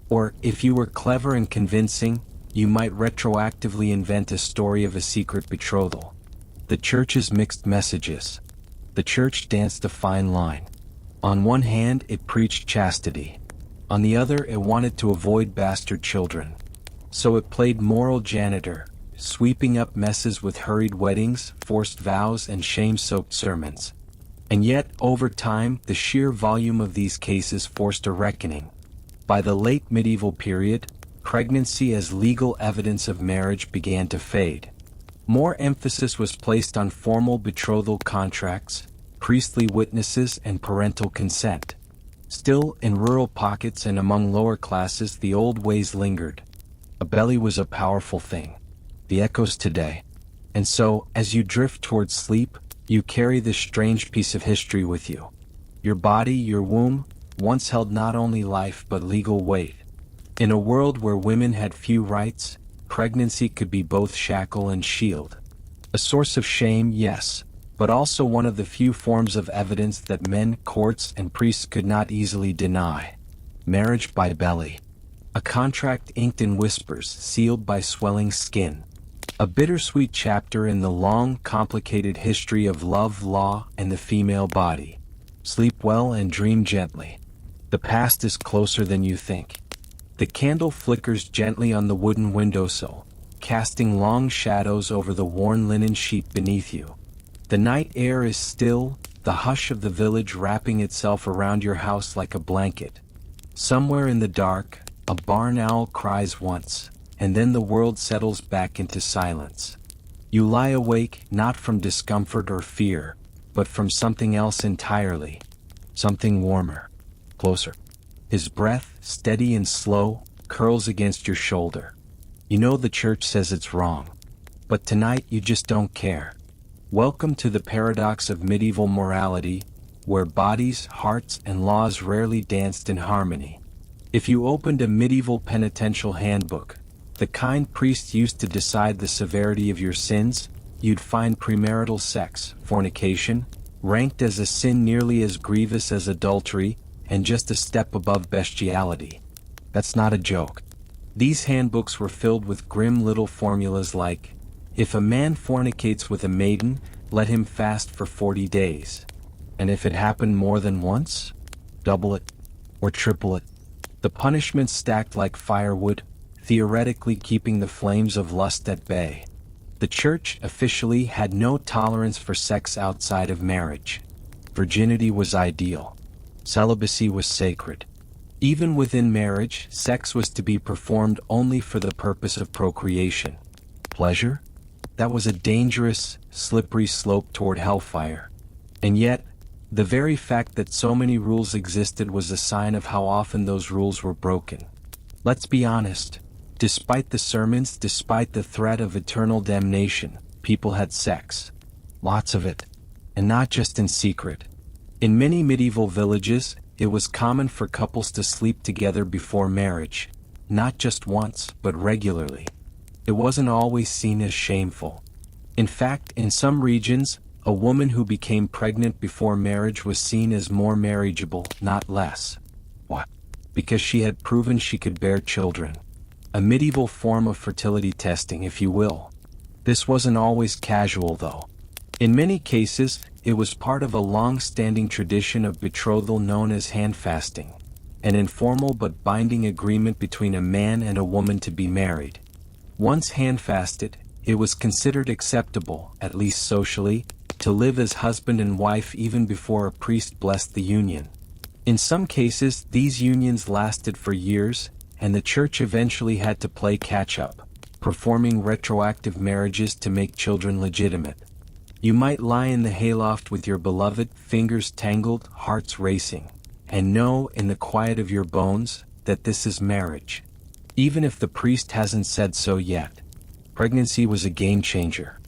Or, if you were clever and convincing, you might retroactively invent a story of a secret betrothal. The church's mixed messages. The church danced a fine line. On one hand, it preached chastity. On the other, it wanted to avoid bastard children. So it played moral janitor, sweeping up messes with hurried weddings, forced vows, and shame-soaked sermons. And yet, over time, the sheer volume of these cases forced a reckoning. By the late medieval period, pregnancy as legal evidence of marriage began to fade. More emphasis was placed on formal betrothal contracts, priestly witnesses, and parental consent. Still, in rural pockets and among lower classes, the old ways lingered. A belly was a powerful thing. The echoes today. And so, as you drift towards sleep, you carry this strange piece of history with you. Your body, your womb, once held not only life but legal weight. In a world where women had few rights, pregnancy could be both shackle and shield. A source of shame, yes, but also one of the few forms of evidence that men, courts, and priests could not easily deny. Marriage by belly. A contract inked in whispers, sealed by swelling skin. A bittersweet chapter in the long, complicated history of love, law, and the female body. Sleep well and dream gently. The past is closer than you think. The candle flickers gently on the wooden windowsill, casting long shadows over the worn linen sheet beneath you. The night air is still, the hush of the village wrapping itself around your house like a blanket. Somewhere in the dark, a barn owl cries once, and then the world settles back into silence. You lie awake, not from discomfort or fear, but from something else entirely. Something warmer. Closer. His breath, steady and slow, curls against your shoulder. You know the church says it's wrong. But tonight you just don't care. Welcome to the paradox of medieval morality, where bodies, hearts, and laws rarely danced in harmony. If you opened a medieval penitential handbook, the kind priests used to decide the severity of your sins, you'd find premarital sex, fornication, ranked as a sin nearly as grievous as adultery, and just a step above bestiality. That's not a joke. These handbooks were filled with grim little formulas like, if a man fornicates with a maiden, let him fast for 40 days. And if it happened more than once, double it, or triple it. The punishments stacked like firewood, theoretically keeping the flames of lust at bay. The church, officially, had no tolerance for sex outside of marriage. Virginity was ideal. Celibacy was sacred. Even within marriage, sex was to be performed only for the purpose of procreation. Pleasure? That was a dangerous, slippery slope toward hellfire. And yet, the very fact that so many rules existed was a sign of how often those rules were broken. Let's be honest. Despite the sermons, despite the threat of eternal damnation, people had sex. Lots of it. And not just in secret. In many medieval villages, it was common for couples to sleep together before marriage. Not just once, but regularly. It wasn't always seen as shameful. In fact, in some regions, a woman who became pregnant before marriage was seen as more marriageable, not less. Why? Because she had proven she could bear children. A medieval form of fertility testing, if you will. This wasn't always casual, though. In many cases, it was part of a long-standing tradition of betrothal known as handfasting, an informal but binding agreement between a man and a woman to be married. Once handfasted, it was considered acceptable, at least socially, to live as husband and wife even before a priest blessed the union. In some cases, these unions lasted for years, and the church eventually had to play catch-up, performing retroactive marriages to make children legitimate. You might lie in the hayloft with your beloved, fingers tangled, hearts racing, and know in the quiet of your bones that this is marriage. Even if the priest hasn't said so yet. Pregnancy was a game changer.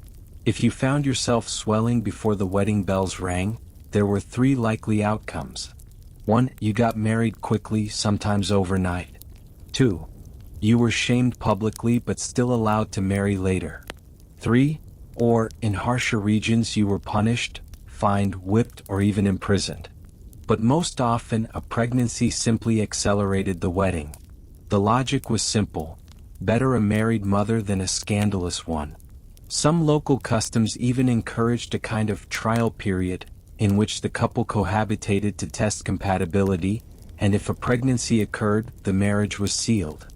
If you found yourself swelling before the wedding bells rang, there were 3 likely outcomes. 1. You got married quickly, sometimes overnight. 2. You were shamed publicly but still allowed to marry later. 3. Or, in harsher regions, you were punished, fined, whipped, or even imprisoned. But most often, a pregnancy simply accelerated the wedding. The logic was simple. Better a married mother than a scandalous one. Some local customs even encouraged a kind of trial period, in which the couple cohabitated to test compatibility, and if a pregnancy occurred, the marriage was sealed.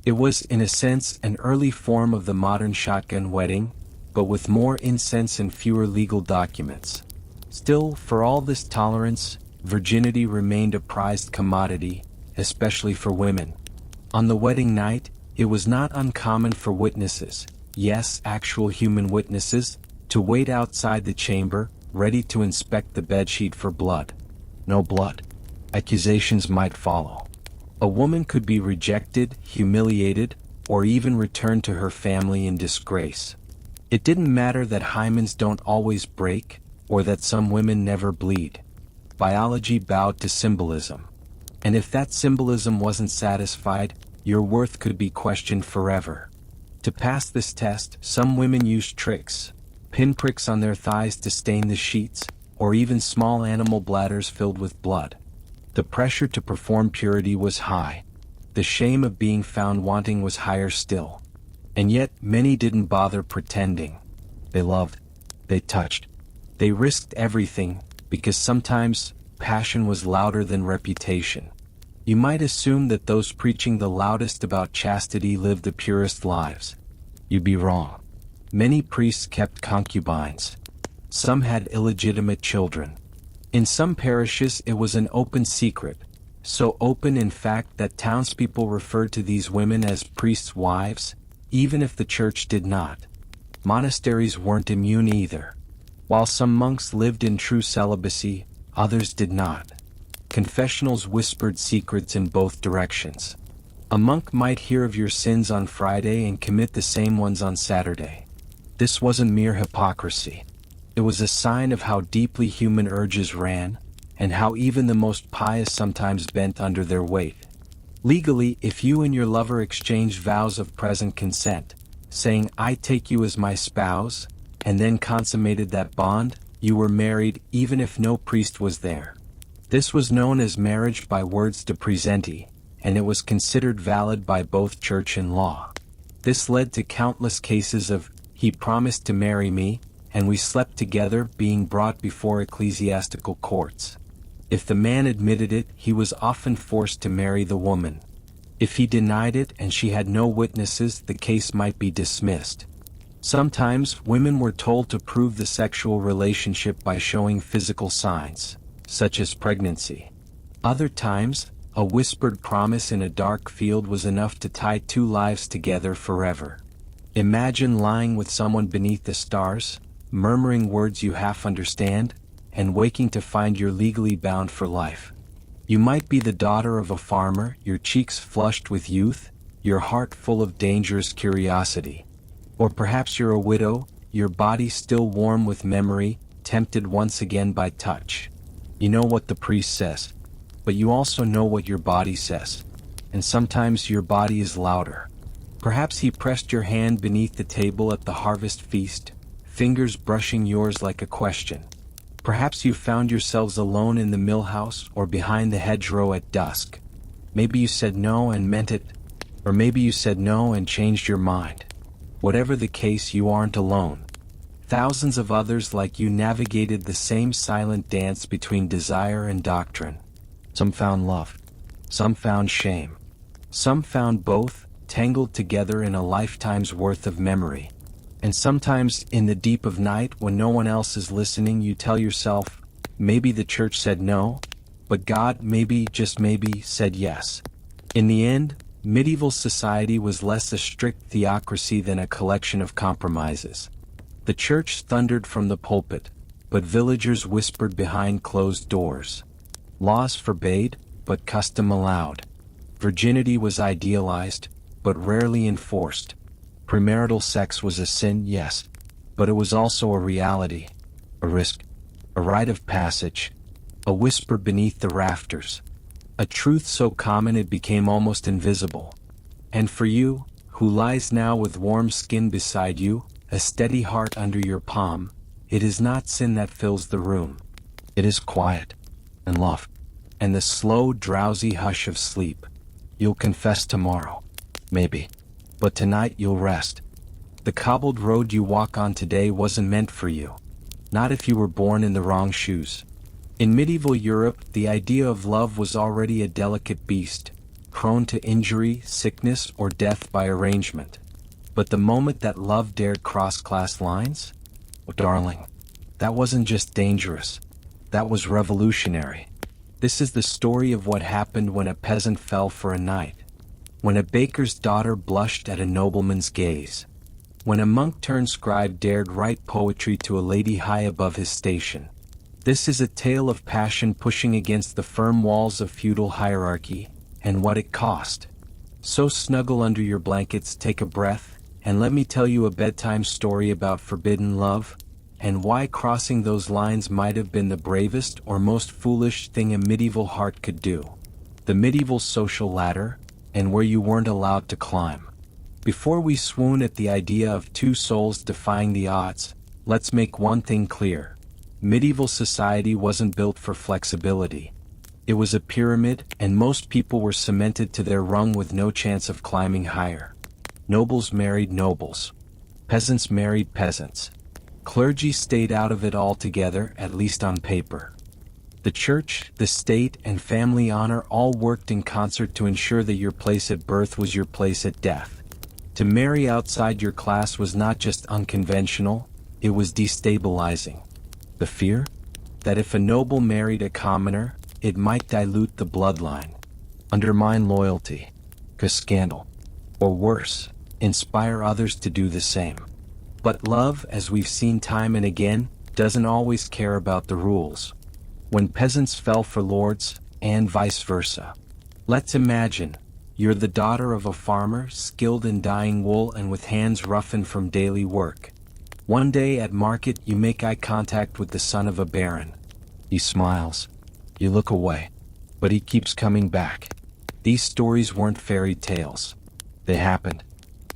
It was, in a sense, an early form of the modern shotgun wedding, but with more incense and fewer legal documents. Still, for all this tolerance, virginity remained a prized commodity, especially for women. On the wedding night, it was not uncommon for witnesses, yes, actual human witnesses, to wait outside the chamber, ready to inspect the bedsheet for blood. No blood. Accusations might follow. A woman could be rejected, humiliated, or even returned to her family in disgrace. It didn't matter that hymens don't always break, or that some women never bleed. Biology bowed to symbolism. And if that symbolism wasn't satisfied, your worth could be questioned forever. To pass this test, some women used tricks, pinpricks on their thighs to stain the sheets, or even small animal bladders filled with blood. The pressure to perform purity was high. The shame of being found wanting was higher still. And yet, many didn't bother pretending. They loved. They touched. They risked everything, because sometimes, passion was louder than reputation. You might assume that those preaching the loudest about chastity lived the purest lives. You'd be wrong. Many priests kept concubines. Some had illegitimate children. In some parishes it was an open secret, so open in fact that townspeople referred to these women as priests' wives, even if the church did not. Monasteries weren't immune either. While some monks lived in true celibacy, others did not. Confessionals whispered secrets in both directions. A monk might hear of your sins on Friday and commit the same ones on Saturday. This wasn't mere hypocrisy. It was a sign of how deeply human urges ran, and how even the most pious sometimes bent under their weight. Legally, if you and your lover exchanged vows of present consent, saying, "I take you as my spouse," and then consummated that bond, you were married even if no priest was there. This was known as marriage by words de presenti, and it was considered valid by both church and law. This led to countless cases of, "He promised to marry me, and we slept together," being brought before ecclesiastical courts. If the man admitted it, he was often forced to marry the woman. If he denied it and she had no witnesses, the case might be dismissed. Sometimes, women were told to prove the sexual relationship by showing physical signs, such as pregnancy. Other times, a whispered promise in a dark field was enough to tie two lives together forever. Imagine lying with someone beneath the stars, murmuring words you half understand, and waking to find you're legally bound for life. You might be the daughter of a farmer, your cheeks flushed with youth, your heart full of dangerous curiosity. Or perhaps you're a widow, your body still warm with memory, tempted once again by touch. You know what the priest says, but you also know what your body says. And sometimes your body is louder. Perhaps he pressed your hand beneath the table at the harvest feast, fingers brushing yours like a question. Perhaps you found yourselves alone in the mill house or behind the hedgerow at dusk. Maybe you said no and meant it, or maybe you said no and changed your mind. Whatever the case, you aren't alone. Thousands of others like you navigated the same silent dance between desire and doctrine. Some found love. Some found shame. Some found both, tangled together in a lifetime's worth of memory. And sometimes, in the deep of night, when no one else is listening, you tell yourself, maybe the church said no, but God, maybe, just maybe, said yes. In the end, medieval society was less a strict theocracy than a collection of compromises. The church thundered from the pulpit, but villagers whispered behind closed doors. Laws forbade, but custom allowed. Virginity was idealized, but rarely enforced. Premarital sex was a sin, yes, but it was also a reality, a risk, a rite of passage, a whisper beneath the rafters, a truth so common it became almost invisible. And for you, who lies now with warm skin beside you, a steady heart under your palm, it is not sin that fills the room. It is quiet, and love, and the slow, drowsy hush of sleep. You'll confess tomorrow, maybe. But tonight you'll rest. The cobbled road you walk on today wasn't meant for you. Not if you were born in the wrong shoes. In medieval Europe, the idea of love was already a delicate beast, prone to injury, sickness, or death by arrangement. But the moment that love dared cross class lines? Oh, darling, that wasn't just dangerous. That was revolutionary. This is the story of what happened when a peasant fell for a knight. When a baker's daughter blushed at a nobleman's gaze. When a monk-turned-scribe dared write poetry to a lady high above his station. This is a tale of passion pushing against the firm walls of feudal hierarchy, and what it cost. So snuggle under your blankets, take a breath, and let me tell you a bedtime story about forbidden love, and why crossing those lines might have been the bravest or most foolish thing a medieval heart could do. The medieval social ladder, and where you weren't allowed to climb. Before we swoon at the idea of two souls defying the odds, let's make one thing clear. Medieval society wasn't built for flexibility. It was a pyramid, and most people were cemented to their rung with no chance of climbing higher. Nobles married nobles. Peasants married peasants. Clergy stayed out of it altogether, at least on paper. The church, the state, and family honor all worked in concert to ensure that your place at birth was your place at death. To marry outside your class was not just unconventional, it was destabilizing. The fear? That if a noble married a commoner, it might dilute the bloodline, undermine loyalty, cause scandal, or worse, inspire others to do the same. But love, as we've seen time and again, doesn't always care about the rules. When peasants fell for lords, and vice versa. Let's imagine, you're the daughter of a farmer, skilled in dyeing wool and with hands roughened from daily work. One day at market you make eye contact with the son of a baron. He smiles. You look away. But he keeps coming back. These stories weren't fairy tales. They happened.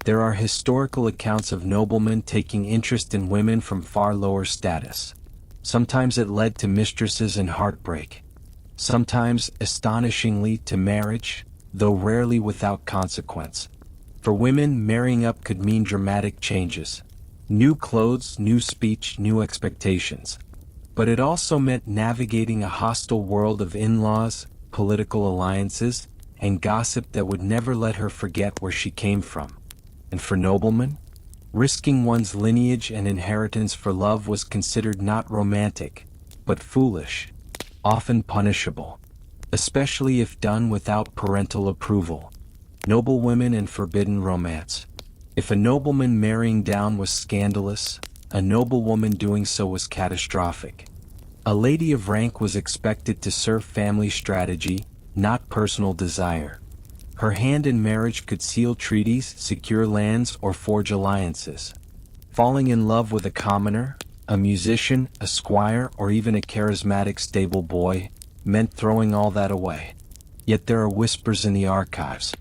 There are historical accounts of noblemen taking interest in women from far lower status. Sometimes it led to mistresses and heartbreak. Sometimes, astonishingly, to marriage, though rarely without consequence. For women, marrying up could mean dramatic changes. New clothes, new speech, new expectations. But it also meant navigating a hostile world of in-laws, political alliances, and gossip that would never let her forget where she came from. And for noblemen, risking one's lineage and inheritance for love was considered not romantic, but foolish, often punishable, especially if done without parental approval. Noble women and forbidden romance. If a nobleman marrying down was scandalous, a noblewoman doing so was catastrophic. A lady of rank was expected to serve family strategy, not personal desire. Her hand in marriage could seal treaties, secure lands, or forge alliances. Falling in love with a commoner, a musician, a squire, or even a charismatic stable boy, meant throwing all that away. Yet there are whispers in the archives.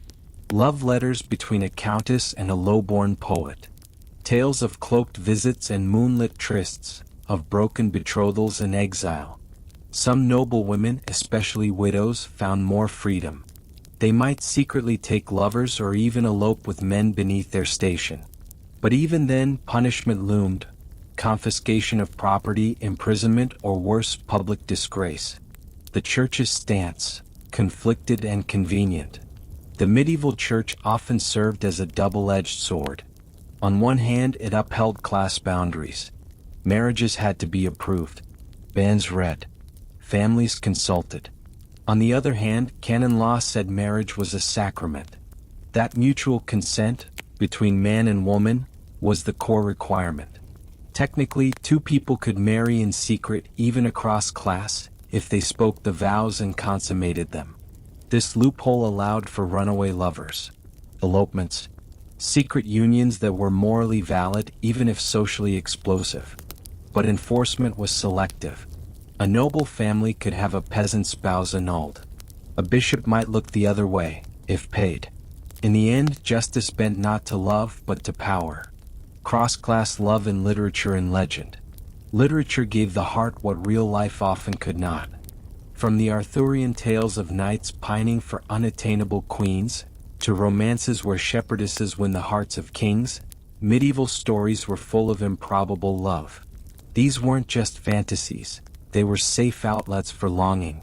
Love letters between a countess and a low-born poet. Tales of cloaked visits and moonlit trysts, of broken betrothals and exile. Some noble women, especially widows, found more freedom. They might secretly take lovers or even elope with men beneath their station. But even then, punishment loomed. Confiscation of property, imprisonment, or worse, public disgrace. The church's stance, conflicted and convenient. The medieval church often served as a double-edged sword. On one hand, it upheld class boundaries. Marriages had to be approved. Bans read. Families consulted. On the other hand, canon law said marriage was a sacrament. That mutual consent, between man and woman, was the core requirement. Technically, two people could marry in secret even across class, if they spoke the vows and consummated them. This loophole allowed for runaway lovers, elopements, secret unions that were morally valid even if socially explosive. But enforcement was selective. A noble family could have a peasant spouse annulled. A bishop might look the other way, if paid. In the end, justice bent not to love but to power. Cross-class love in literature and legend. Literature gave the heart what real life often could not. From the Arthurian tales of knights pining for unattainable queens, to romances where shepherdesses win the hearts of kings, medieval stories were full of improbable love. These weren't just fantasies, they were safe outlets for longing.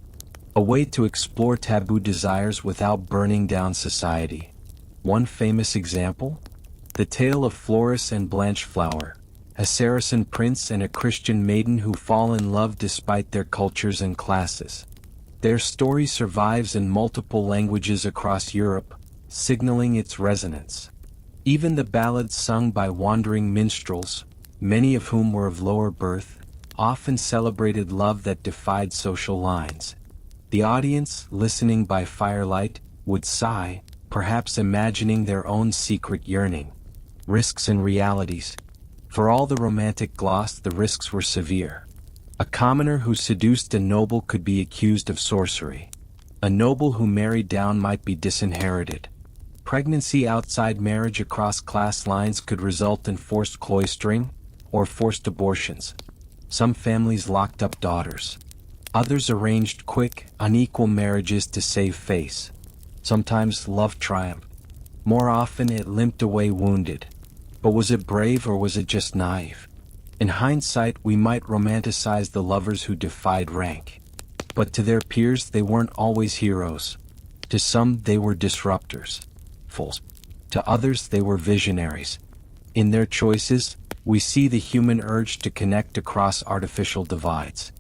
A way to explore taboo desires without burning down society. One famous example? The tale of Floris and Blancheflower, a Saracen prince and a Christian maiden who fall in love despite their cultures and classes. Their story survives in multiple languages across Europe, signaling its resonance. Even the ballads sung by wandering minstrels, many of whom were of lower birth, often celebrated love that defied social lines. The audience, listening by firelight, would sigh, perhaps imagining their own secret yearning. Risks and realities. For all the romantic gloss, the risks were severe. A commoner who seduced a noble could be accused of sorcery. A noble who married down might be disinherited. Pregnancy outside marriage across class lines could result in forced cloistering or forced abortions. Some families locked up daughters. Others arranged quick, unequal marriages to save face. Sometimes love triumphed. More often it limped away wounded. But was it brave or was it just naive? In hindsight, we might romanticize the lovers who defied rank. But to their peers, they weren't always heroes. To some, they were disruptors. Fools. To others, they were visionaries. In their choices, we see the human urge to connect across artificial divides.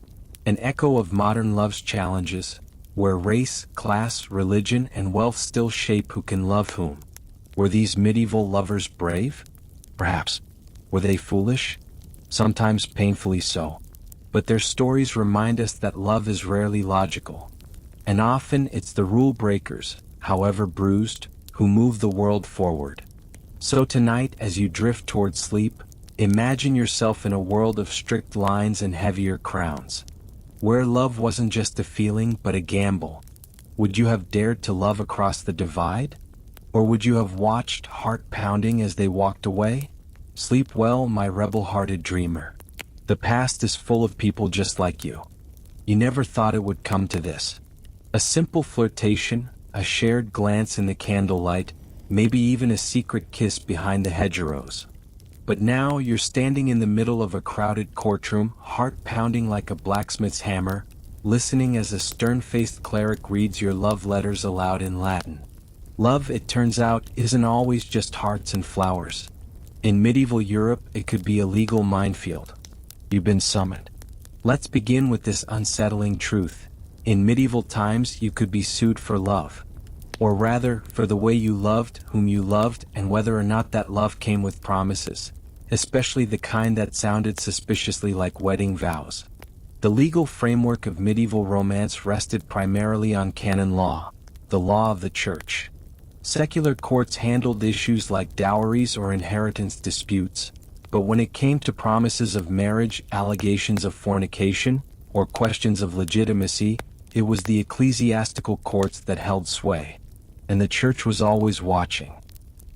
An echo of modern love's challenges, where race, class, religion, and wealth still shape who can love whom. Were these medieval lovers brave? Perhaps. Were they foolish? sometimes painfully so. But their stories remind us that love is rarely logical. And often it's the rule breakers, however bruised, who move the world forward. So tonight, as you drift toward sleep, imagine yourself in a world of strict lines and heavier crowns, where love wasn't just a feeling but a gamble. Would you have dared to love across the divide? Or would you have watched, heart pounding, as they walked away? Sleep well, my rebel-hearted dreamer. The past is full of people just like you. You never thought it would come to this. A simple flirtation, a shared glance in the candlelight, maybe even a secret kiss behind the hedgerows. But now you're standing in the middle of a crowded courtroom, heart pounding like a blacksmith's hammer, listening as a stern-faced cleric reads your love letters aloud in Latin. Love, it turns out, isn't always just hearts and flowers. In medieval Europe, it could be a legal minefield. You've been summoned. Let's begin with this unsettling truth. In medieval times, you could be sued for love. Or rather, for the way you loved, whom you loved, and whether or not that love came with promises, especially the kind that sounded suspiciously like wedding vows. The legal framework of medieval romance rested primarily on canon law, the law of the church. Secular courts handled issues like dowries or inheritance disputes, but when it came to promises of marriage, allegations of fornication, or questions of legitimacy, it was the ecclesiastical courts that held sway. And the church was always watching.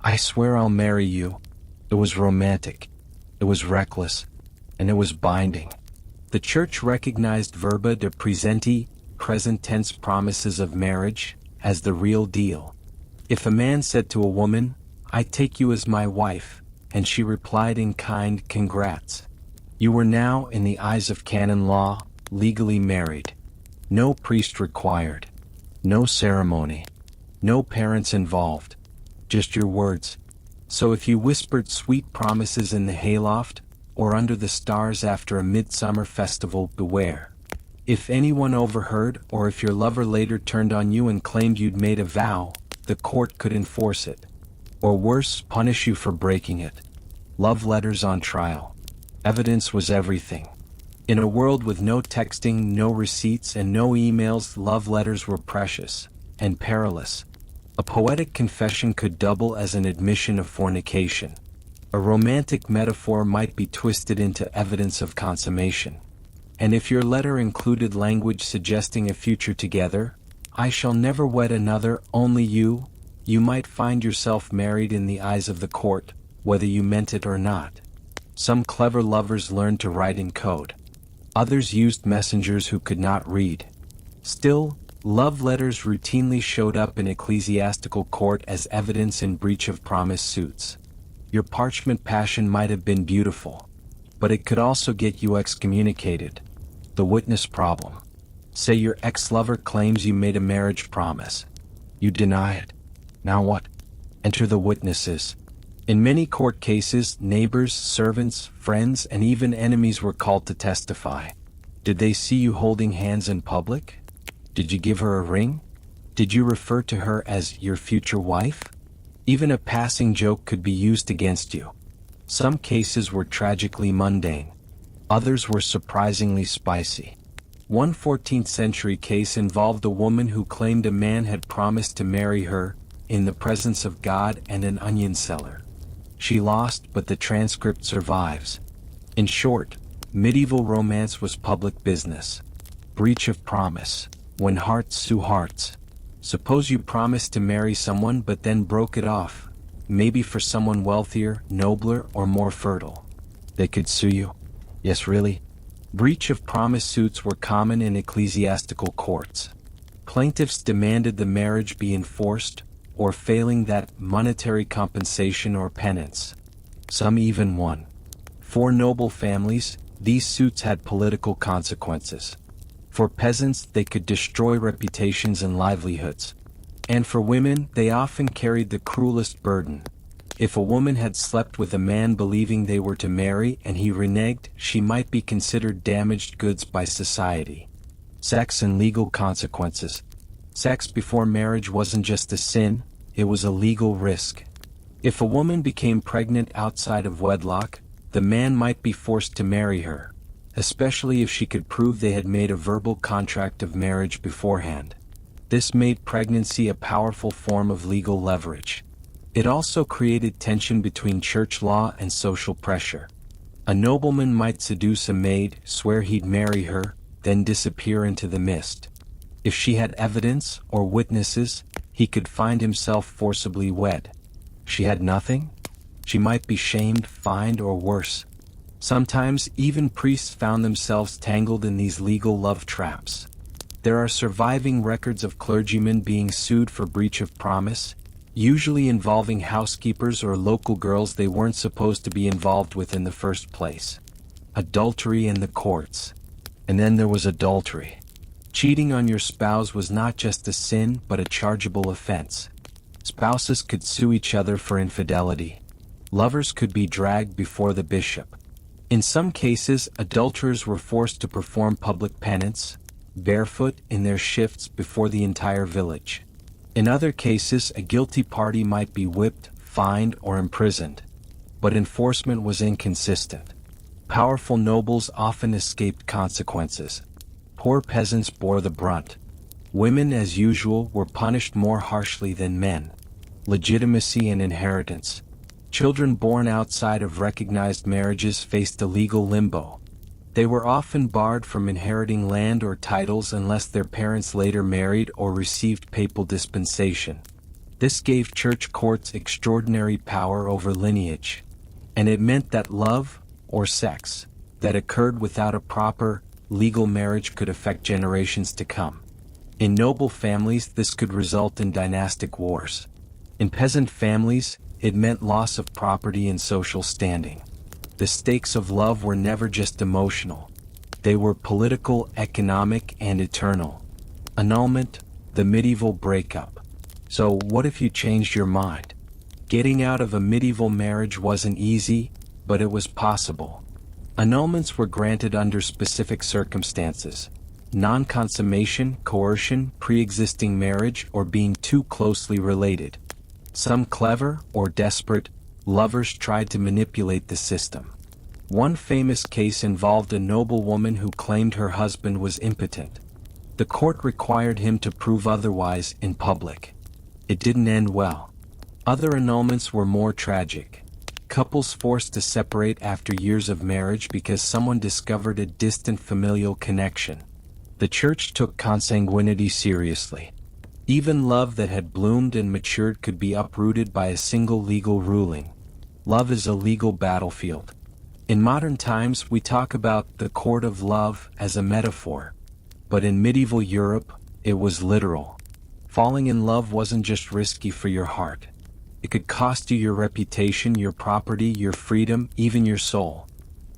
I swear I'll marry you. It was romantic. It was reckless. And it was binding. The church recognized verba de presenti, present tense promises of marriage, as the real deal. If a man said to a woman, I take you as my wife, and she replied in kind, congrats, you were now, in the eyes of canon law, legally married. No priest required. No ceremony. No parents involved. Just your words. So if you whispered sweet promises in the hayloft, or under the stars after a midsummer festival, beware. If anyone overheard, or if your lover later turned on you and claimed you'd made a vow, the court could enforce it. Or worse, punish you for breaking it. Love letters on trial. Evidence was everything. In a world with no texting, no receipts, and no emails, love letters were precious and perilous. A poetic confession could double as an admission of fornication. A romantic metaphor might be twisted into evidence of consummation. And if your letter included language suggesting a future together, I shall never wed another, only you, you might find yourself married in the eyes of the court, whether you meant it or not. Some clever lovers learned to write in code. Others used messengers who could not read. Still, love letters routinely showed up in ecclesiastical court as evidence in breach of promise suits. Your parchment passion might have been beautiful, but it could also get you excommunicated. The witness problem. Say your ex-lover claims you made a marriage promise. You deny it. Now what? Enter the witnesses. In many court cases, neighbors, servants, friends, and even enemies were called to testify. Did they see you holding hands in public? Did you give her a ring? Did you refer to her as your future wife? Even a passing joke could be used against you. Some cases were tragically mundane. Others were surprisingly spicy. One 14th century case involved a woman who claimed a man had promised to marry her, in the presence of God and an onion seller. She lost, but the transcript survives. In short, medieval romance was public business. Breach of promise. When hearts sue hearts. Suppose you promised to marry someone but then broke it off, maybe for someone wealthier, nobler, or more fertile. They could sue you. Yes, really? Breach of promise suits were common in ecclesiastical courts. Plaintiffs demanded the marriage be enforced, or failing that, monetary compensation or penance. Some even won. For noble families, these suits had political consequences. For peasants, they could destroy reputations and livelihoods. And for women, they often carried the cruelest burden. If a woman had slept with a man believing they were to marry and he reneged, she might be considered damaged goods by society. Sex and legal consequences. Sex before marriage wasn't just a sin, it was a legal risk. If a woman became pregnant outside of wedlock, the man might be forced to marry her, especially if she could prove they had made a verbal contract of marriage beforehand. This made pregnancy a powerful form of legal leverage. It also created tension between church law and social pressure. A nobleman might seduce a maid, swear he'd marry her, then disappear into the mist. If she had evidence or witnesses, he could find himself forcibly wed. She had nothing? She might be shamed, fined, or worse. Sometimes even priests found themselves tangled in these legal love traps. There are surviving records of clergymen being sued for breach of promise, usually involving housekeepers or local girls they weren't supposed to be involved with in the first place. Adultery in the courts. And then there was adultery. Cheating on your spouse was not just a sin but a chargeable offense. Spouses could sue each other for infidelity. Lovers could be dragged before the bishop. In some cases, adulterers were forced to perform public penance, barefoot in their shifts before the entire village. In other cases, a guilty party might be whipped, fined, or imprisoned. But enforcement was inconsistent. Powerful nobles often escaped consequences. Poor peasants bore the brunt. Women, as usual, were punished more harshly than men. Legitimacy and inheritance. Children born outside of recognized marriages faced a legal limbo. They were often barred from inheriting land or titles unless their parents later married or received papal dispensation. This gave church courts extraordinary power over lineage. And it meant that love, or sex, that occurred without a proper, legal marriage could affect generations to come. In noble families, this could result in dynastic wars. In peasant families, it meant loss of property and social standing. The stakes of love were never just emotional. They were political, economic, and eternal. Annulment, the medieval breakup. So what if you changed your mind? Getting out of a medieval marriage wasn't easy, but it was possible. Annulments were granted under specific circumstances. Non-consummation, coercion, pre-existing marriage, or being too closely related. Some clever or desperate lovers tried to manipulate the system. One famous case involved a noblewoman who claimed her husband was impotent. The court required him to prove otherwise in public. It didn't end well. Other annulments were more tragic. Couples forced to separate after years of marriage because someone discovered a distant familial connection. The church took consanguinity seriously. Even love that had bloomed and matured could be uprooted by a single legal ruling. Love is a legal battlefield. In modern times, we talk about the court of love as a metaphor. But in medieval Europe, it was literal. Falling in love wasn't just risky for your heart. It could cost you your reputation, your property, your freedom, even your soul.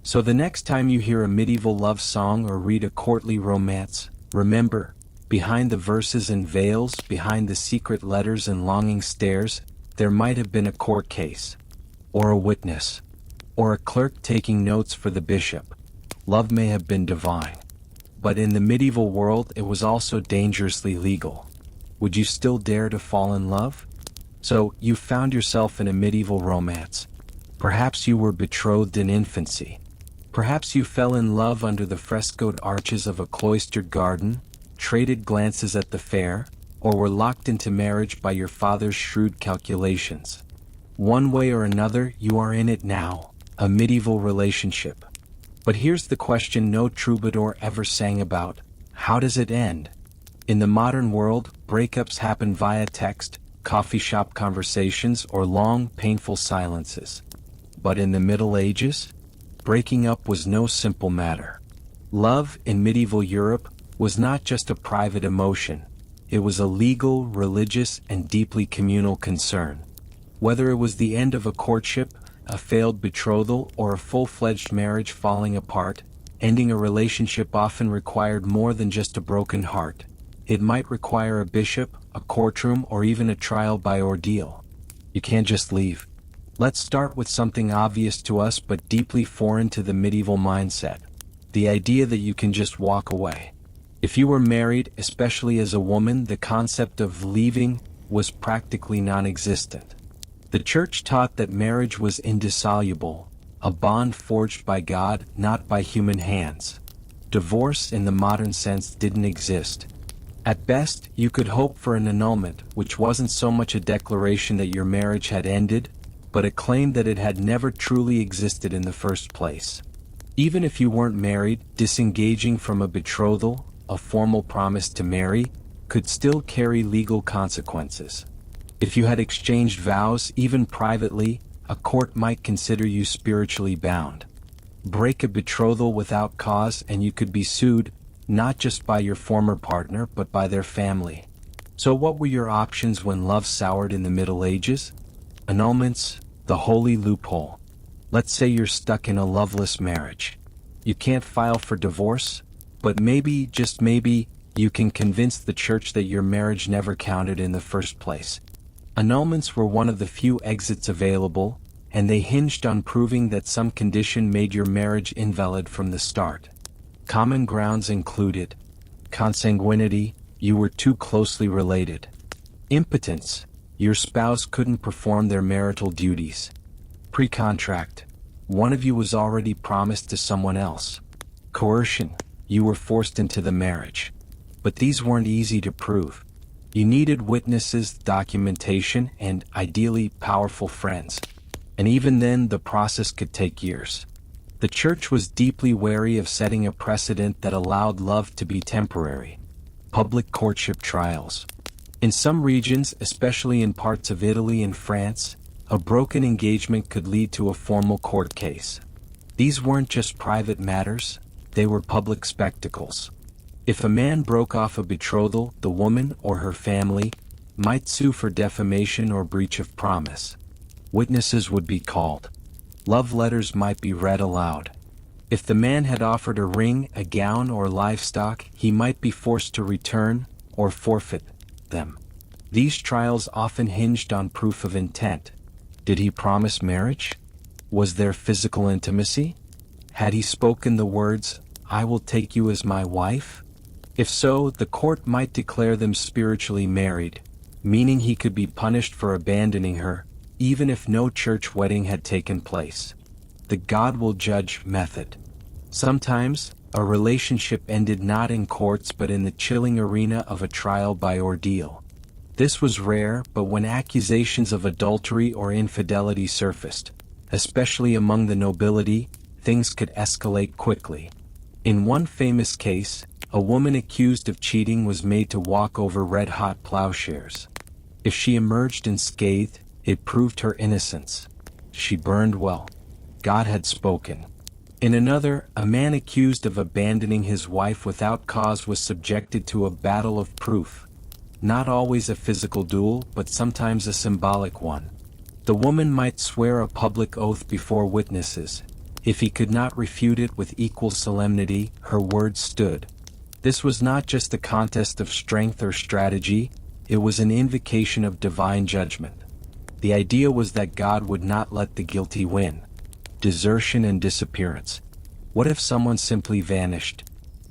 So the next time you hear a medieval love song or read a courtly romance, remember, behind the verses and veils, behind the secret letters and longing stares, there might have been a court case. Or a witness. Or a clerk taking notes for the bishop. Love may have been divine. But in the medieval world, it was also dangerously legal. Would you still dare to fall in love? So, you found yourself in a medieval romance. Perhaps you were betrothed in infancy. Perhaps you fell in love under the frescoed arches of a cloistered garden, traded glances at the fair, or were locked into marriage by your father's shrewd calculations. One way or another, you are in it now, a medieval relationship. But here's the question no troubadour ever sang about: how does it end? In the modern world, breakups happen via text, coffee shop conversations, or long, painful silences. But in the Middle Ages, breaking up was no simple matter. Love, in medieval Europe, was not just a private emotion. It was a legal, religious, and deeply communal concern. Whether it was the end of a courtship, a failed betrothal, or a full-fledged marriage falling apart, ending a relationship often required more than just a broken heart. It might require a bishop, a courtroom, or even a trial by ordeal. You can't just leave. Let's start with something obvious to us but deeply foreign to the medieval mindset: the idea that you can just walk away. If you were married, especially as a woman, the concept of leaving was practically non-existent. The church taught that marriage was indissoluble, a bond forged by God, not by human hands. Divorce in the modern sense didn't exist. At best, you could hope for an annulment, which wasn't so much a declaration that your marriage had ended, but a claim that it had never truly existed in the first place. Even if you weren't married, disengaging from a betrothal, a formal promise to marry, could still carry legal consequences. If you had exchanged vows, even privately, a court might consider you spiritually bound. Break a betrothal without cause and you could be sued, not just by your former partner but by their family. So what were your options when love soured in the Middle Ages? Annulments, the holy loophole. Let's say you're stuck in a loveless marriage. You can't file for divorce, but maybe, just maybe, you can convince the church that your marriage never counted in the first place. Annulments were one of the few exits available, and they hinged on proving that some condition made your marriage invalid from the start. Common grounds included consanguinity, you were too closely related; impotence, your spouse couldn't perform their marital duties; pre-contract, one of you was already promised to someone else; coercion, you were forced into the marriage. But these weren't easy to prove. You needed witnesses, documentation, and, ideally, powerful friends. And even then, the process could take years. The church was deeply wary of setting a precedent that allowed love to be temporary. Public courtship trials. In some regions, especially in parts of Italy and France, a broken engagement could lead to a formal court case. These weren't just private matters, they were public spectacles. If a man broke off a betrothal, the woman or her family might sue for defamation or breach of promise. Witnesses would be called. Love letters might be read aloud. If the man had offered a ring, a gown, or livestock, he might be forced to return or forfeit them. These trials often hinged on proof of intent. Did he promise marriage? Was there physical intimacy? Had he spoken the words, "I will take you as my wife"? If so, the court might declare them spiritually married, meaning he could be punished for abandoning her, even if no church wedding had taken place. The God will judge method. Sometimes, a relationship ended not in courts but in the chilling arena of a trial by ordeal. This was rare, but when accusations of adultery or infidelity surfaced, especially among the nobility, things could escalate quickly. In one famous case, a woman accused of cheating was made to walk over red-hot plowshares. If she emerged unscathed, it proved her innocence. She burned well. God had spoken. In another, a man accused of abandoning his wife without cause was subjected to a battle of proof. Not always a physical duel, but sometimes a symbolic one. The woman might swear a public oath before witnesses. If he could not refute it with equal solemnity, her word stood. This was not just a contest of strength or strategy, it was an invocation of divine judgment. The idea was that God would not let the guilty win. Desertion and disappearance. What if someone simply vanished?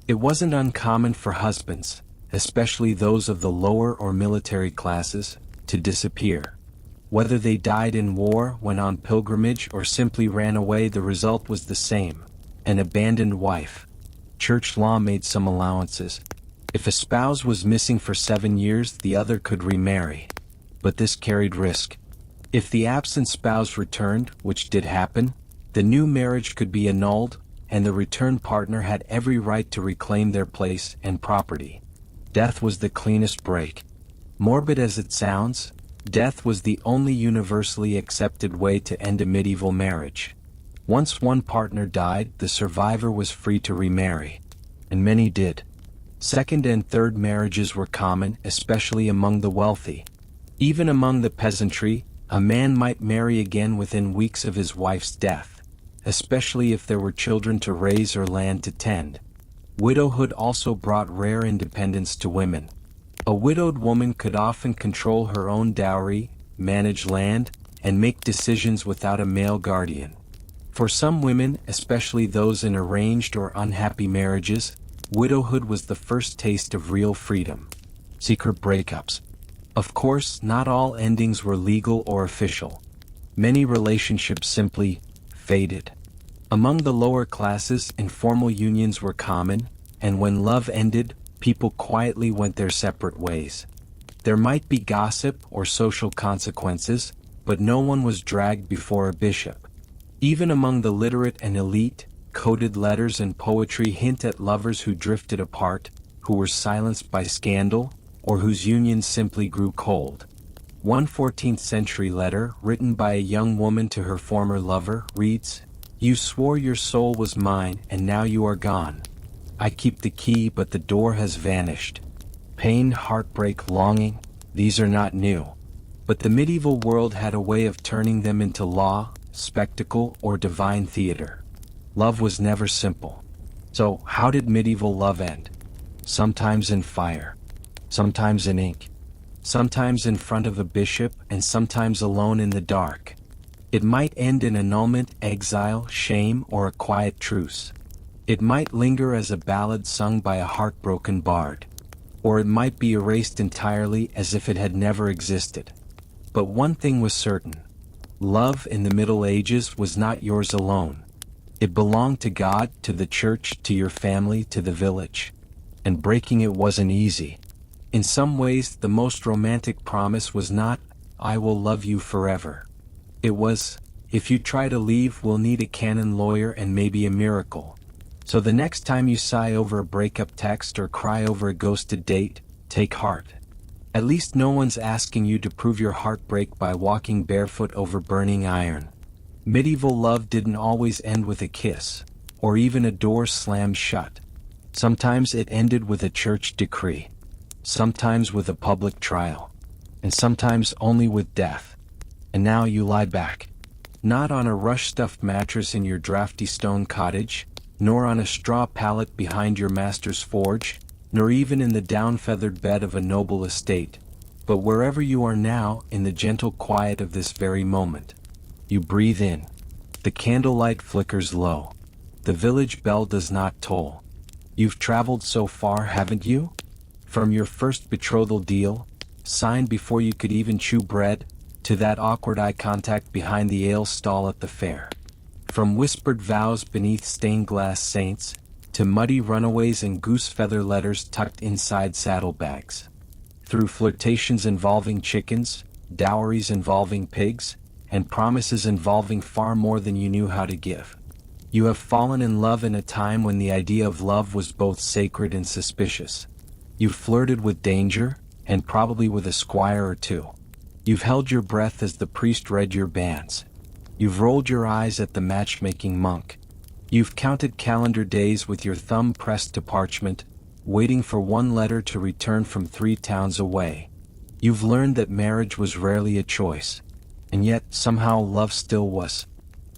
It wasn't uncommon for husbands, especially those of the lower or military classes, to disappear. Whether they died in war, went on pilgrimage, or simply ran away, the result was the same: an abandoned wife. Church law made some allowances. If a spouse was missing for 7 years, the other could remarry. But this carried risk. If the absent spouse returned, which did happen, the new marriage could be annulled, and the returned partner had every right to reclaim their place and property. Death was the cleanest break. Morbid as it sounds, death was the only universally accepted way to end a medieval marriage. Once one partner died, the survivor was free to remarry. And many did. Second and third marriages were common, especially among the wealthy. Even among the peasantry, a man might marry again within weeks of his wife's death, especially if there were children to raise or land to tend. Widowhood also brought rare independence to women. A widowed woman could often control her own dowry, manage land, and make decisions without a male guardian. For some women, especially those in arranged or unhappy marriages, widowhood was the first taste of real freedom. Secret breakups. Of course, not all endings were legal or official. Many relationships simply faded. Among the lower classes, informal unions were common, and when love ended, people quietly went their separate ways. There might be gossip or social consequences, but no one was dragged before a bishop. Even among the literate and elite, coded letters and poetry hint at lovers who drifted apart, who were silenced by scandal, or whose unions simply grew cold. One 14th-century letter, written by a young woman to her former lover, reads, "You swore your soul was mine, and now you are gone. I keep the key, but the door has vanished. Pain, heartbreak, longing, these are not new. But the medieval world had a way of turning them into law, spectacle, or divine theater. Love was never simple. So, how did medieval love end? Sometimes in fire, sometimes in ink, sometimes in front of a bishop, and sometimes alone in the dark. It might end in annulment, exile, shame, or a quiet truce. It might linger as a ballad sung by a heartbroken bard. Or it might be erased entirely as if it had never existed. But one thing was certain. Love in the Middle Ages was not yours alone. It belonged to God, to the church, to your family, to the village. And breaking it wasn't easy. In some ways, the most romantic promise was not, "I will love you forever." It was, "If you try to leave, we'll need a canon lawyer and maybe a miracle. So the next time you sigh over a breakup text or cry over a ghosted date, take heart. At least no one's asking you to prove your heartbreak by walking barefoot over burning iron." Medieval love didn't always end with a kiss, or even a door slammed shut. Sometimes it ended with a church decree. Sometimes with a public trial. And sometimes only with death. And now you lie back. Not on a rush-stuffed mattress in your drafty stone cottage, nor on a straw pallet behind your master's forge, nor even in the down-feathered bed of a noble estate, but wherever you are now, in the gentle quiet of this very moment. You breathe in. The candlelight flickers low. The village bell does not toll. You've traveled so far, haven't you? From your first betrothal deal, signed before you could even chew bread, to that awkward eye contact behind the ale stall at the fair. From whispered vows beneath stained glass saints, to muddy runaways and goose feather letters tucked inside saddlebags. Through flirtations involving chickens, dowries involving pigs, and promises involving far more than you knew how to give. You have fallen in love in a time when the idea of love was both sacred and suspicious. You've flirted with danger, and probably with a squire or two. You've held your breath as the priest read your banns. You've rolled your eyes at the matchmaking monk. You've counted calendar days with your thumb pressed to parchment, waiting for one letter to return from 3 towns away. You've learned that marriage was rarely a choice. And yet, somehow love still was.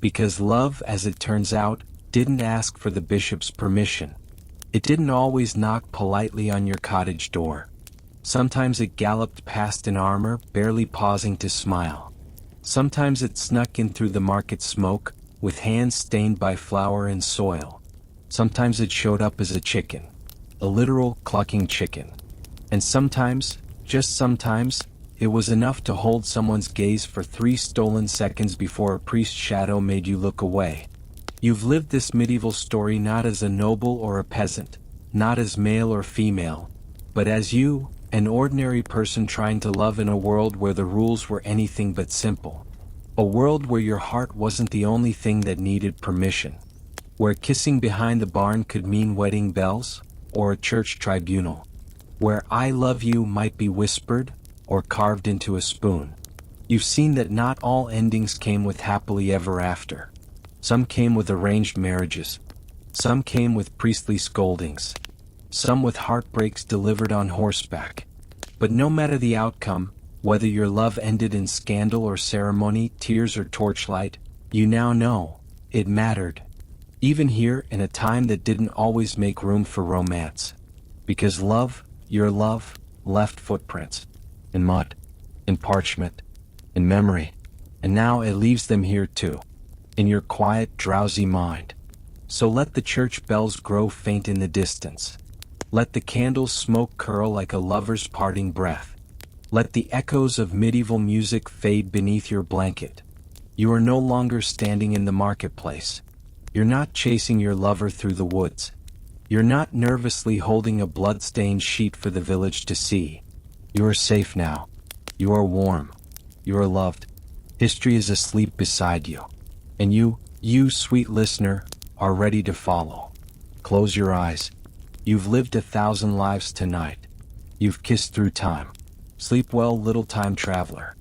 Because love, as it turns out, didn't ask for the bishop's permission. It didn't always knock politely on your cottage door. Sometimes it galloped past in armor, barely pausing to smile. Sometimes it snuck in through the market smoke, with hands stained by flour and soil. Sometimes it showed up as a chicken. A literal clucking chicken. And sometimes, just sometimes, it was enough to hold someone's gaze for 3 stolen seconds before a priest's shadow made you look away. You've lived this medieval story not as a noble or a peasant, not as male or female, but as you, an ordinary person trying to love in a world where the rules were anything but simple. A world where your heart wasn't the only thing that needed permission. Where kissing behind the barn could mean wedding bells, or a church tribunal. Where "I love you" might be whispered, or carved into a spoon. You've seen that not all endings came with happily ever after. Some came with arranged marriages. Some came with priestly scoldings. Some with heartbreaks delivered on horseback. But no matter the outcome, whether your love ended in scandal or ceremony, tears or torchlight, you now know, it mattered. Even here, in a time that didn't always make room for romance. Because love, your love, left footprints. In mud, in parchment, in memory. And now it leaves them here too. In your quiet, drowsy mind. So let the church bells grow faint in the distance. Let the candles' smoke curl like a lover's parting breath. Let the echoes of medieval music fade beneath your blanket. You are no longer standing in the marketplace. You're not chasing your lover through the woods. You're not nervously holding a blood-stained sheet for the village to see. You are safe now. You are warm. You are loved. History is asleep beside you. And you, sweet listener, are ready to follow. Close your eyes. You've lived 1,000 lives tonight. You've kissed through time. Sleep well, little time traveler.